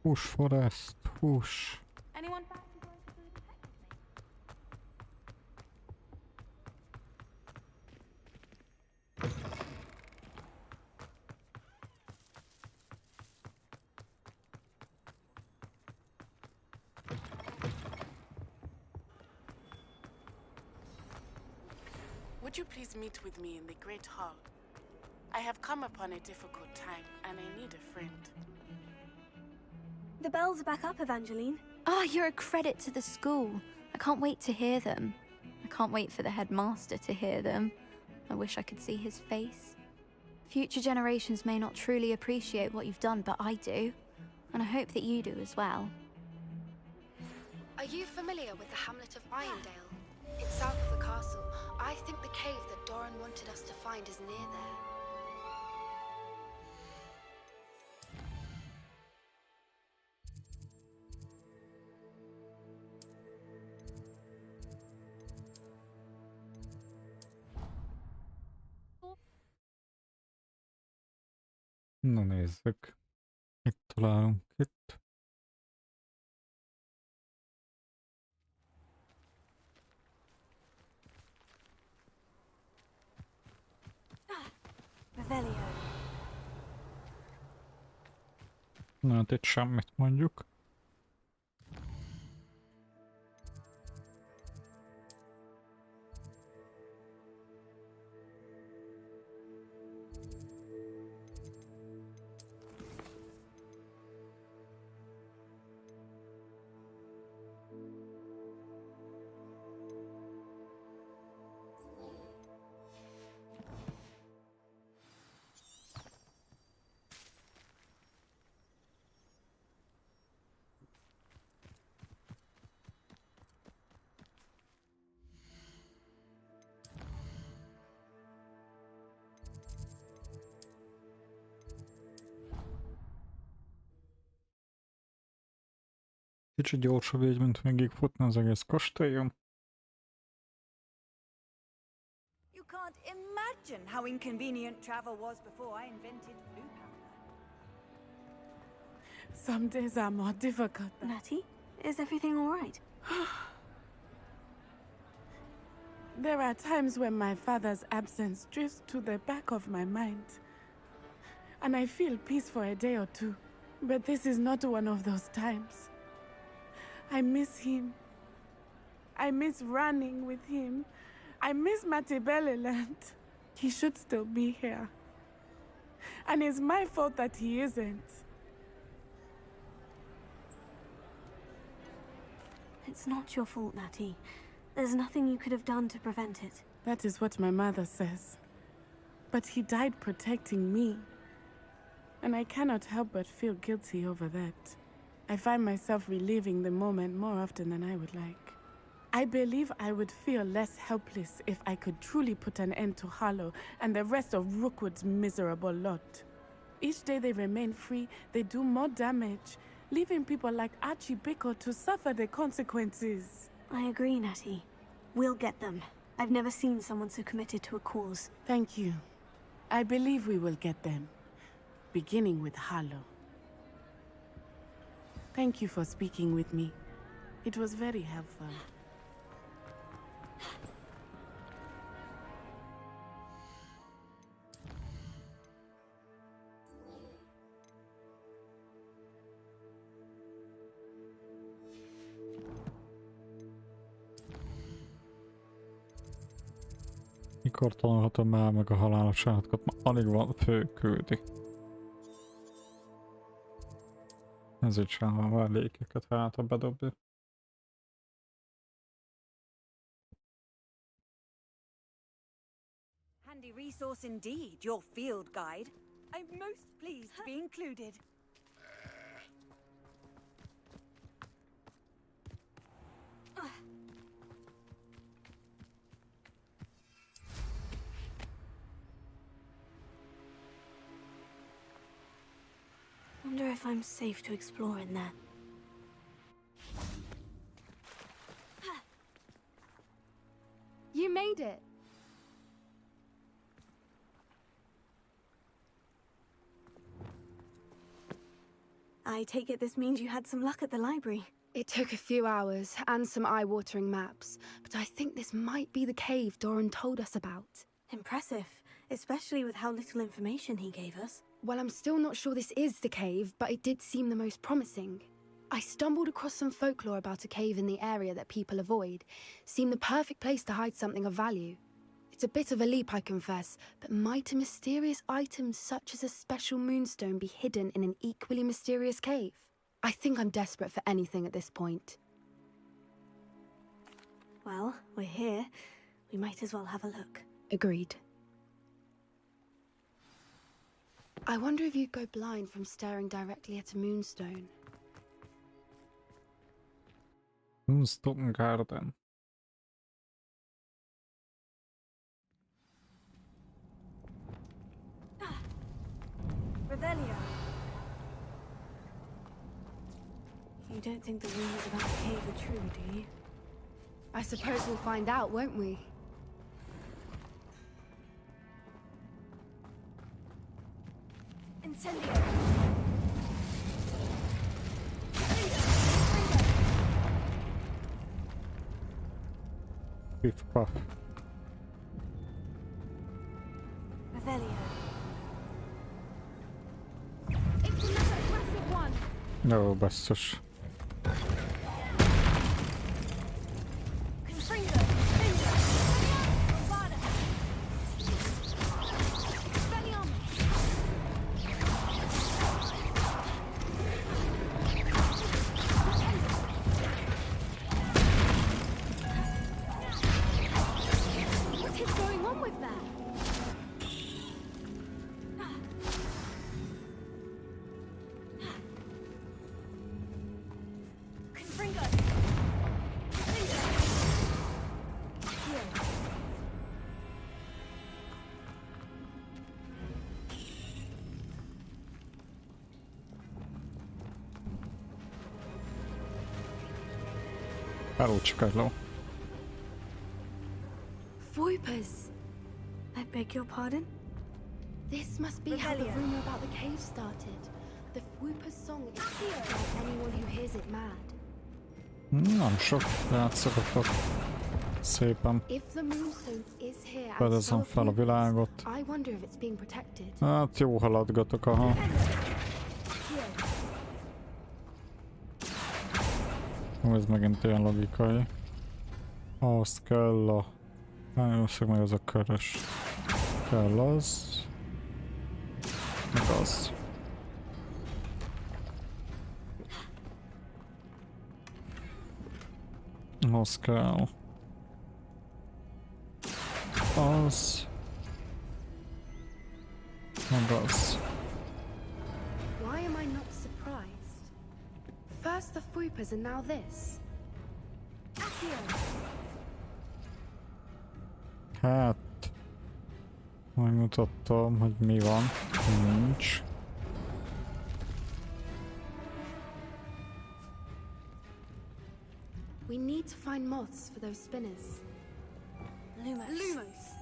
Hús, forrest, hús. Anyone? Would you please meet with me in the Great Hall? I have come upon a difficult time, and I need a friend. The bells are back up, Evangeline. Ah, you're a credit to the school. I can't wait to hear them. I can't wait for the headmaster to hear them. I wish I could see his face. Future generations may not truly appreciate what you've done, but I do. And I hope that you do as well. Are you familiar with the hamlet of Irondale? It's south of the castle. I think the cave that Doran wanted us to find is near there. Na nézzük. Mit találunk itt? Revelio. Na, hát itt semmit mondjuk. Kicsit gyorsabb így, mint végigfutni az egész kastélyon. You can't imagine how inconvenient travel was before I invented blue powder. Some days are more difficult. Natty, is everything all right? There are times when my father's absence drifts to the back of my mind. And I feel peace for a day or two. But this is not one of those times. I miss him. I miss running with him. I miss Matibeleland. He should still be here. And it's my fault that he isn't. It's not your fault, Natty. There's nothing you could have done to prevent it. That is what my mother says. But he died protecting me. And I cannot help but feel guilty over that. I find myself reliving the moment more often than I would like. I believe I would feel less helpless if I could truly put an end to Harlow and the rest of Rookwood's miserable lot. Each day they remain free, they do more damage, leaving people like Archie Bickle to suffer the consequences. I agree, Natty. We'll get them. I've never seen someone so committed to a cause. Thank you. I believe we will get them, beginning with Harlow. Thank you for speaking with me. It was very helpful. Mikor tanulhatom el meg a halálos állatokat? Ma alig van főküldi. Ezért sem van mellékeket hátra bedobni. Handy resource indeed, your field guide. I'm most pleased to be included. Wonder if I'm safe to explore in there. You made it. I take it this means you had some luck at the library. It took a few hours and some eye-watering maps, but I think this might be the cave Doran told us about. Impressive, especially with how little information he gave us. Well, I'm still not sure this is the cave, but it did seem the most promising. I stumbled across some folklore about a cave in the area that people avoid. Seemed the perfect place to hide something of value. It's a bit of a leap, I confess, but might a mysterious item such as a special moonstone be hidden in an equally mysterious cave? I think I'm desperate for anything at this point. Well, we're here. We might as well have a look. Agreed. I wonder if you'd go blind from staring directly at a moonstone. Moonstone Garden. Revelio. You don't think the rumors about the cave are true, do you? I suppose we'll find out, won't we? Incendio. Piff puff. Revelio. It's another aggressive one. No, basszus. What is going on with that? Palucskadló. Voipers. I beg your pardon? This must be how the rumor about the cave started. The Whooper's song is feared by anyone who hears it mad. Nem sok játszogatok. Szépen. If the moonstone is here and Fedezem fel a világot. I wonder if it's being protected. Hát jó haladgatok, aha. Ez megint ilyen logikai. Ahhoz kell a... Valószínűleg meg az a körös. Kell az. Meg az. Ahhoz kell. Az. Meg az. Why am I not surprised? First the Whoopers and now this. Hát... Megmutattam, hogy mi van. Nincs. We need to find moths for those spinners. Lumos.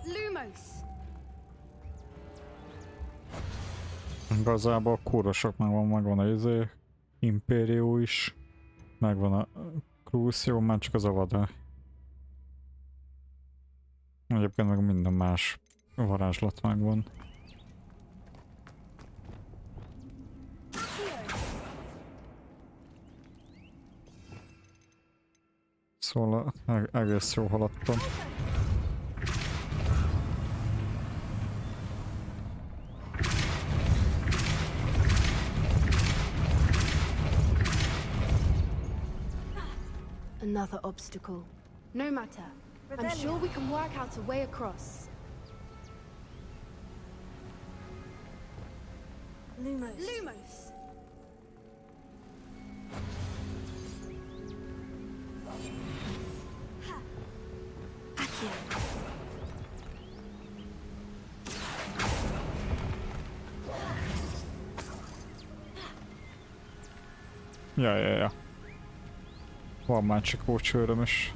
Lumos! Igazából kurva sok megvan a Impérió is. Megvan a Crucio, már csak az avada. Egyébként meg minden más varázslat megvan. Szóval egész jó haladtam. Another obstacle. No matter. I'm sure we can work out a way across. Lumos. Lumos! Ja. Van már csak ócsőröm is.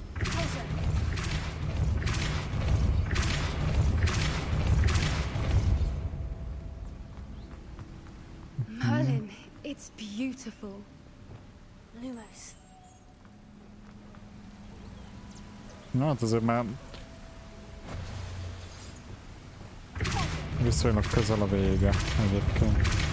Merlin, it's beautiful. Lumos. Na hát azért már viszonylag közel a vége egyébként.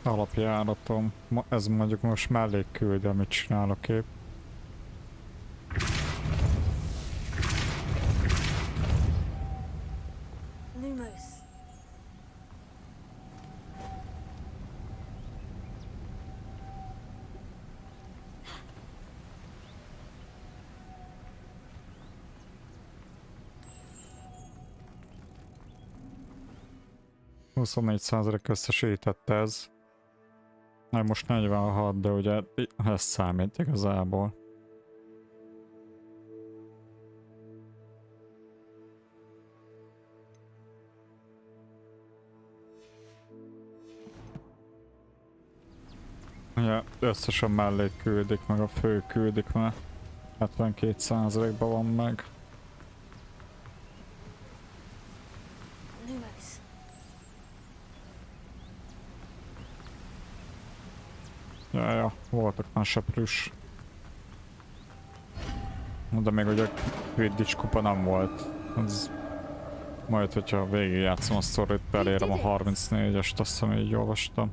Alapjáratom. Ez mondjuk most mellékküldő, amit csinálok épp. Lumos. %4 összesítette ez. Most 46, de ugye ez számít igazából. Ja, összesen mellé küldik, meg a fő küldik, mert 72%-ban van meg. Lumos. Ja, voltak már seprűs. De még ugye Quidditch kupa nem volt. Ez majd, hogyha végigjátszom a sztorit, elérem a 34-est, azt hiszem így olvastam.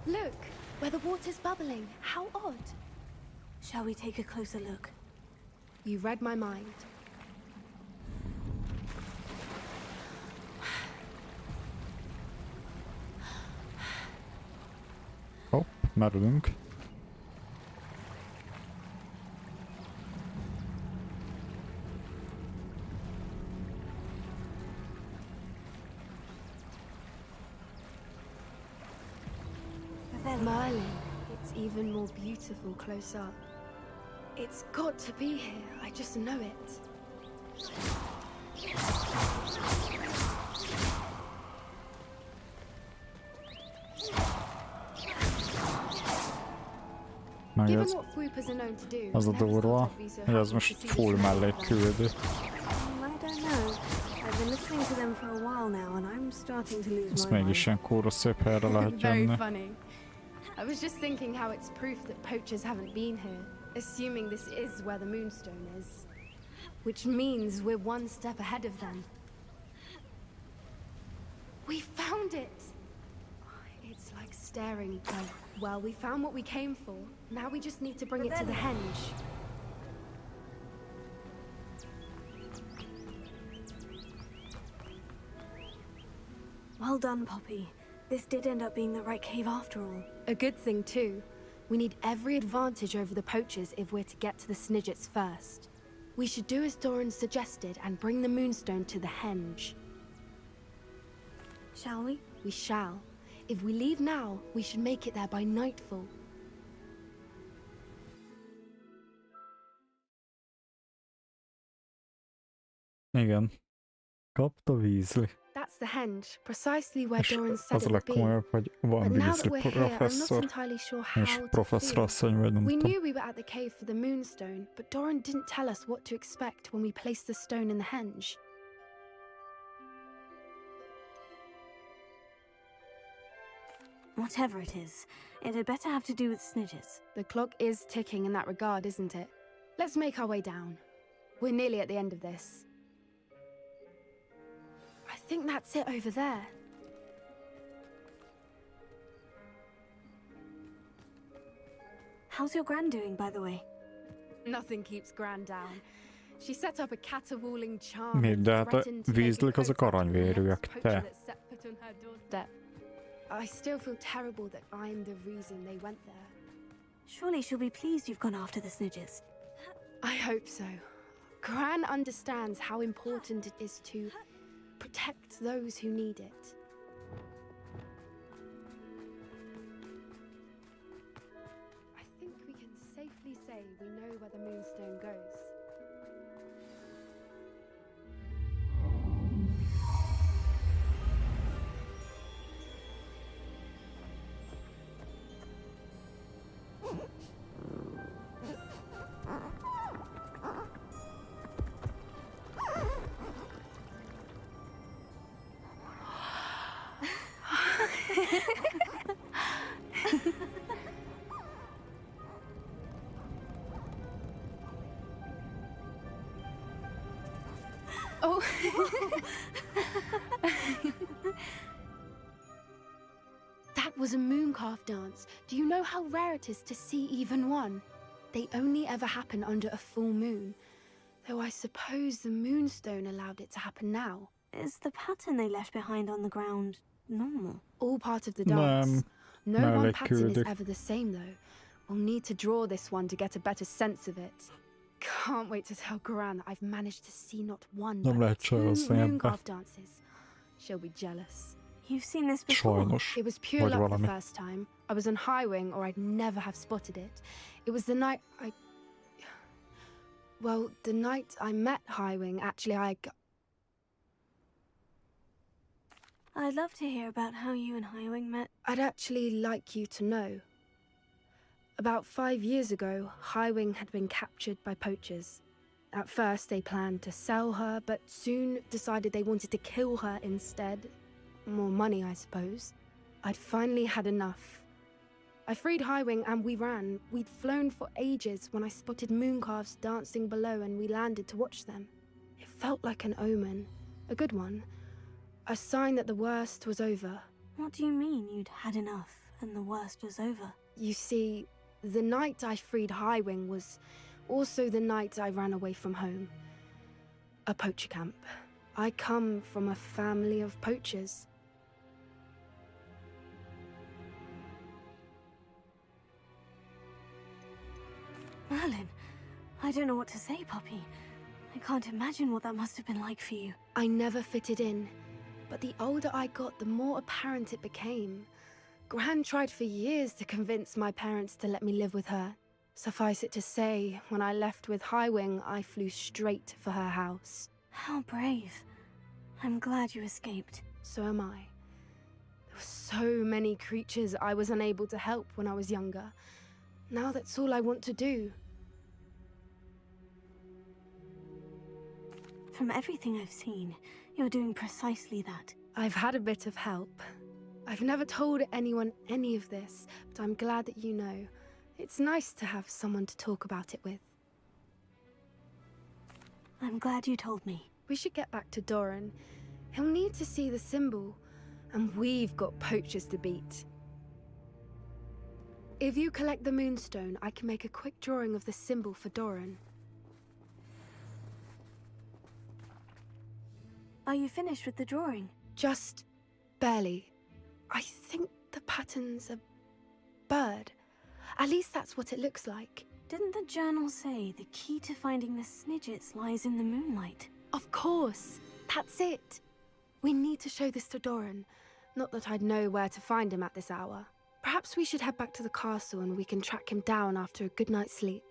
Look, where the water's bubbling. How odd. Shall we take a closer look? You read my mind. Hopp, merülünk. Merlin, it's even more beautiful close up. It's got to be here, I just know it. Meg az a durva, hogy ez most full mellé küldi. I don't know. I've been listening to them for a while now and I'm starting to lose Ez my mind. mégis ilyen kúra szép helyre lehet Very jönni. funny. I was just thinking how it's proof that poachers haven't been here, assuming this is where the moonstone is. Which means we're one step ahead of them. We found it! It's like staring. Well, we found what we came for. Now we just need to bring it to the henge. Well done, Poppy. This did end up being the right cave after all. A good thing, too. We need every advantage over the poachers if we're to get to the Snidgets first. We should do as Doran suggested and bring the Moonstone to the henge. Shall we? We shall. If we leave now, we should make it there by nightfall. Igen. Kaaptaa Weasley. That's the henge, precisely where Doran said Az it a would be. legkomolyabb, hogy van But now that Weasley we're here, I'm not professzor, entirely sure how és to professzor feel. asszony vagy nem We tudom. knew we were at the cave for the Moonstone, but Doran didn't tell us what to expect when we placed the stone in the henge. Whatever it is, it had better have to do with Snidgets. The clock is ticking in that regard, isn't it? Let's make our way down. We're nearly at the end of this. I think that's it over there. How's your gran doing, by the way? Nothing keeps Gran down. She set up a caterwauling charm Mi, and de hát a threatened to make a Weasleyk azok coat out of the aranyvérűek, next poacher te. that set foot on her doorstep. I still feel terrible that I'm the reason they went there. Surely she'll be pleased you've gone after the Snidgets. I hope so. Gran understands how important it is to protect those who need it. I think we can safely say we know where the Moonstone goes. Oh. That was a mooncalf dance. Do you know how rare it is to see even one? They only ever happen under a full moon. Though I suppose the Moonstone allowed it to happen now. Is the pattern they left behind on the ground normal? All part of the dance. No one pattern is meleküldik. ever the same, though. We'll need to draw this one to get a better sense of it. Can't wait to tell Gran that I've managed to see not one, Nem but lehet two csalódni ebbe. mooncalf dances. She'll be jealous. You've seen this before? Sajnos. It was pure Vagy luck the valami. first time. I was on Highwing, or I'd never have spotted it. It was the night Well, the night I met Highwing, actually, I'd love to hear about how you and Highwing met. I'd actually like you to know. About 5 years ago, Highwing had been captured by poachers. At first, they planned to sell her, but soon decided they wanted to kill her instead. More money, I suppose. I'd finally had enough. I freed Highwing and we ran. We'd flown for ages when I spotted mooncalves dancing below and we landed to watch them. It felt like an omen. A good one. A sign that the worst was over. What do you mean you'd had enough and the worst was over? You see, the night I freed Highwing was also the night I ran away from home. A poacher camp. I come from a family of poachers. Merlin, I don't know what to say, Poppy. I can't imagine what that must have been like for you. I never fitted in, but the older I got, the more apparent it became. Gran tried for years to convince my parents to let me live with her. Suffice it to say, when I left with Highwing, I flew straight for her house. How brave. I'm glad you escaped. So am I. There were so many creatures I was unable to help when I was younger. Now that's all I want to do. From everything I've seen, you're doing precisely that. I've had a bit of help. I've never told anyone any of this, but I'm glad that you know. It's nice to have someone to talk about it with. I'm glad you told me. We should get back to Doran. He'll need to see the symbol, and we've got poachers to beat. If you collect the moonstone, I can make a quick drawing of the symbol for Doran. Are you finished with the drawing? Just barely. I think the pattern's a bird. At least that's what it looks like. Didn't the journal say the key to finding the Snidgets lies in the moonlight? Of course. That's it. We need to show this to Doran. Not that I'd know where to find him at this hour. Perhaps we should head back to the castle and we can track him down after a good night's sleep.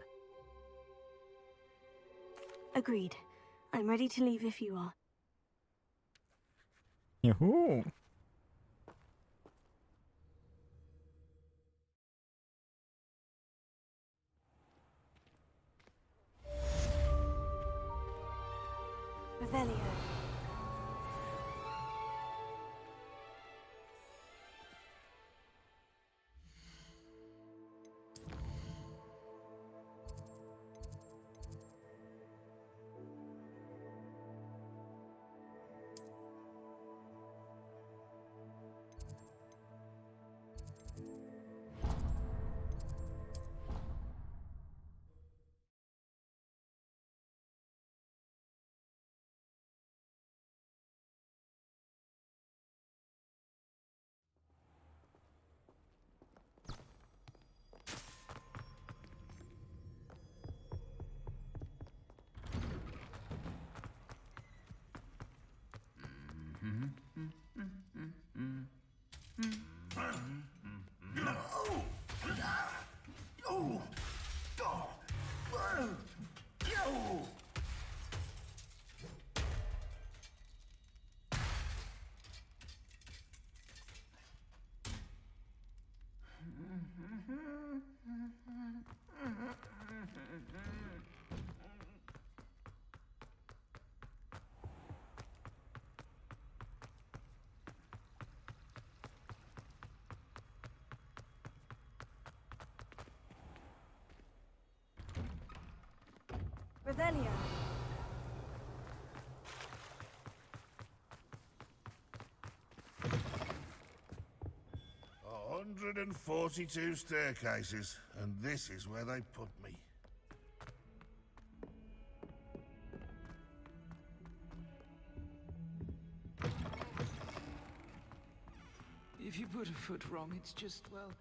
Agreed. I'm ready to leave if you are. Juhu. Revelio. Revelio. 142 staircases, and this is where they put me. If you put a foot wrong, it's just, well...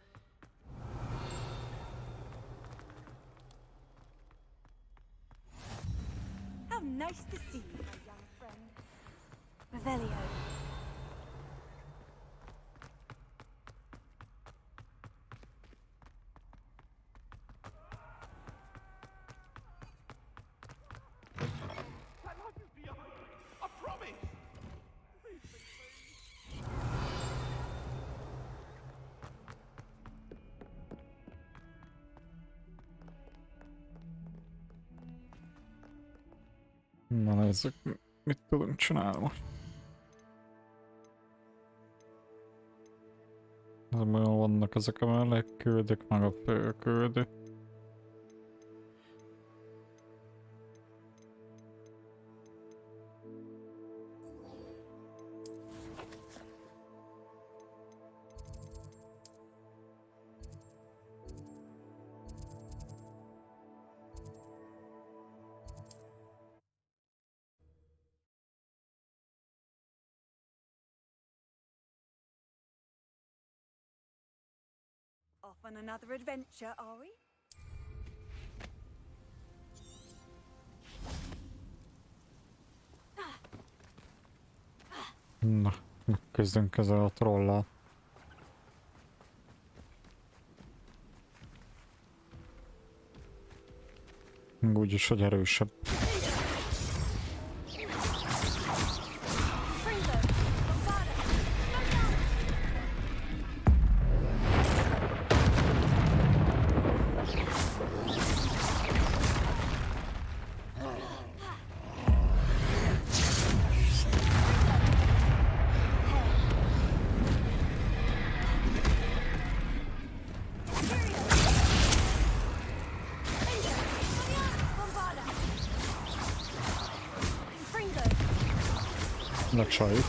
How nice to see you, my young friend. Revelio. Na nézzük, mit tudunk csinálni. Vannak ezek a mellékküldők, meg a főküldő. Off on another adventure, are we? Na, megkezdünk ezzel a trollal. Úgyis, hogy erősebb. Lecsaljuk.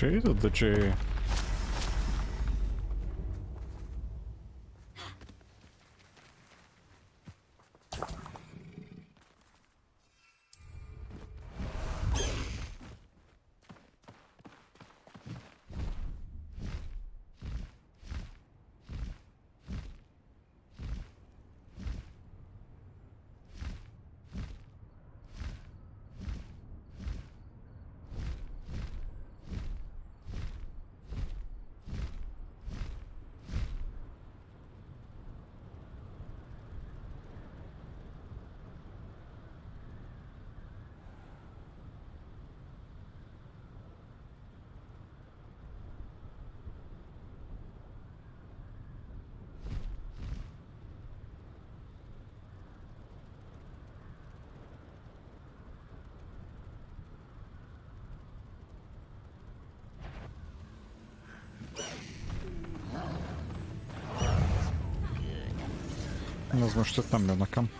G to the G. Ez most itt nem jön nekem.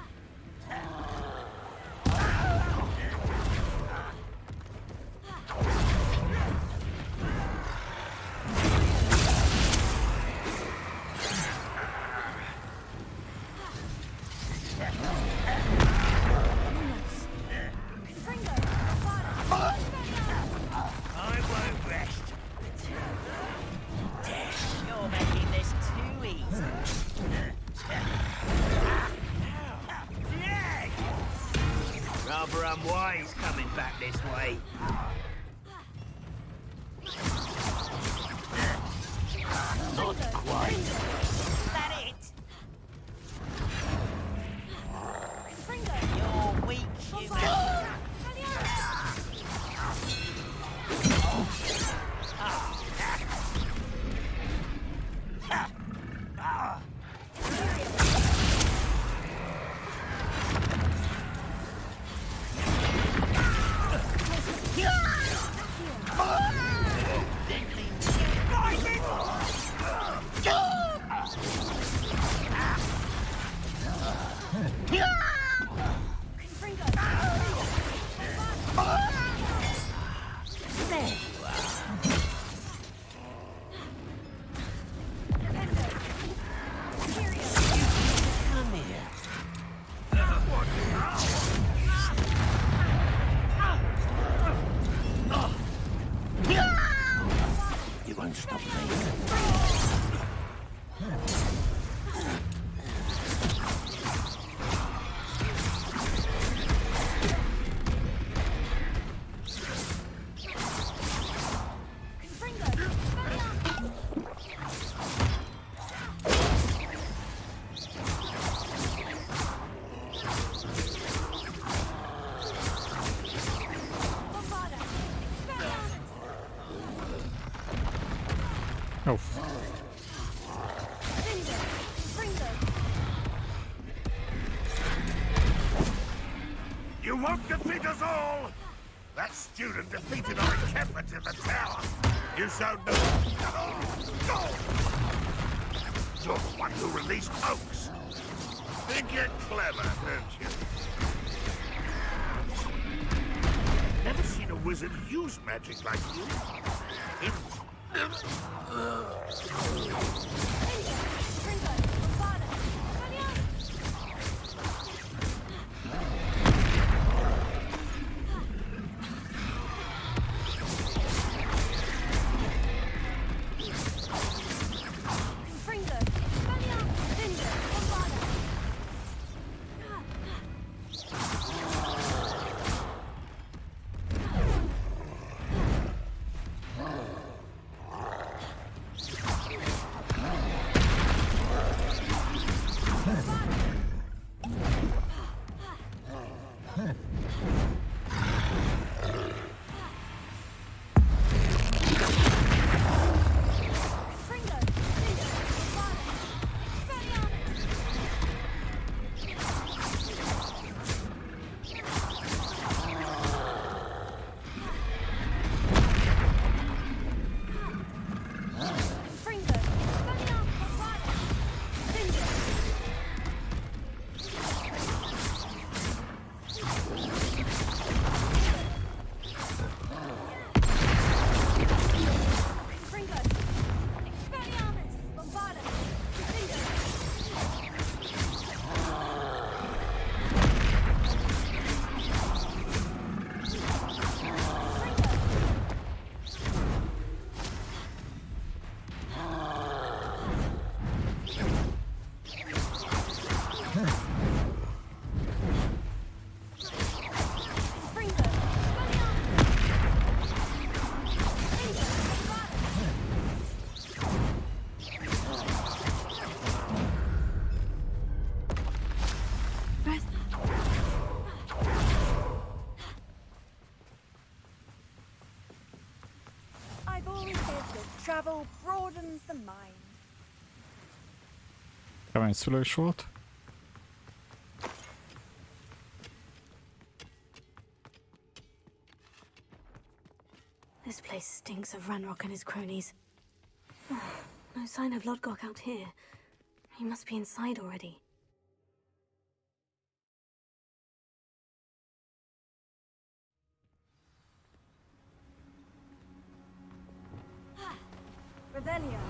You won't defeat us all! That student defeated our encampment in the tower! You showed no... You're the one who released Oaks! Think you're clever, don't you? Never seen a wizard use magic like you. I've always said that travel broadens the mind. Kemény szülés volt. This place stinks of Ranrock and his cronies. Oh, no sign of Lodgok out here. He must be inside already. Revelio.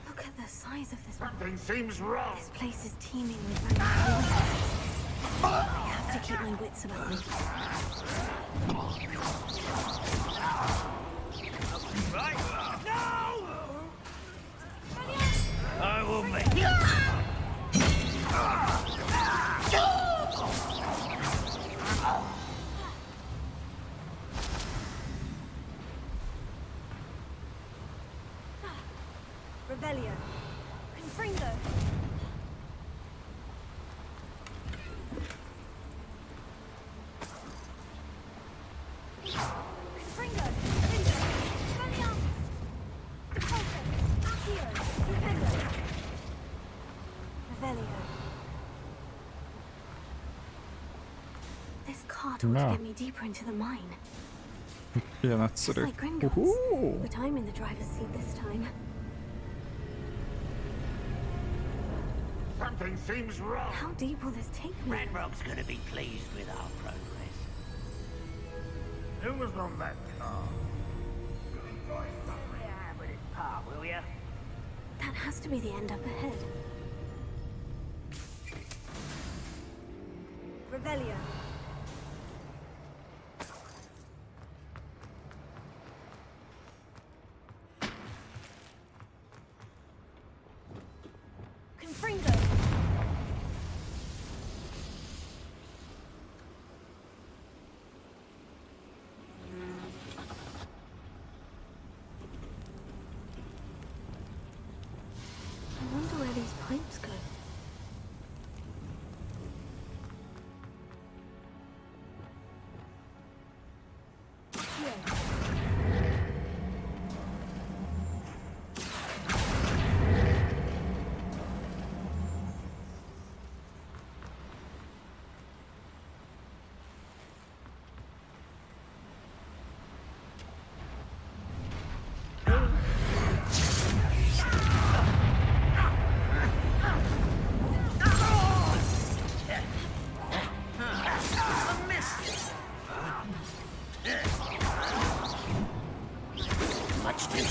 Look at the size of this. Something seems wrong. This place is teeming with random voices. I have to keep my wits about me. Right? No! I will make you. Revelio. Confringo. Confringo. Spaniarmus. Repulso. Accio. Stupendo. Revelio. This cart ought No. to get me deeper into the mine. Ilyen Just egyszerű. like Gringotts. But I'm in the driver's seat this time. Something seems wrong. How deep will this take me? Ranrock's gonna be pleased with our progress. Who was on that car? Yeah, with his part, will ya? That has to be the end up ahead. Revelio. Confringo. I wonder where these pipes go. Much too.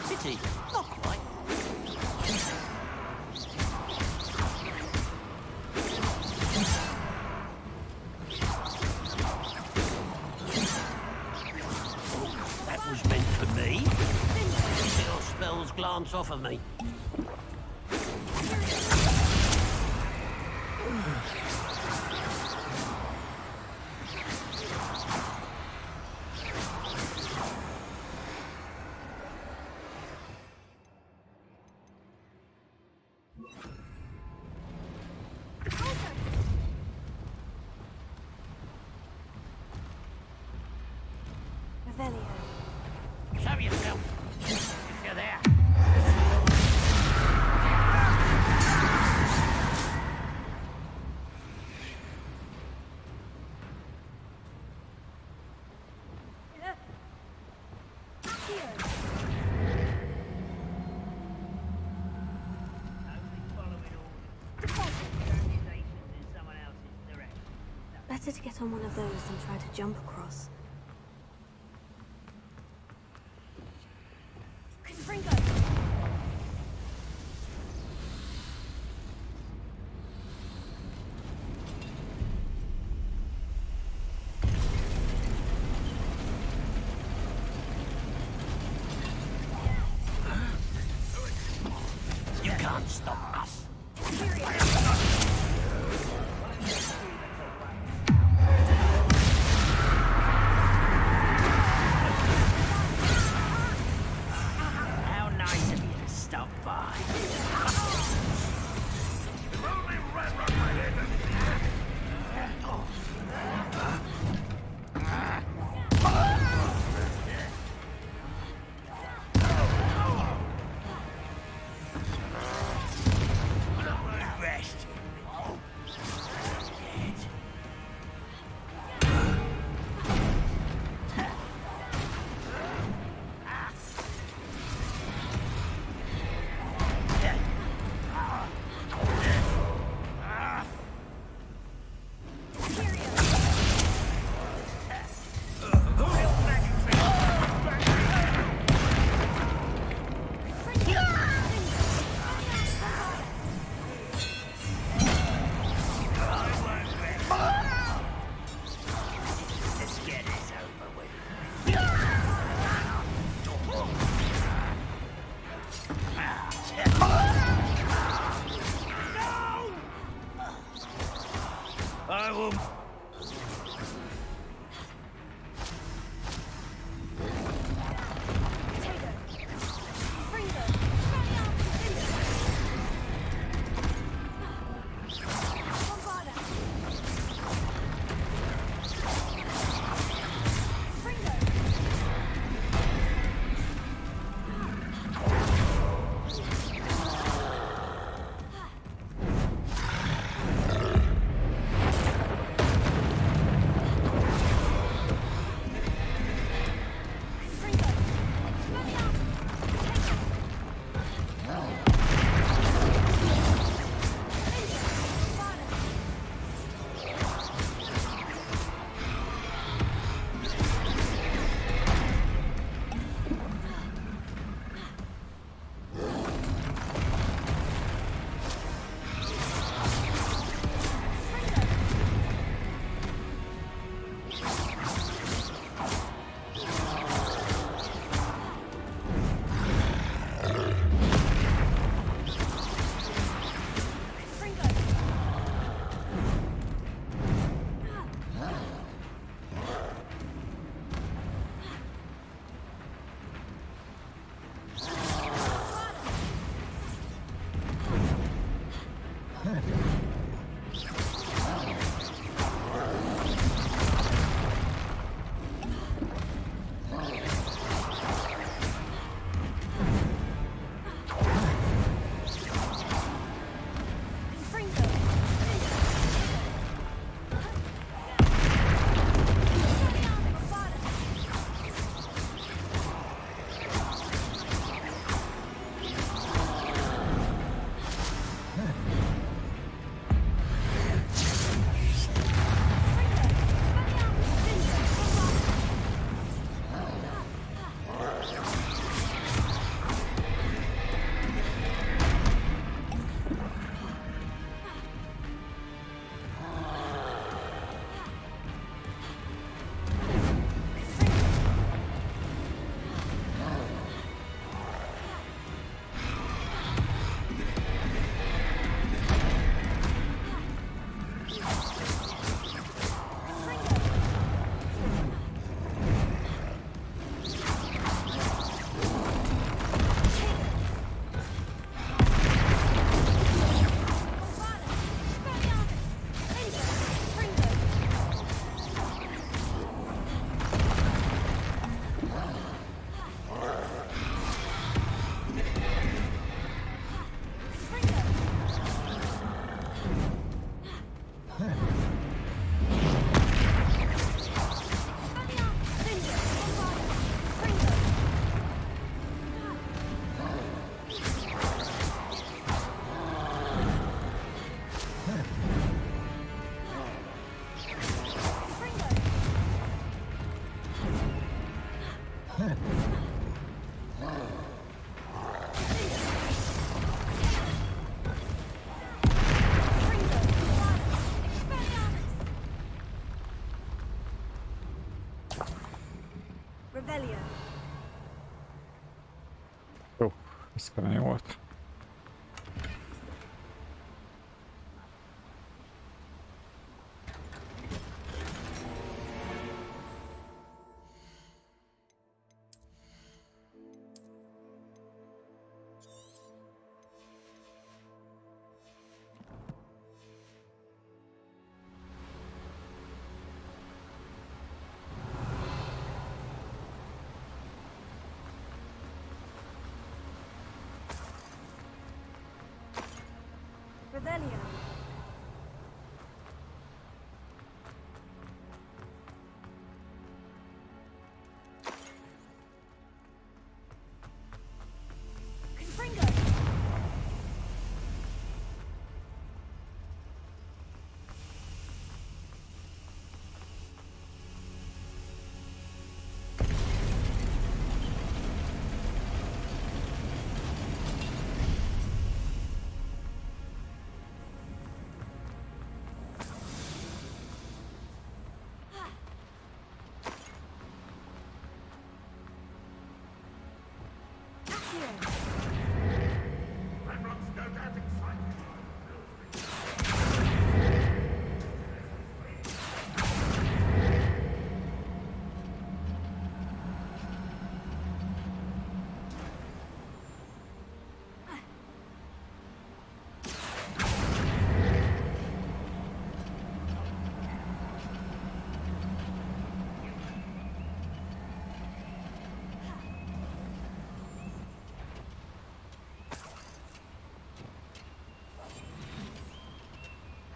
Pity, not quite. That was meant for me. Little spells glance off of me. Revelio. Show yourself. If you're there. Better to get on one of those than try to jump across. Confringo. Revelio. Jó, ez kemény volt. Revelio. Confringo.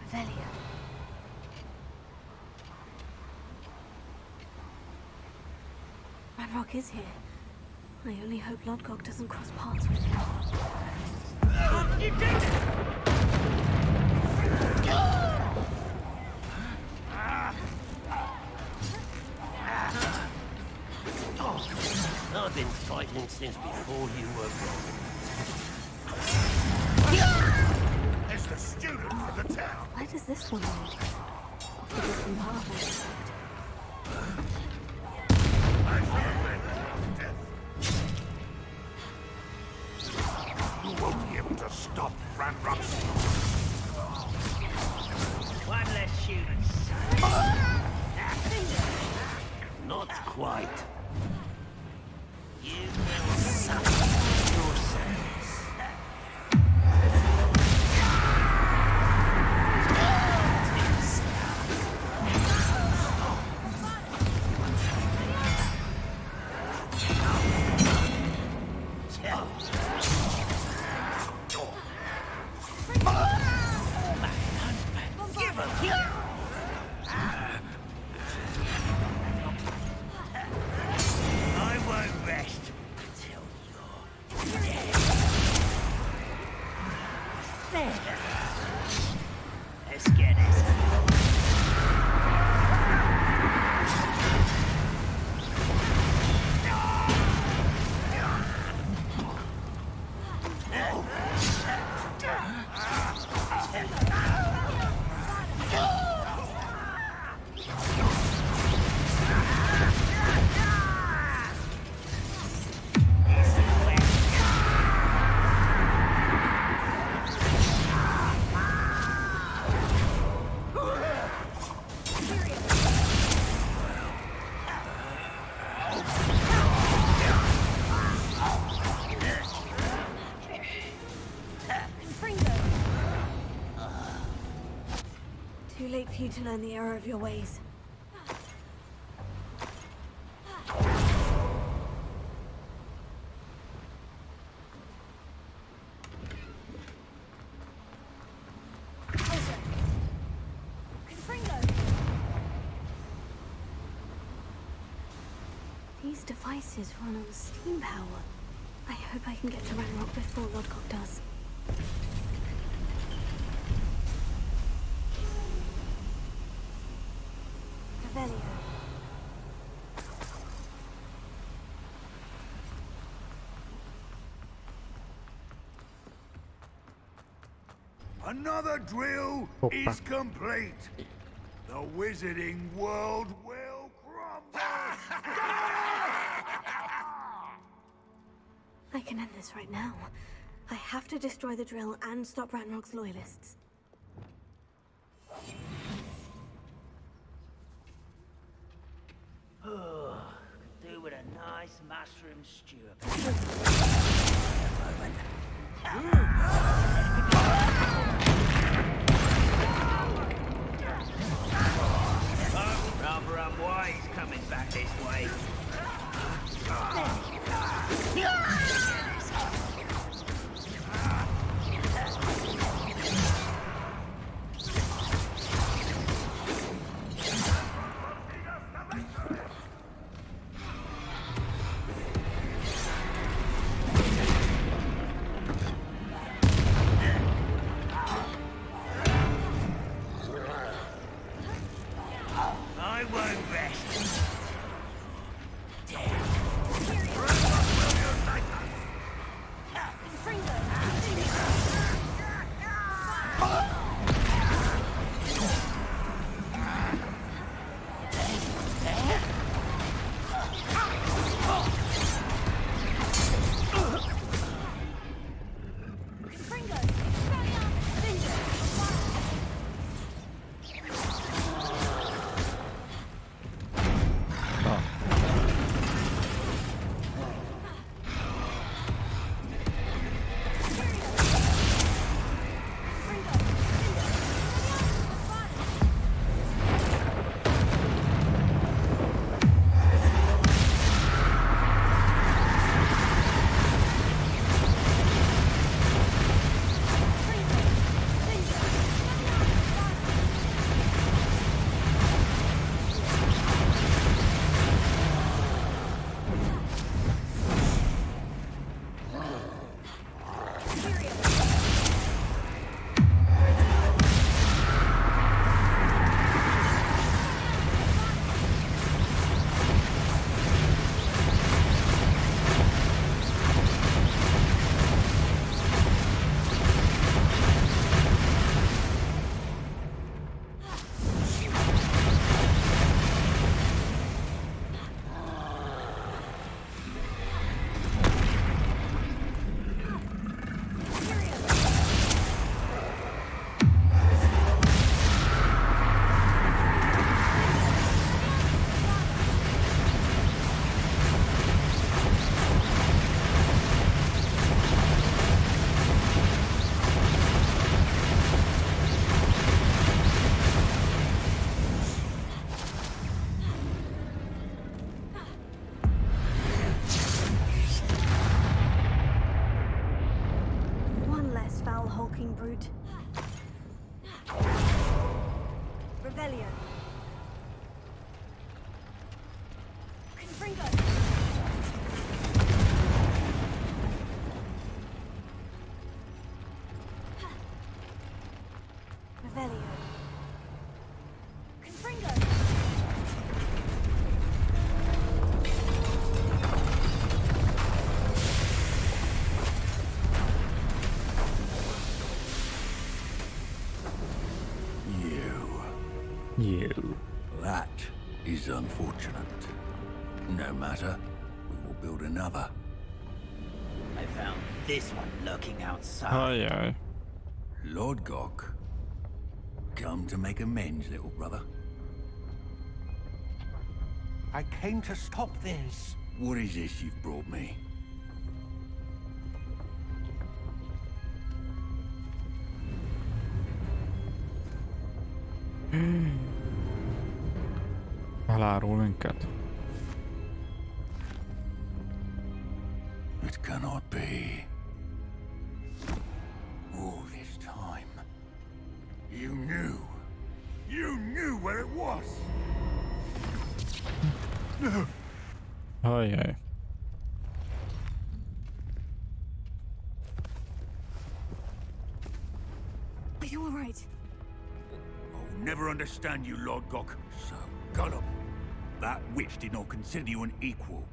Revelio. Ranrock is here. I only hope Lodgok doesn't cross paths with him. You did it! I've been fighting since before you were born. It's the student from the town. Why does this one lead? Off the different path, I suspect. I celebrate death. You won't be able to stop Ranrock's. One less student. Not quite. You will suffer yourselves. I won't rest until you're dead. There. Let's get it. Too late for you to learn the error of your ways. These devices run on steam power. I hope I can get to Ranrock before Lodgok does. Revelio. Another drill is complete. The wizarding world will crumble. I can end this right now. I have to destroy the drill and stop Ranrock's loyalists. Oh, could do with a nice mushroom stew. Rather unwise coming back this way. I won't rest. Hulking brute. Revelio. Confringo. Revelio. Confringo. You. That is unfortunate. No matter, we will build another. I found this one lurking outside. Aye, aye. Lord Gok, come to make amends, little brother. I came to stop this. What is this you've brought me? Elárul minket. It cannot be. All this time, You knew where it was. Ajaj. Are you all right? I'll never understand you, Lord Gok. So gullible. That witch did not consider you an equal.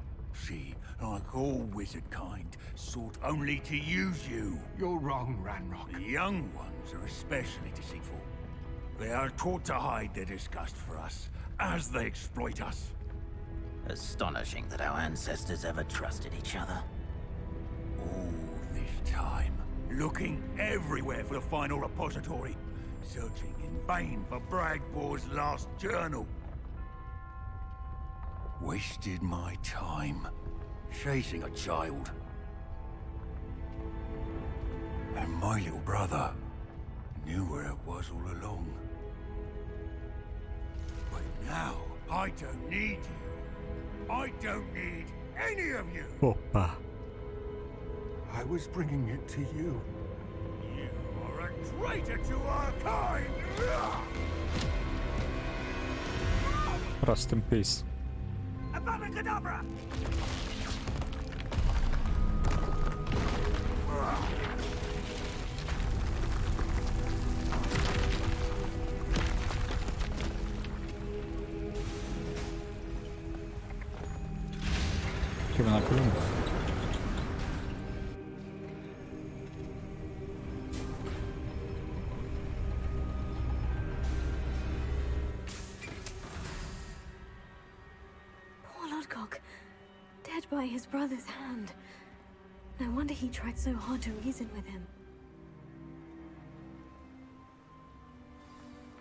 She, like all wizard kind, sought only to use you. You're wrong, Ranrock. The young ones are especially deceitful. They are taught to hide their disgust for us, as they exploit us. Astonishing that our ancestors ever trusted each other. All this time, looking everywhere for the final repository, searching in vain for Bragbor's last journal. Wasted my time, chasing a child. And my little brother knew where it was all along. But now, I don't need you. I don't need any of you. Hoppa. I was bringing it to you. You are a traitor to our kind! Rest in peace. Avada Kedavra! Give me that room. Poor Lodgok, dead by his brother's hand. No wonder he tried so hard to reason with him.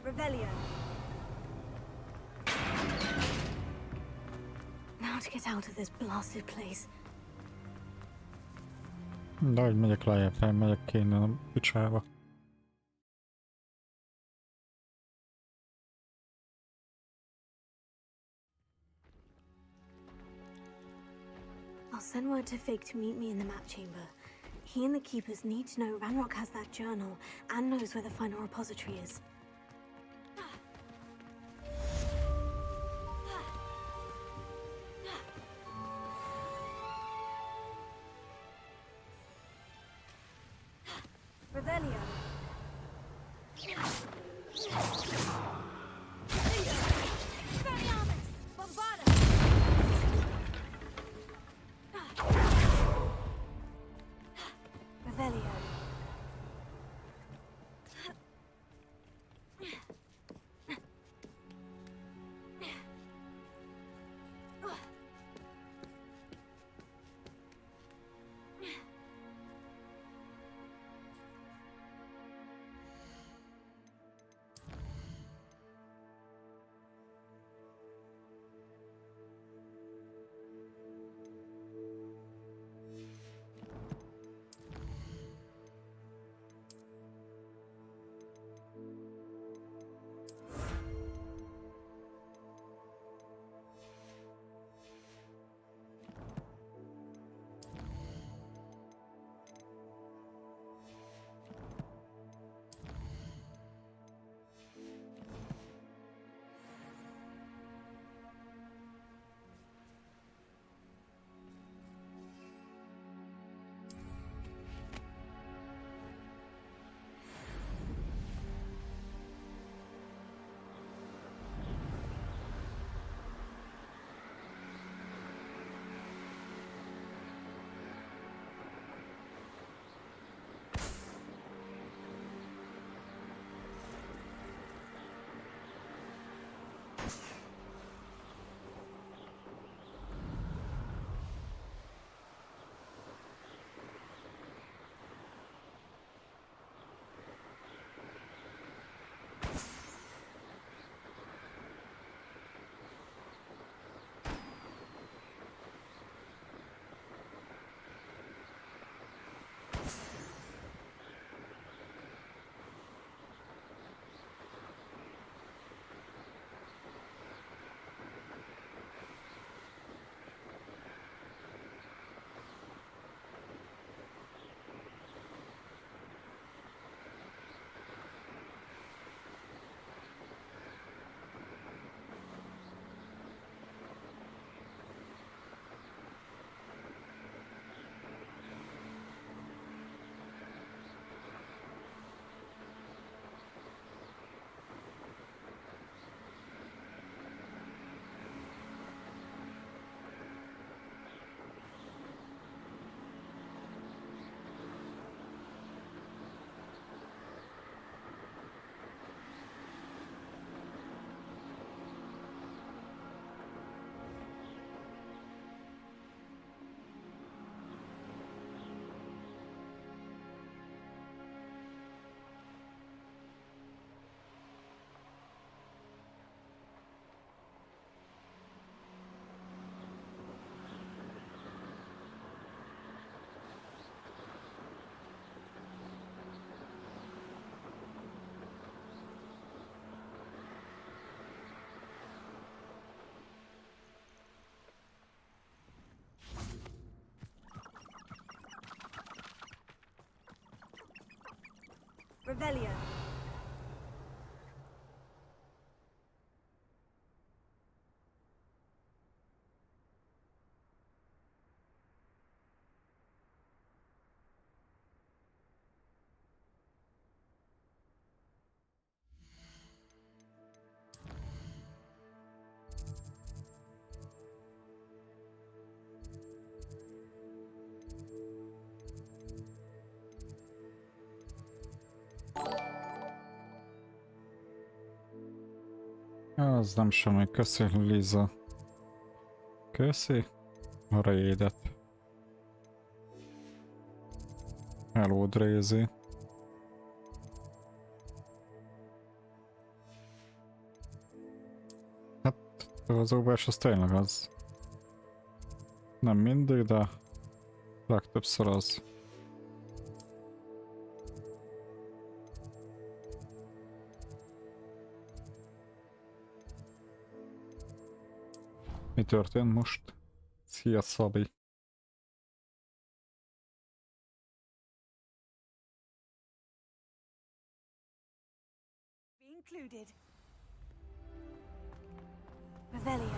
Revelio. Now to get out of this blasted place. De hogy megyek lejjebb, nem megyek ki innen a picsába. I'll send word to Fig to meet me in the map chamber. He and the keepers need to know Ranrock has that journal and knows where the final repository is. Revelio. Revelio. Revelio. Az nem semmi, köszi Liza. Köszi a raidet. Hello Drézi. Hát az óvás az tényleg az. Nem mindig, de legtöbbször az. Mi történt most? Szia Szabi! Included. Revelio.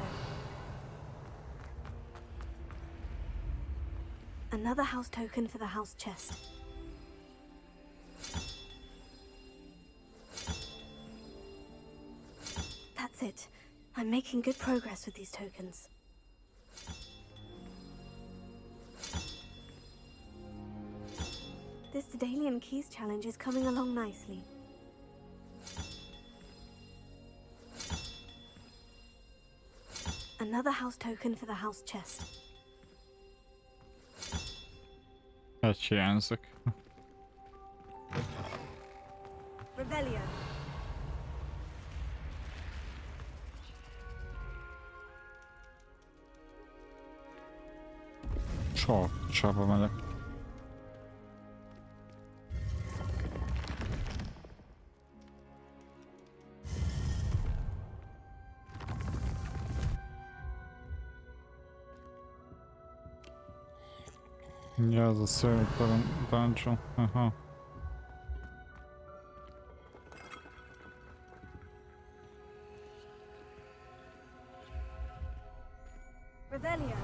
Another house token for the house chest. That's it. I'm making good progress with these tokens. This Daedalian Keys challenge is coming along nicely. Another house token for the house chest. Egy hiányzik. Revelio. Csába megyek. Ja, ez a szörnytelen dungeon. Aha. Revelio.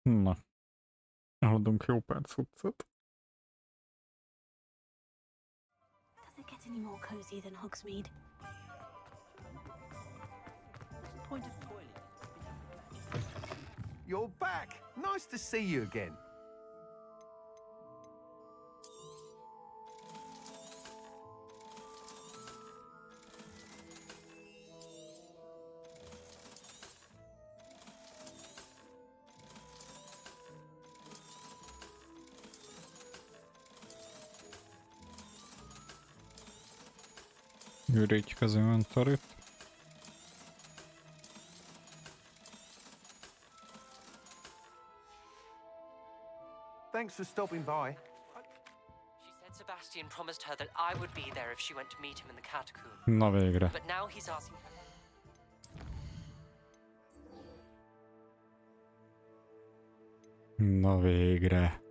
Na, haladunk jó pár cuccot. Does it get any more cozy than Hogsmeade? Point of toilet. You're back! Nice to see you again. Ürítjük az inventoryt. Thanks for stopping by. She said Sebastian promised her that I would be there if she went to meet him in the catacomb. Na végre. But now he's asking her. Na végre.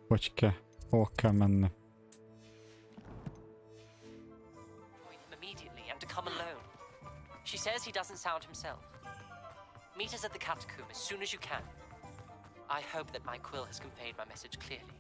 Hogyke, hol kell menni? Immediately and to come alone. She says he doesn't sound himself. Meet us at the catacomb as soon as you can. I hope that my quill has conveyed my message clearly.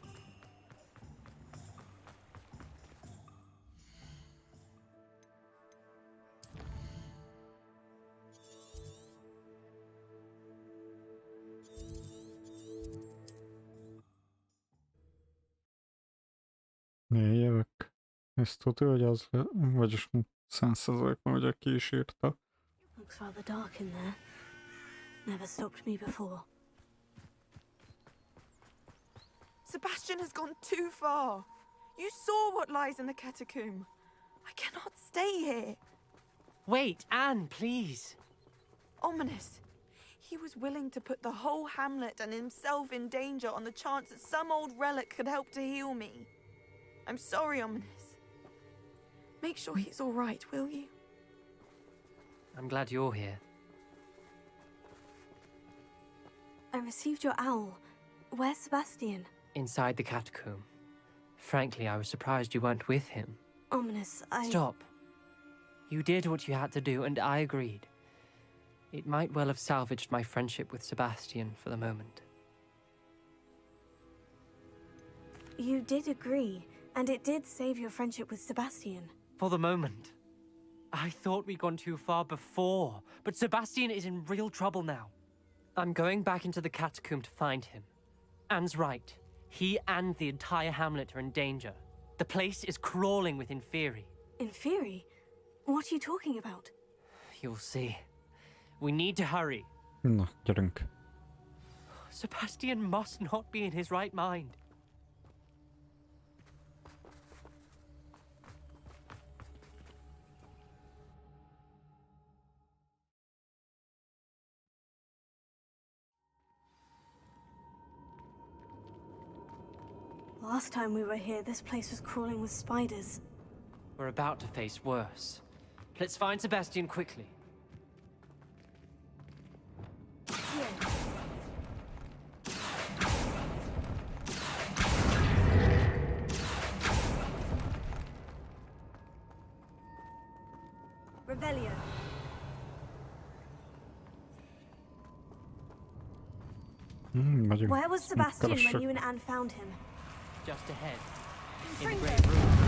Ez tudja, hogy az, vagyis 100%-ban, hogy ki is írta. Looks rather dark in there. Never stopped me before. Sebastian has gone too far. You saw what lies in the catacomb. I cannot stay here. Wait, Anne, please. Ominous. He was willing to put the whole hamlet and himself in danger on the chance that some old relic could help to heal me. I'm sorry, Ominous. Make sure he's all right, will you? I'm glad you're here. I received your owl. Where's Sebastian? Inside the catacomb. Frankly, I was surprised you weren't with him. Ominous, Stop. You did what you had to do, and I agreed. It might well have salvaged my friendship with Sebastian for the moment. You did agree, and it did save your friendship with Sebastian. For the moment. I thought we'd gone too far before, but Sebastian is in real trouble now. I'm going back into the catacomb to find him. Anne's right. He and the entire hamlet are in danger. The place is crawling with Inferi. Inferi? What are you talking about? You'll see. We need to hurry. Na, gyerünk. Sebastian must not be in his right mind. Last time we were here, this place was crawling with spiders. We're about to face worse. Let's find Sebastian quickly. Revelio. Where was Sebastian when you and Anne found him? Just ahead. In the great room.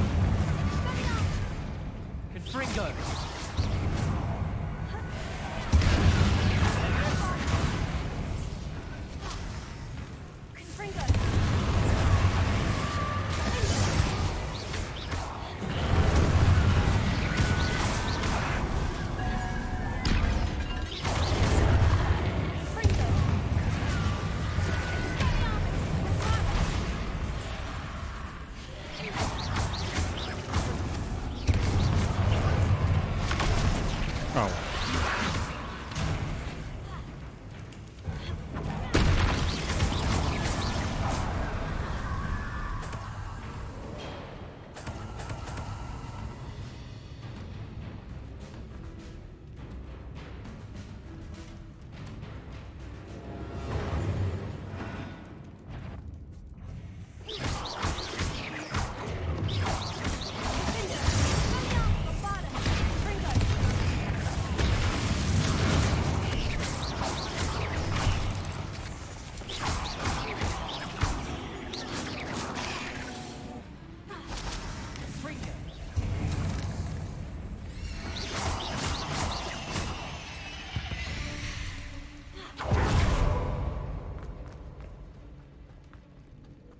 Confringo!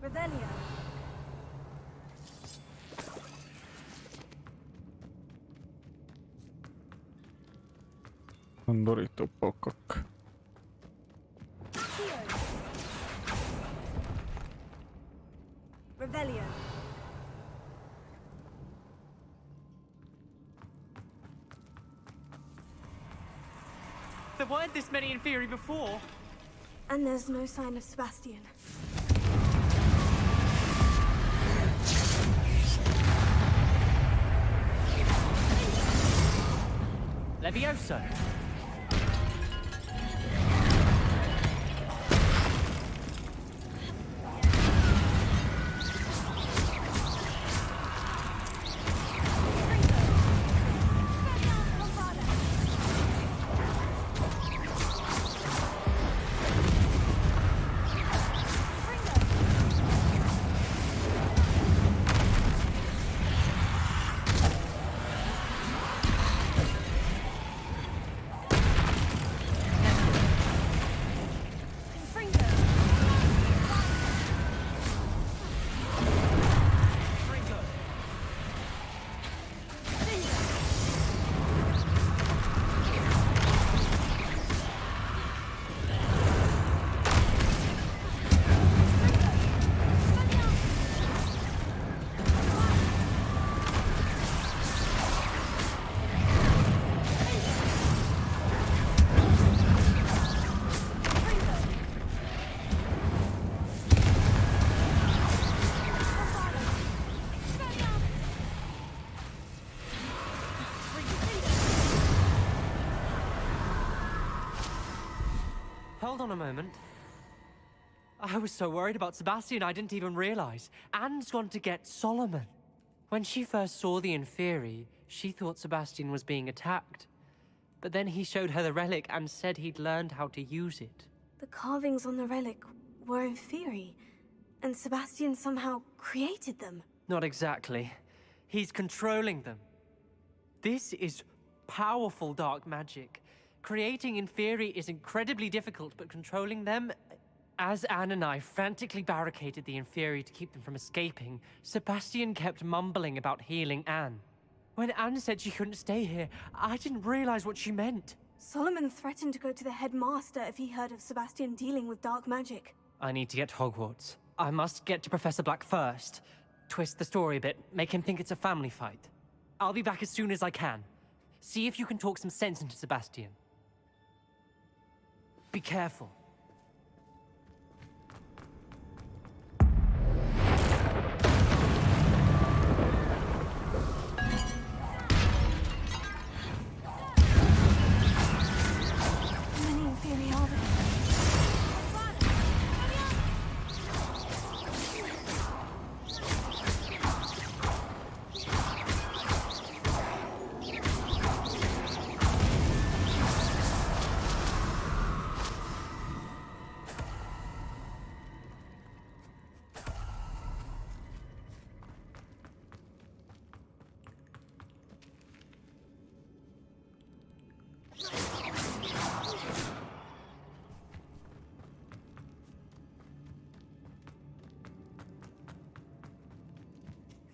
Revelio. Undorító pokok. Revelio. There weren't this many Inferi before. And there's no sign of Sebastian. Levioso. Hold on a moment. I was so worried about Sebastian I didn't even realize. Anne's gone to get Solomon. When she first saw the Inferi, she thought Sebastian was being attacked. But then he showed her the relic and said he'd learned how to use it. The carvings on the relic were Inferi, and Sebastian somehow created them. Not exactly. He's controlling them. This is powerful dark magic. Creating Inferi is incredibly difficult, but controlling them... As Anne and I frantically barricaded the Inferi to keep them from escaping, Sebastian kept mumbling about healing Anne. When Anne said she couldn't stay here, I didn't realize what she meant. Solomon threatened to go to the headmaster if he heard of Sebastian dealing with dark magic. I need to get to Hogwarts. I must get to Professor Black first. Twist the story a bit, make him think it's a family fight. I'll be back as soon as I can. See if you can talk some sense into Sebastian. Be careful.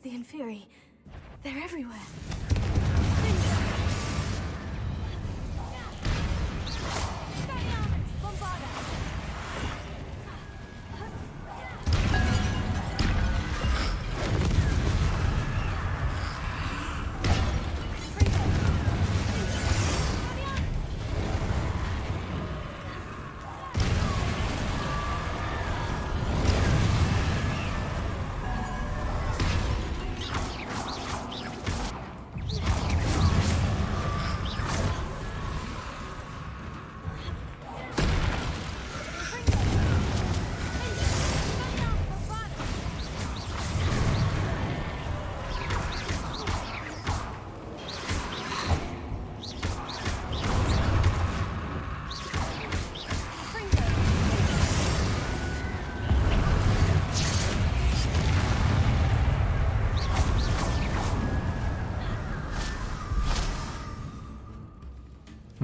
The Inferi, they're everywhere.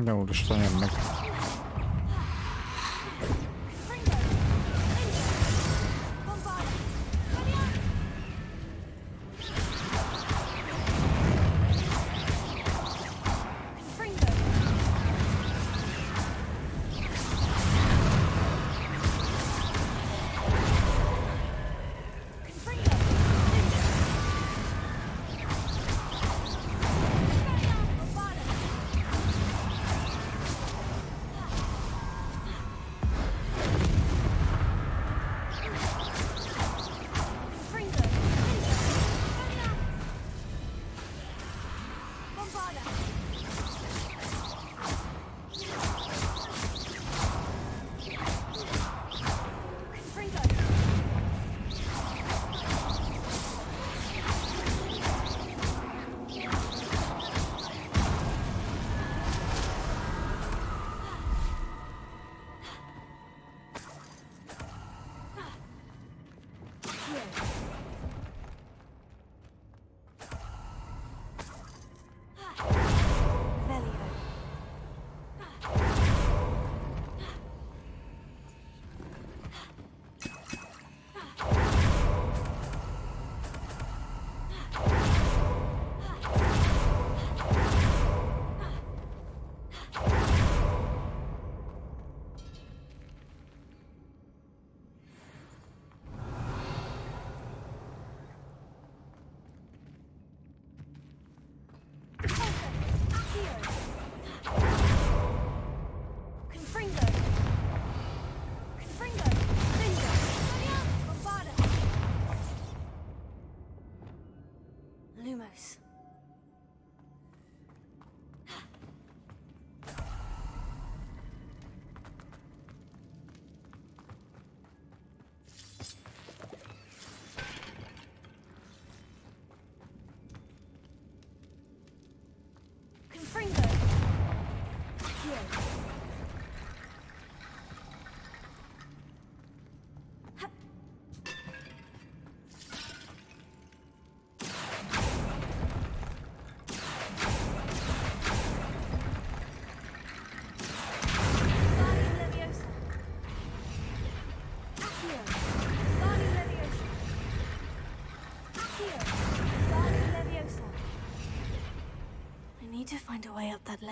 De úristen, jönnek.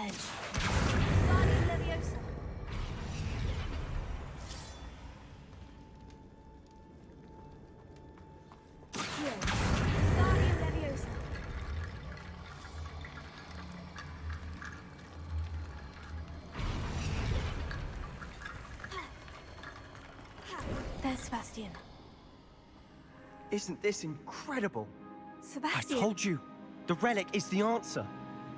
edge. Guardian Leviosa. Here. Guardian Leviosa. There's Sebastian. Isn't this incredible? Sebastian! I told you, the relic is the answer.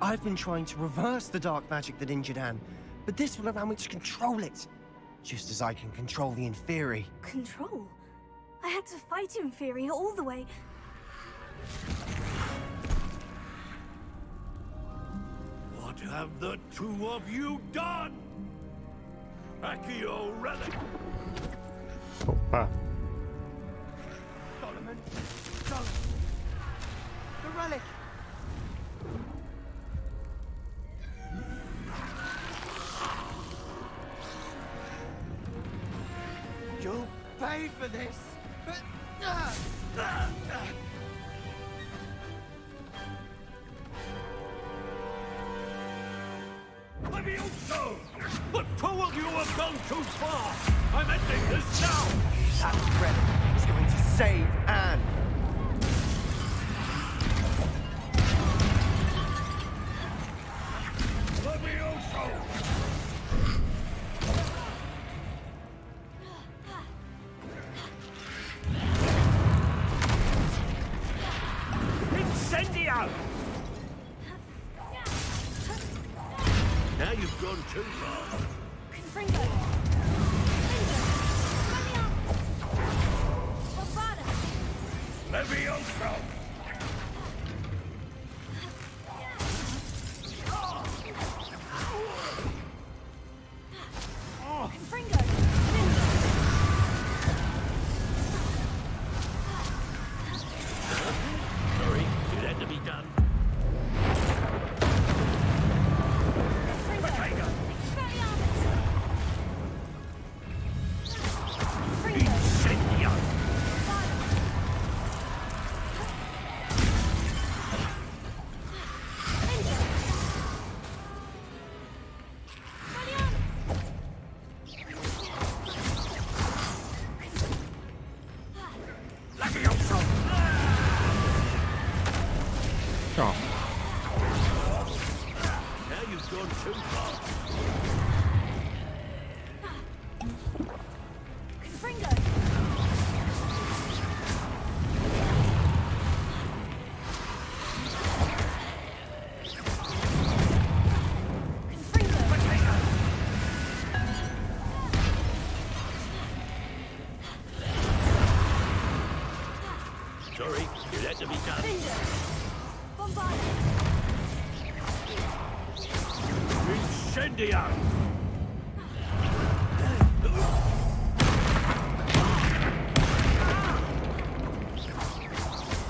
I've been trying to reverse the dark magic that injured Anne, but this will allow me to control it. Just as I can control the Inferi. Control? I had to fight Inferi all the way. What have the two of you done? Accio relic! Hoppa. Solomon! Solomon! The relic! You'll pay for this! Levioso! The two of you have gone too far! I'm ending this now! That relic is going to save Anne! Levioso! Incendio! Now you've gone too far. Confringo! Levioso! Confringo! Sorry, it had to be done. Incendio! Levioso! Ja. Now you've gone too far. Confringo! Sorry, it had to be done. Incendio!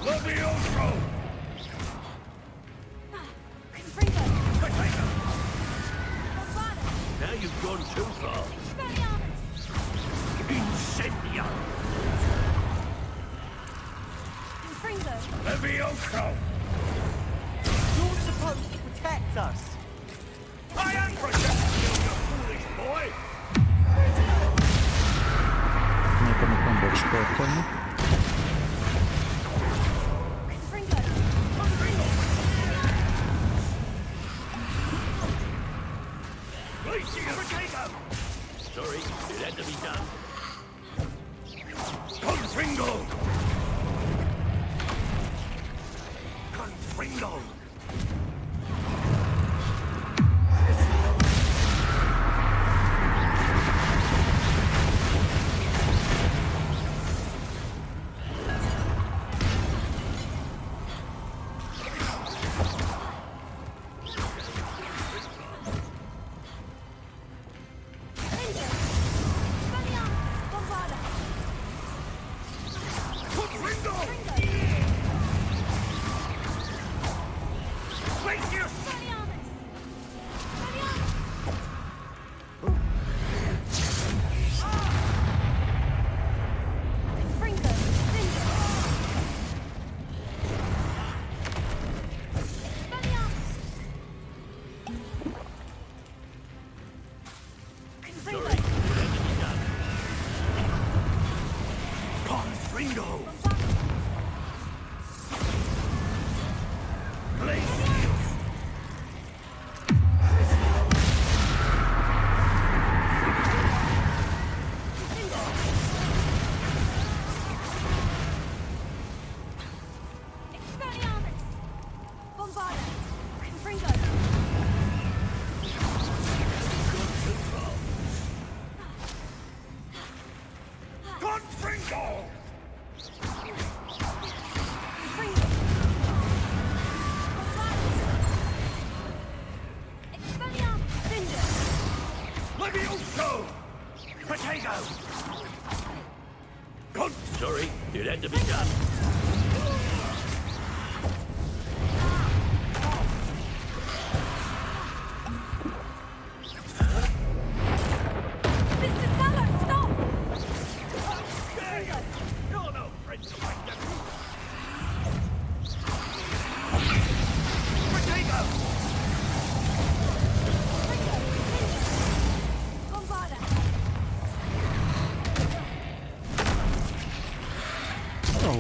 Levioso! Now you've gone too far. Incendio! Levioso! You're supposed to protect us! I am protecting you, you foolish boy! Nekem itt nem volt sportolni. Sorry, it had to be done. Confringo! Confringo! Confringo! Sorry, it had to be done.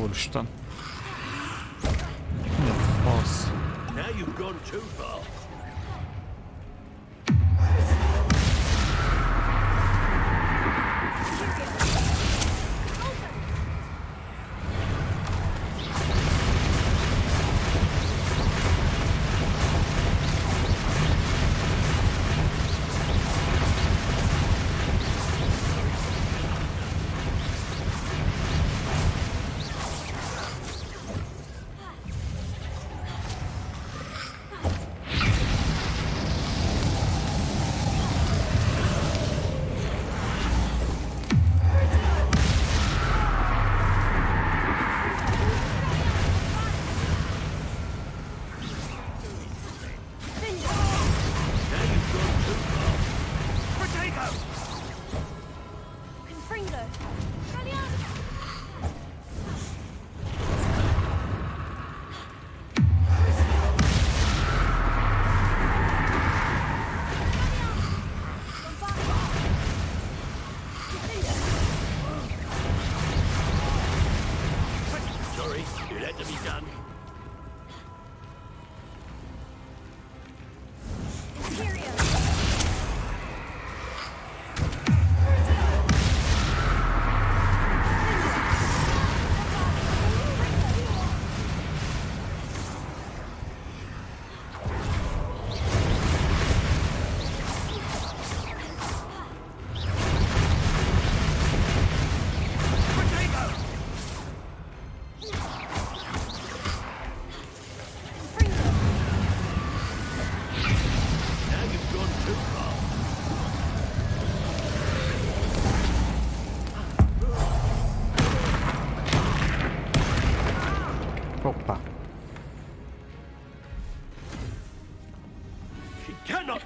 Úristen. Mi a fasz? Now you've gone too far.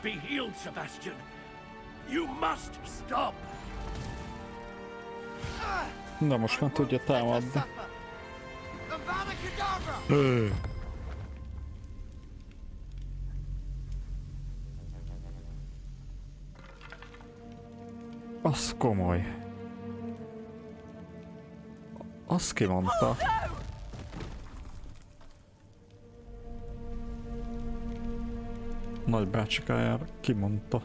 Be healed, Sebastian. You must stop. Na most már tudja támadni. Az komoly. Azt kimondta. Nagybácsikájára kimondta.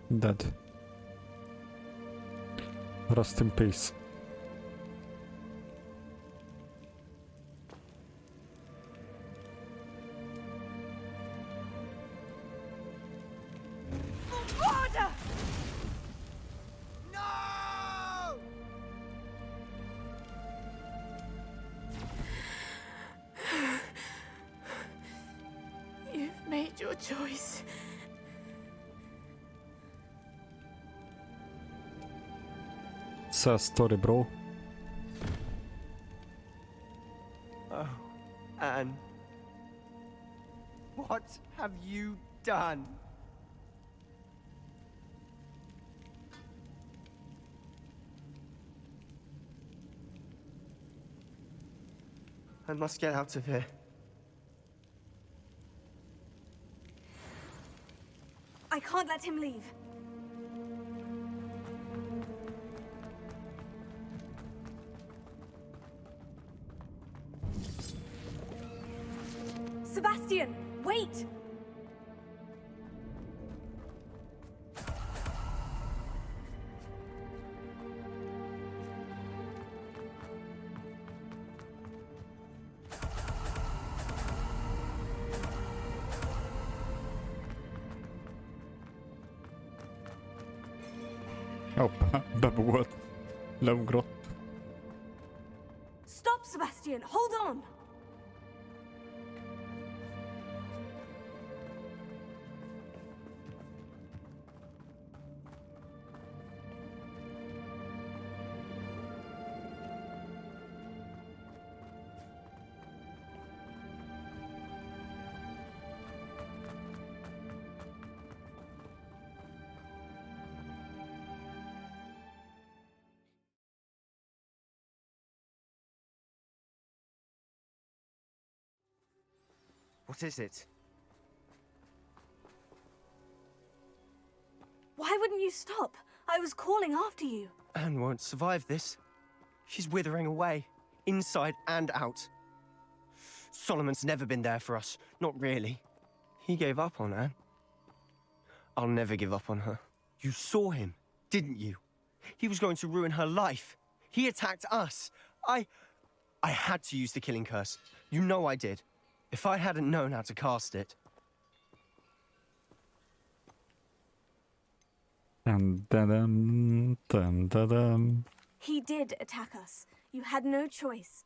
Dead. Rest in peace. Choice. Sad story, bro. Oh, Anne. What have you done? I must get out of here. I can't let him leave. Sebastian, wait! Hoppá, bebugolt. Leugrott. Stop, Sebastian! Hold on! What is it? Why wouldn't you stop? I was calling after you. Anne won't survive this. She's withering away, inside and out. Solomon's never been there for us. Not really. He gave up on Anne. I'll never give up on her. You saw him, didn't you? He was going to ruin her life. He attacked us. I had to use the killing curse. You know I did. If I hadn't known how to cast it... He did attack us. You had no choice.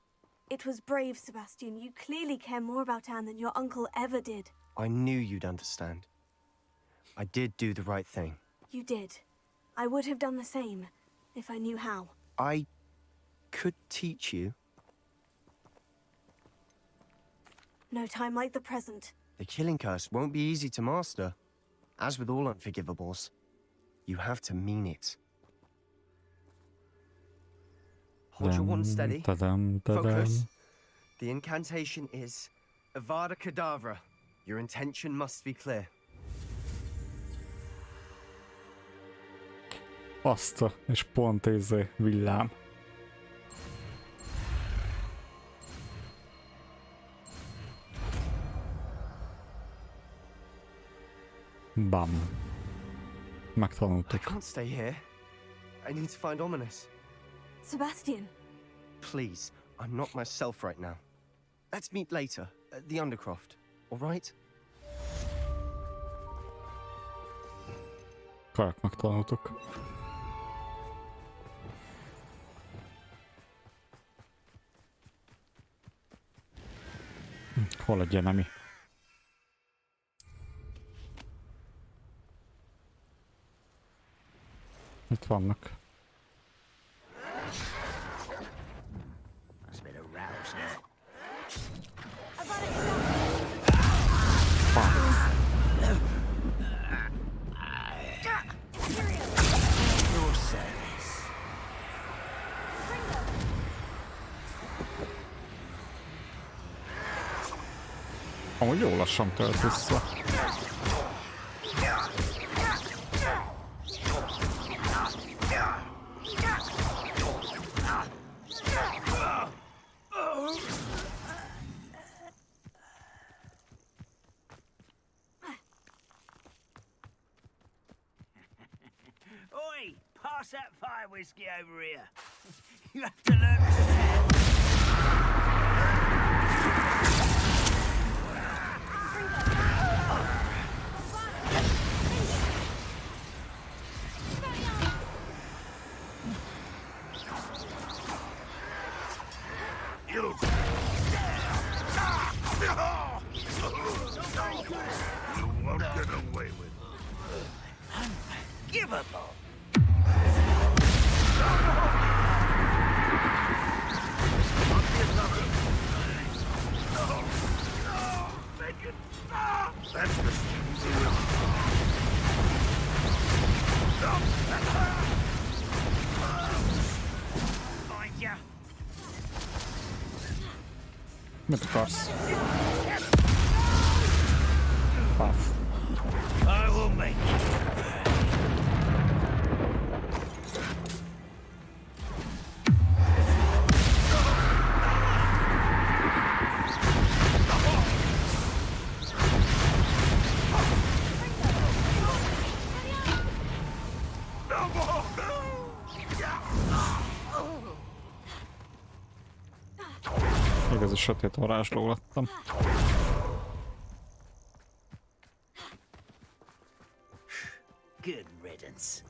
It was brave, Sebastian. You clearly care more about Anne than your uncle ever did. I knew you'd understand. I did do the right thing. You did. I would have done the same, if I knew how. I could teach you. No time like the present. The killing curse won't be easy to master. As with all unforgivables, you have to mean it. Hold your wand steady. Focus. The incantation is Avada Kedavra. Your intention must be clear. Azt, és pont villám. Bam. Megtanultuk. I can't stay here. I need to find Ominous. Sebastian. Please, I'm not myself right now. Let's meet later, at the Undercroft, all right? Kajak megtanultuk. Hol a gyeremi? Itt vannak. Amúgy jó lassan tölt vissza. Oi! Pass that fire whiskey over here. You have to learn to stand. You won't get away with it. Unforgivable. That's the Find ya. Mit akarsz? Puff. I will make you. Igazi sötét varázsló lettem. Good riddance.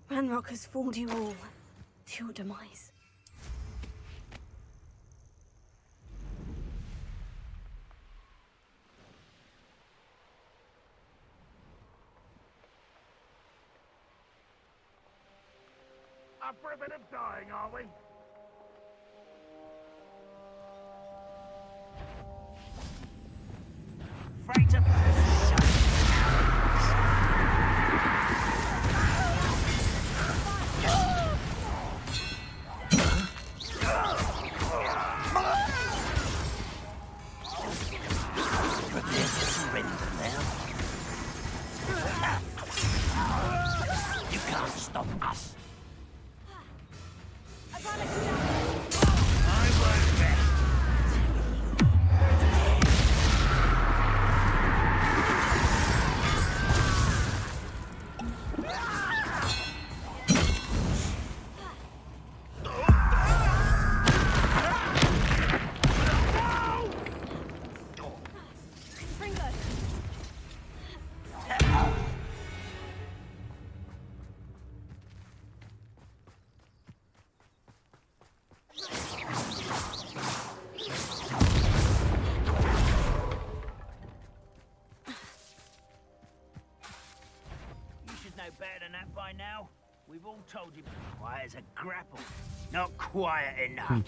Ranrock has fooled you all to your demise. Up for a bit of dying, are we? Freighter. Prepare to surrender now. You can't stop us. I work best. No better than that by now. We've all told you quiet as a grapple. Not quiet enough.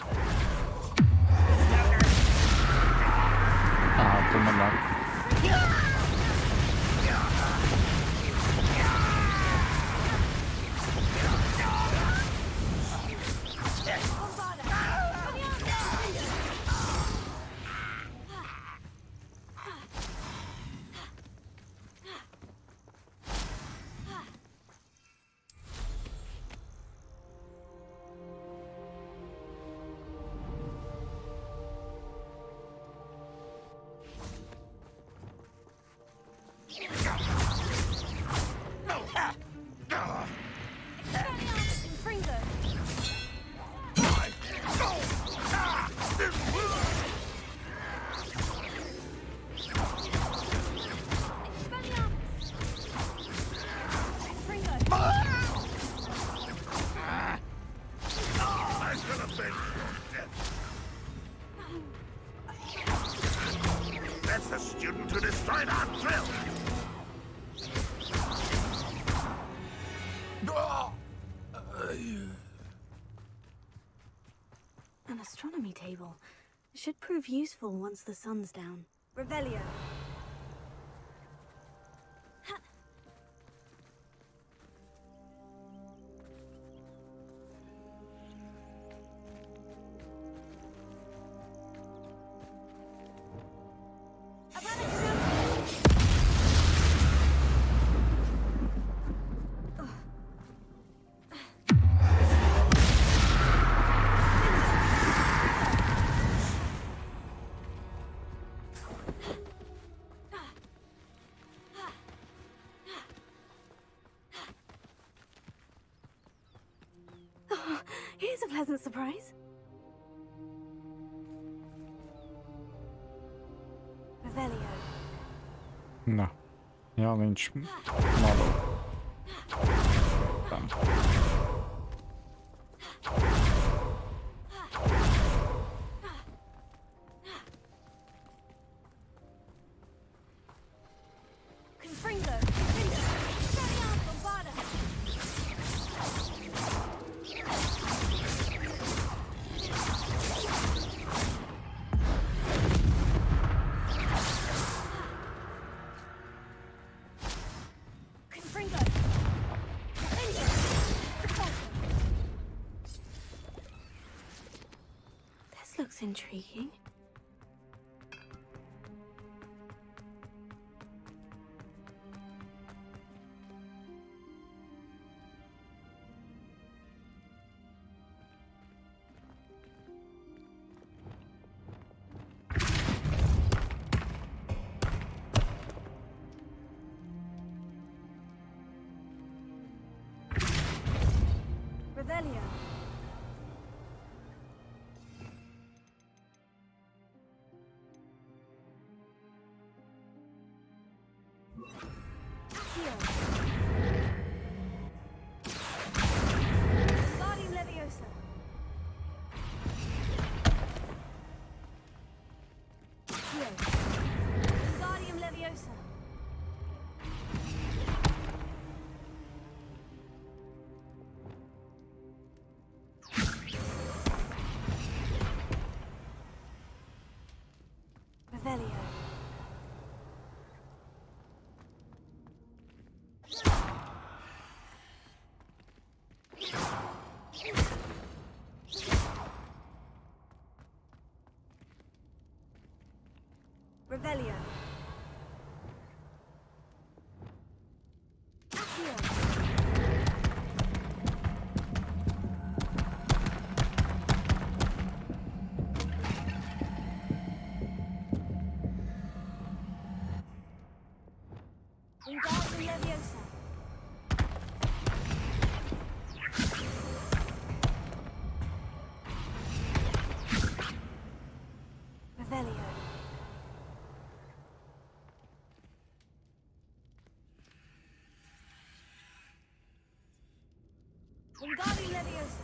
Ah, toma lá. That's the student who destroyed our drill! An astronomy table. Should prove useful once the sun's down. Revelio. Here's a pleasant surprise. Revelio. Na, ja nincs maló. Nem. intriguing. Revelio. Wingardium Leviosa. Wingardium Leviosa. Revelio. Revelio. Wingardium Leviosa. Revelio. Wingardium Leviosa.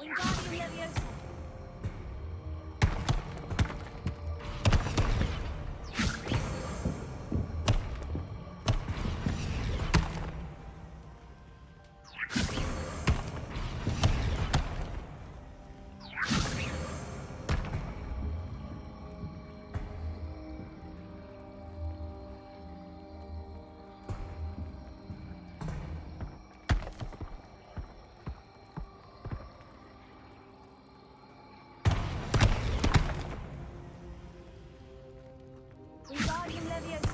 Wingardium Leviosa. Wingardium Leviosa.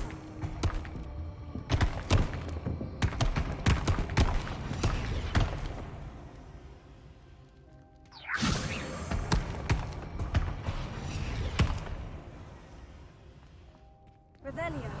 Revelio.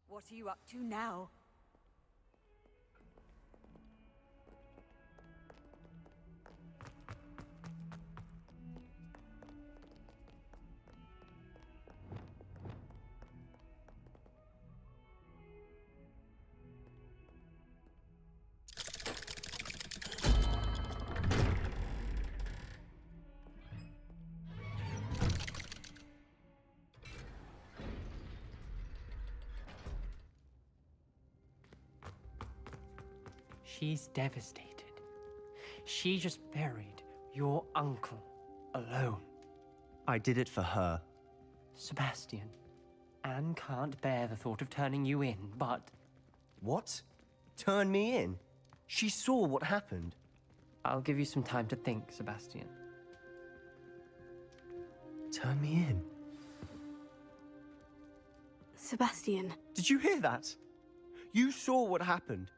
What are you up to now? She's devastated. She just buried your uncle alone. I did it for her. Sebastian, Anne can't bear the thought of turning you in, but... What? Turn me in? She saw what happened. I'll give you some time to think, Sebastian. Turn me in? Sebastian. Did you hear that? You saw what happened.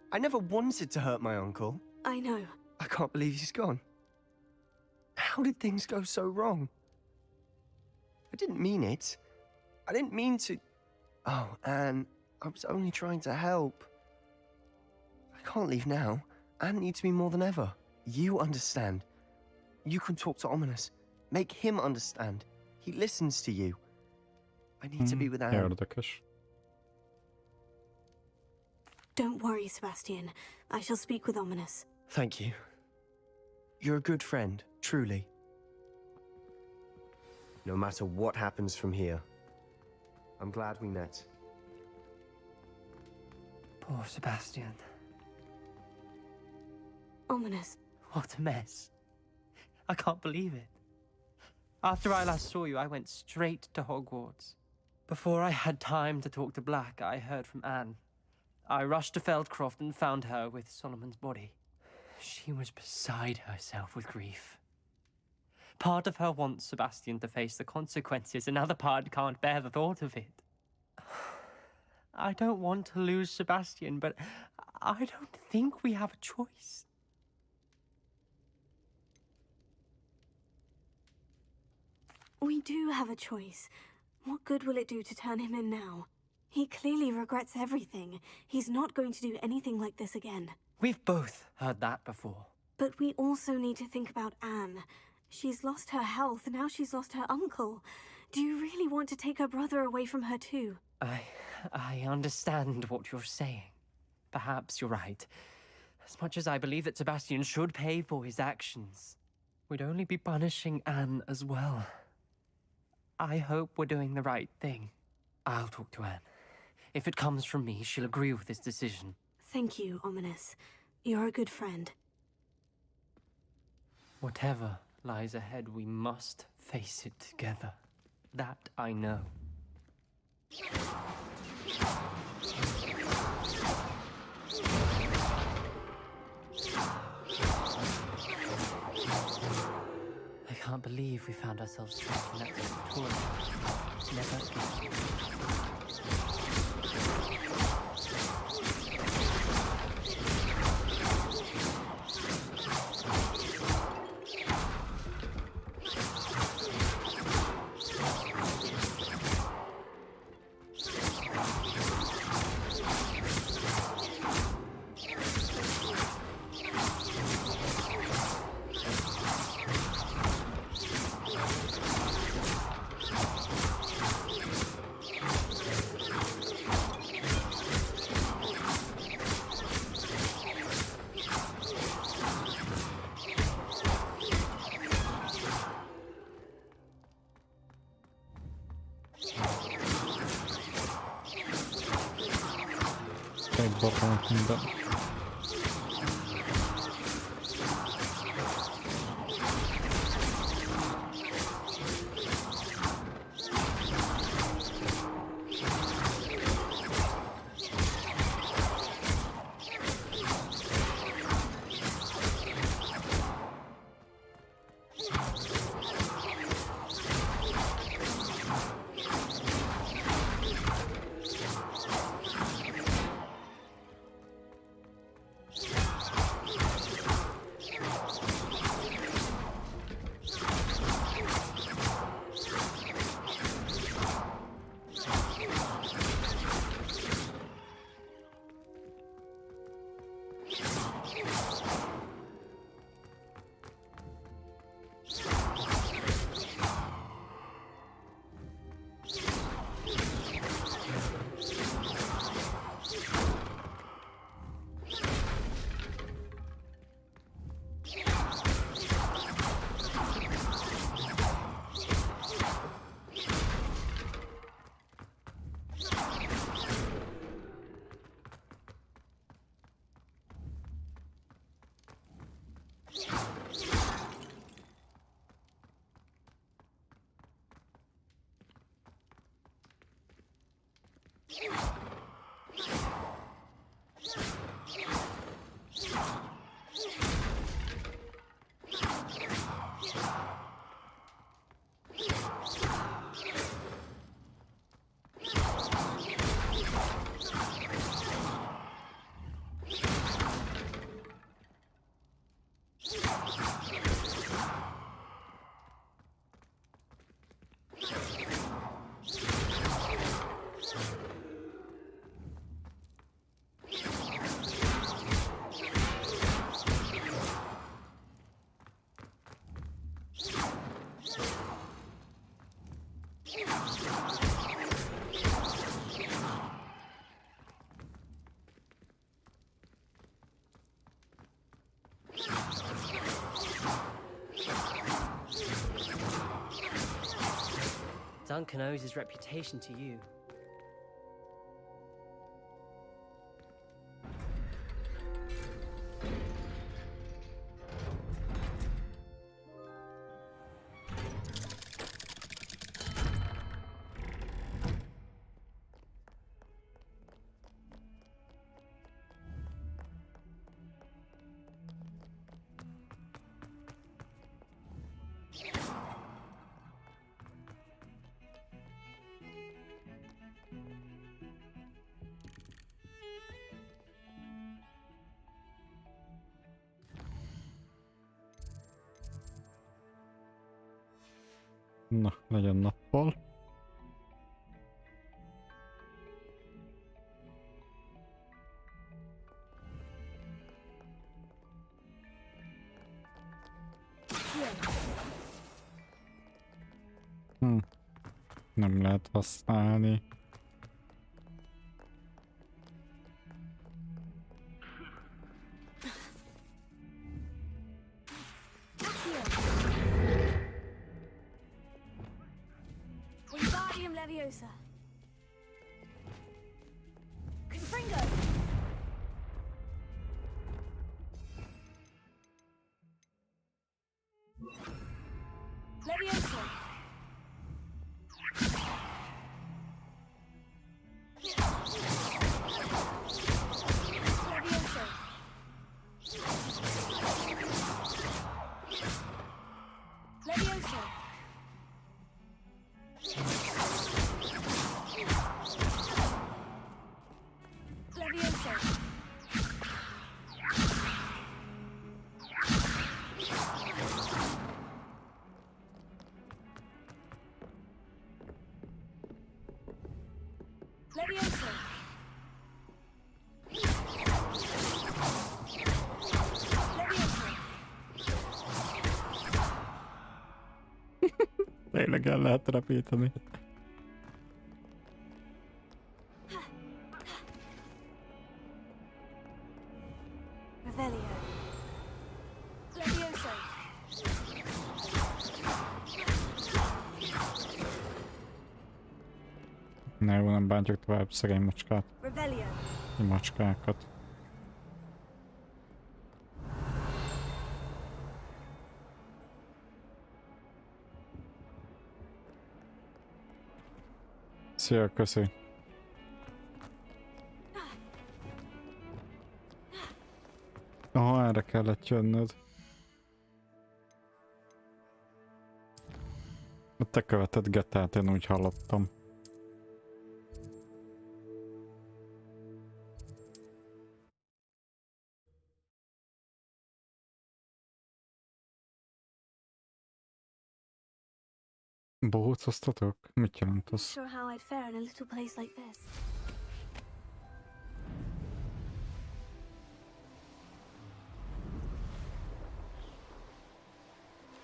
I never wanted to hurt my uncle. I know. I can't believe he's gone. How did things go so wrong? I didn't mean it. I didn't mean to... Oh, Anne, I was only trying to help. I can't leave now. Anne needs me more than ever. You understand. You can talk to Ominous. Make him understand. He listens to you. I need to be with Anne. Érdekes. Don't worry, Sebastian. I shall speak with Ominous. Thank you. You're a good friend, truly. No matter what happens from here, I'm glad we met. Poor Sebastian. Ominous. What a mess. I can't believe it. After I last saw you, I went straight to Hogwarts. Before I had time to talk to Black, I heard from Anne. I rushed to Feldcroft and found her with Solomon's body. She was beside herself with grief. Part of her wants Sebastian to face the consequences, another part can't bear the thought of it. I don't want to lose Sebastian, but I don't think we have a choice. We do have a choice. What good will it do to turn him in now? He clearly regrets everything. He's not going to do anything like this again. We've both heard that before. But we also need to think about Anne. She's lost her health, and now she's lost her uncle. Do you really want to take her brother away from her too? I understand what you're saying. Perhaps you're right. As much as I believe that Sebastian should pay for his actions, we'd only be punishing Anne as well. I hope we're doing the right thing. I'll talk to Anne. If it comes from me, she'll agree with this decision. Thank you, Ominous. You're a good friend. Whatever lies ahead, we must face it together. That I know. I can't believe we found ourselves trapped in that tutorial. Never again. Minden. Duncan owes his reputation to you. Na, legyen nappal. Nem lehet használni. Leviosa. Confringo. Leviosa. Leviosa. Leviosa. Tényleg el lehet repíteni. Ne, jó, nem bántjuk tovább szegény macskát. Macskákat. Szia, köszi. Aha, erre kellett jönnöd. Te követed Getát, én úgy hallottam. Bohócoztatok? Mit jelent az? Sure how I'd fare in a little place like this.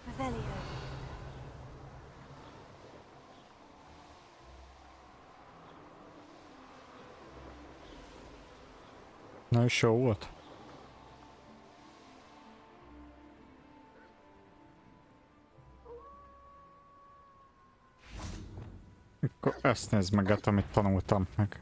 Revelio. Na és jó volt? Akkor ezt nézd meg, amit tanultam meg.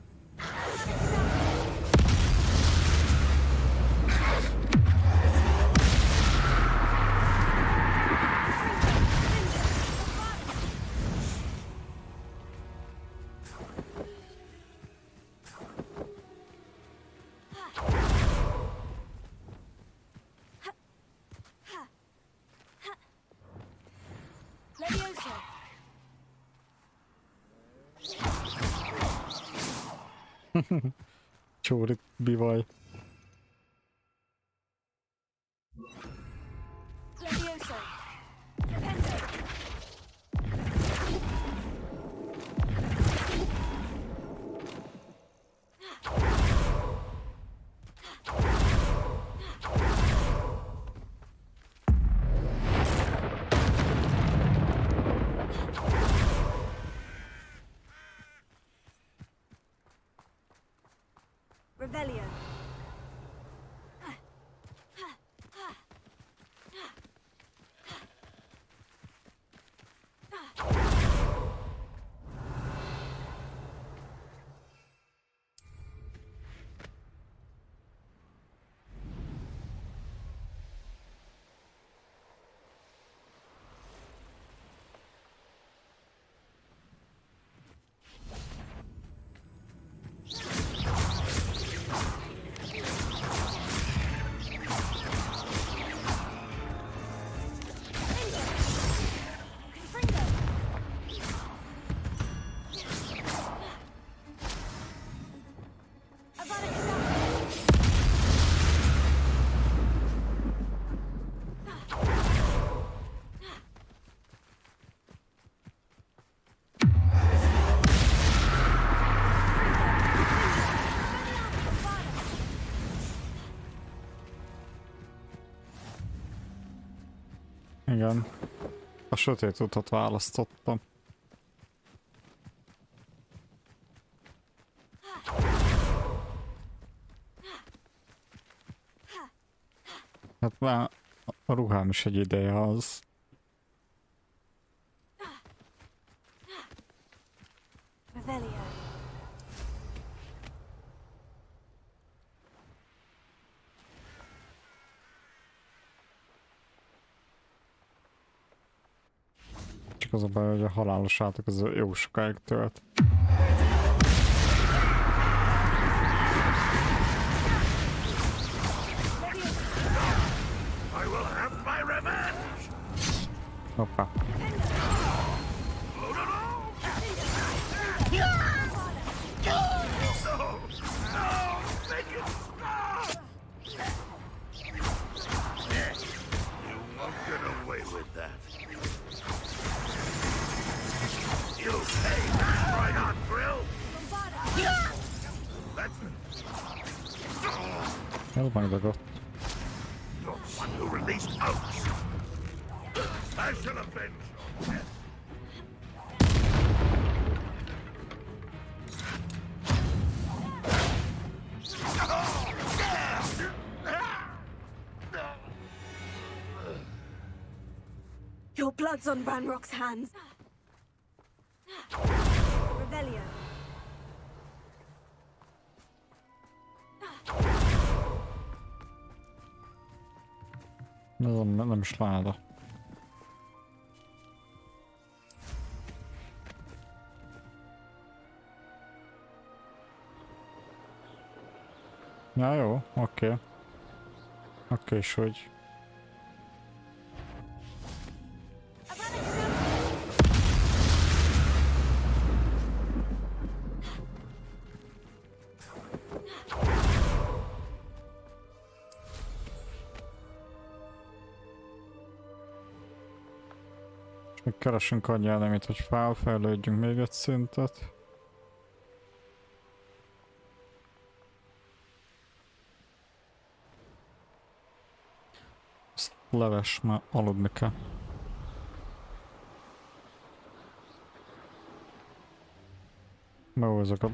Csórit bivaj. Levioso. Repento. Revelio. Igen. A sötét utat választottam. Hát már a ruhám is egy ideje az. Revelio. Csak az a baj, hogy a halálos átok az jó sokáig tölt. I will have my revenge! Hoppá. Elmagdagott. You're the one who released Oaks. I shall avenge your death. Your blood's on Ranrock's hands. Revelio. Nem is láda. Ja, jó, oké. Oké, és hogy... Még keresünk annyi elemét, hogy felfejlődjünk még egy szintet. Ezt leves, már aludni kell. Behozok a...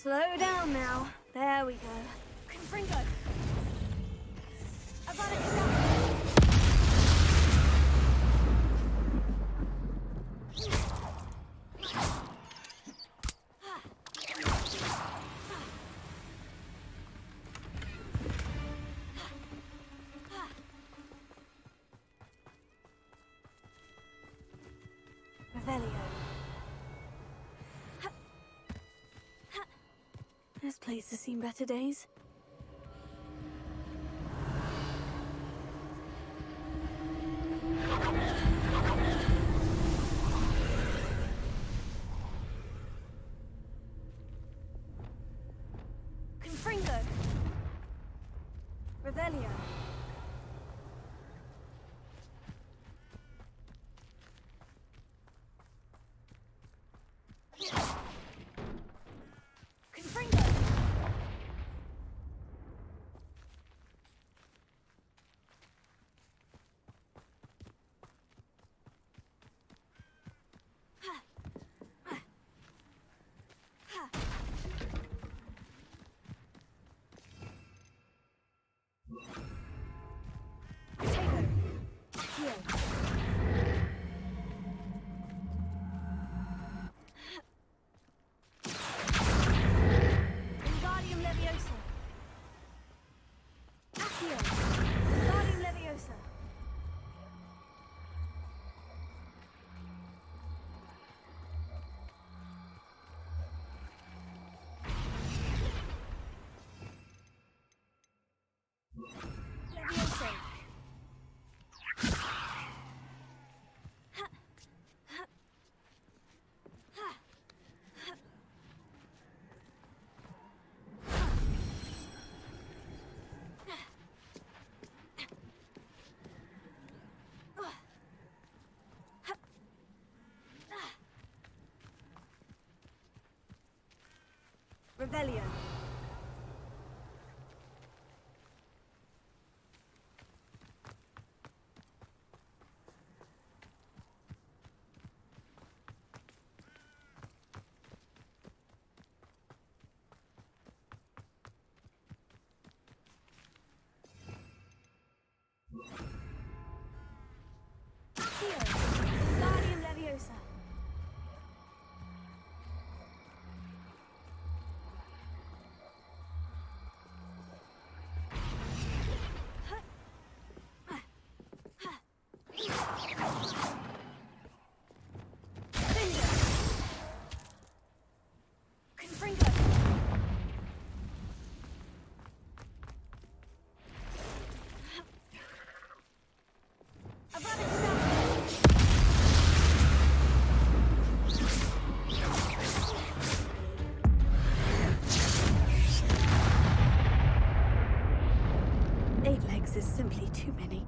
Slow down now. There we go. Confringo! This place has seen better days. Confringo! Revelio! Revelio. Guardium Leviosa. Is simply too many.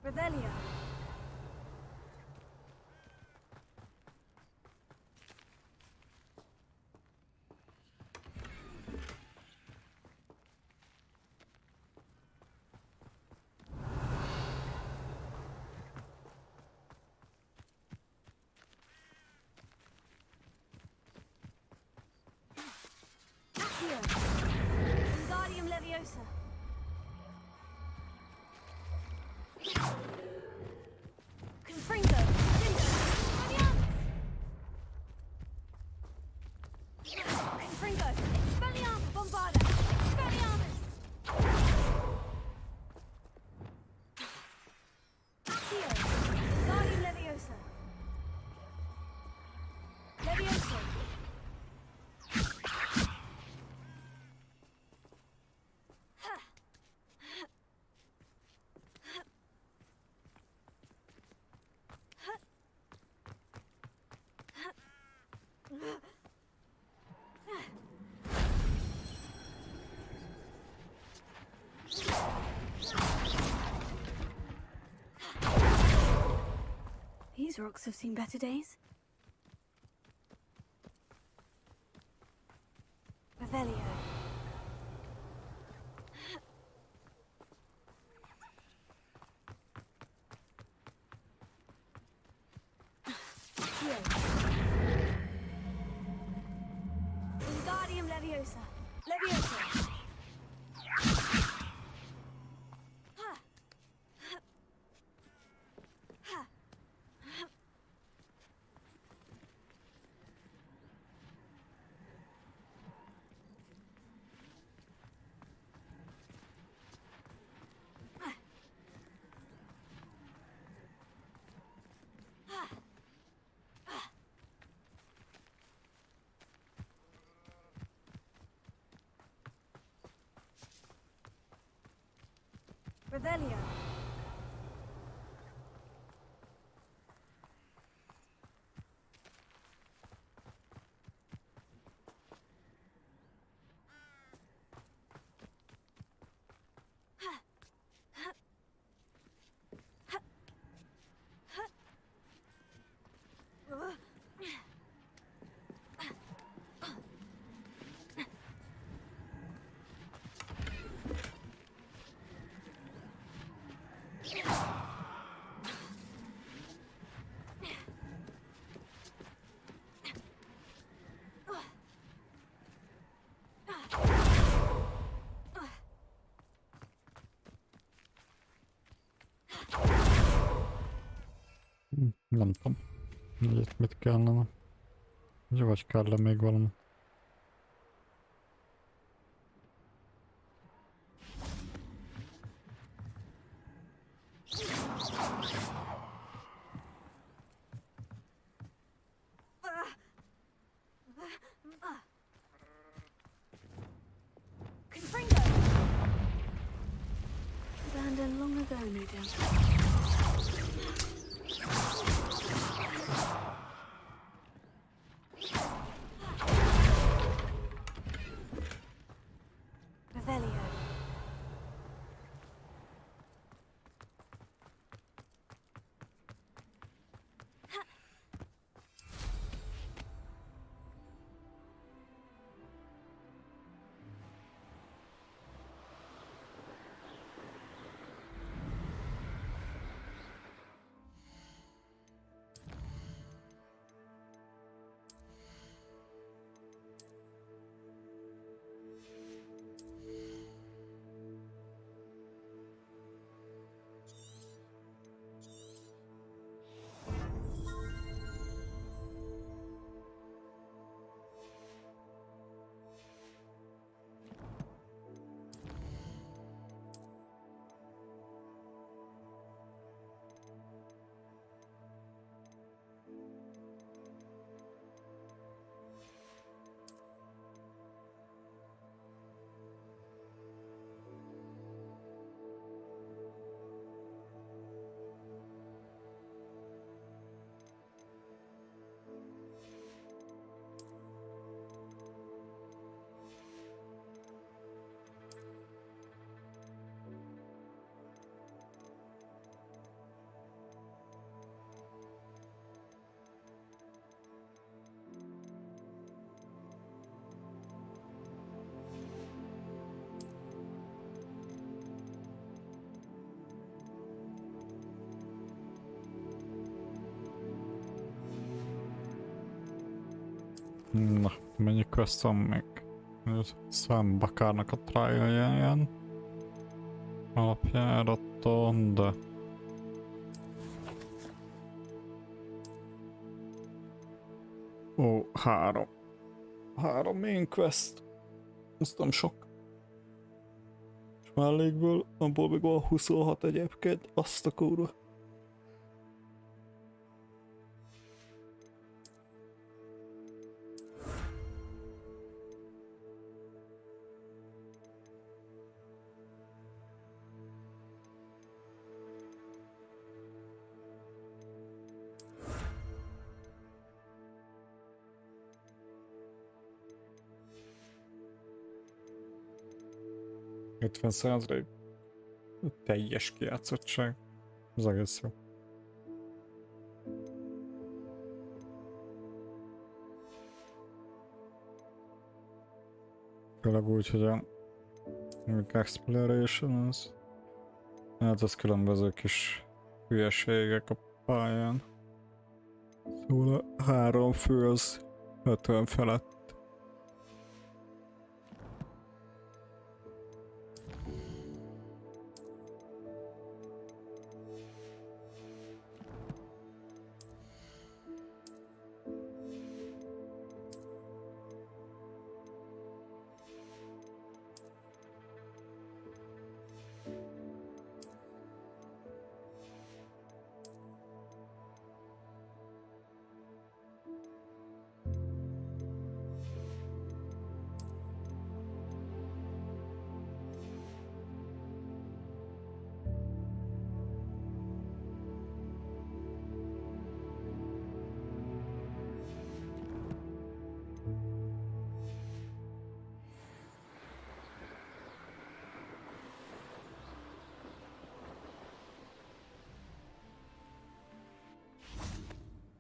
Revelio. Guardium Leviosa. Confringo. Confringo. Expelliarmus Bombarda. Expelliarmus. Accio. Guardium Leviosa. Leviosa. These rocks have seen better days. Revelio. Revelio. Nem tudom, itt mit kellene. Vagy kell még valami. Abandoned long ago, no doubt. Revelio. Na, mennyi köszön még? Sam Bakárnak a trial-ján alapjáraton, de ó, három main quest, ez nem sok. És mellékből, abból még van 26 egyébként, azt a kurva. %50 teljes kijátszottság. Az egész jó. Főleg úgy, hogy a exploration az, hát az különböző kis hülyeségek a pályán. Szóval a 3 fő az 50 felett.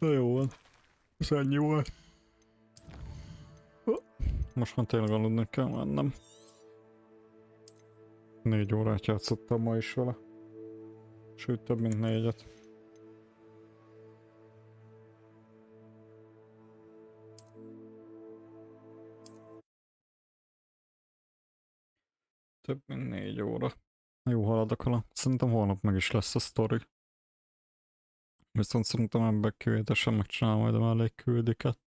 Na jó van. Ez ennyi volt. Most már tényleg aludni kell mennem. 4 órát játszottam ma is vele. Sőt, több mint 4-et. Több mint 4 óra. Jó haladok alá. Szerintem holnap meg is lesz a sztori. Viszont szerintem ebben kivételesen megcsinálom majd a mellékküldiket.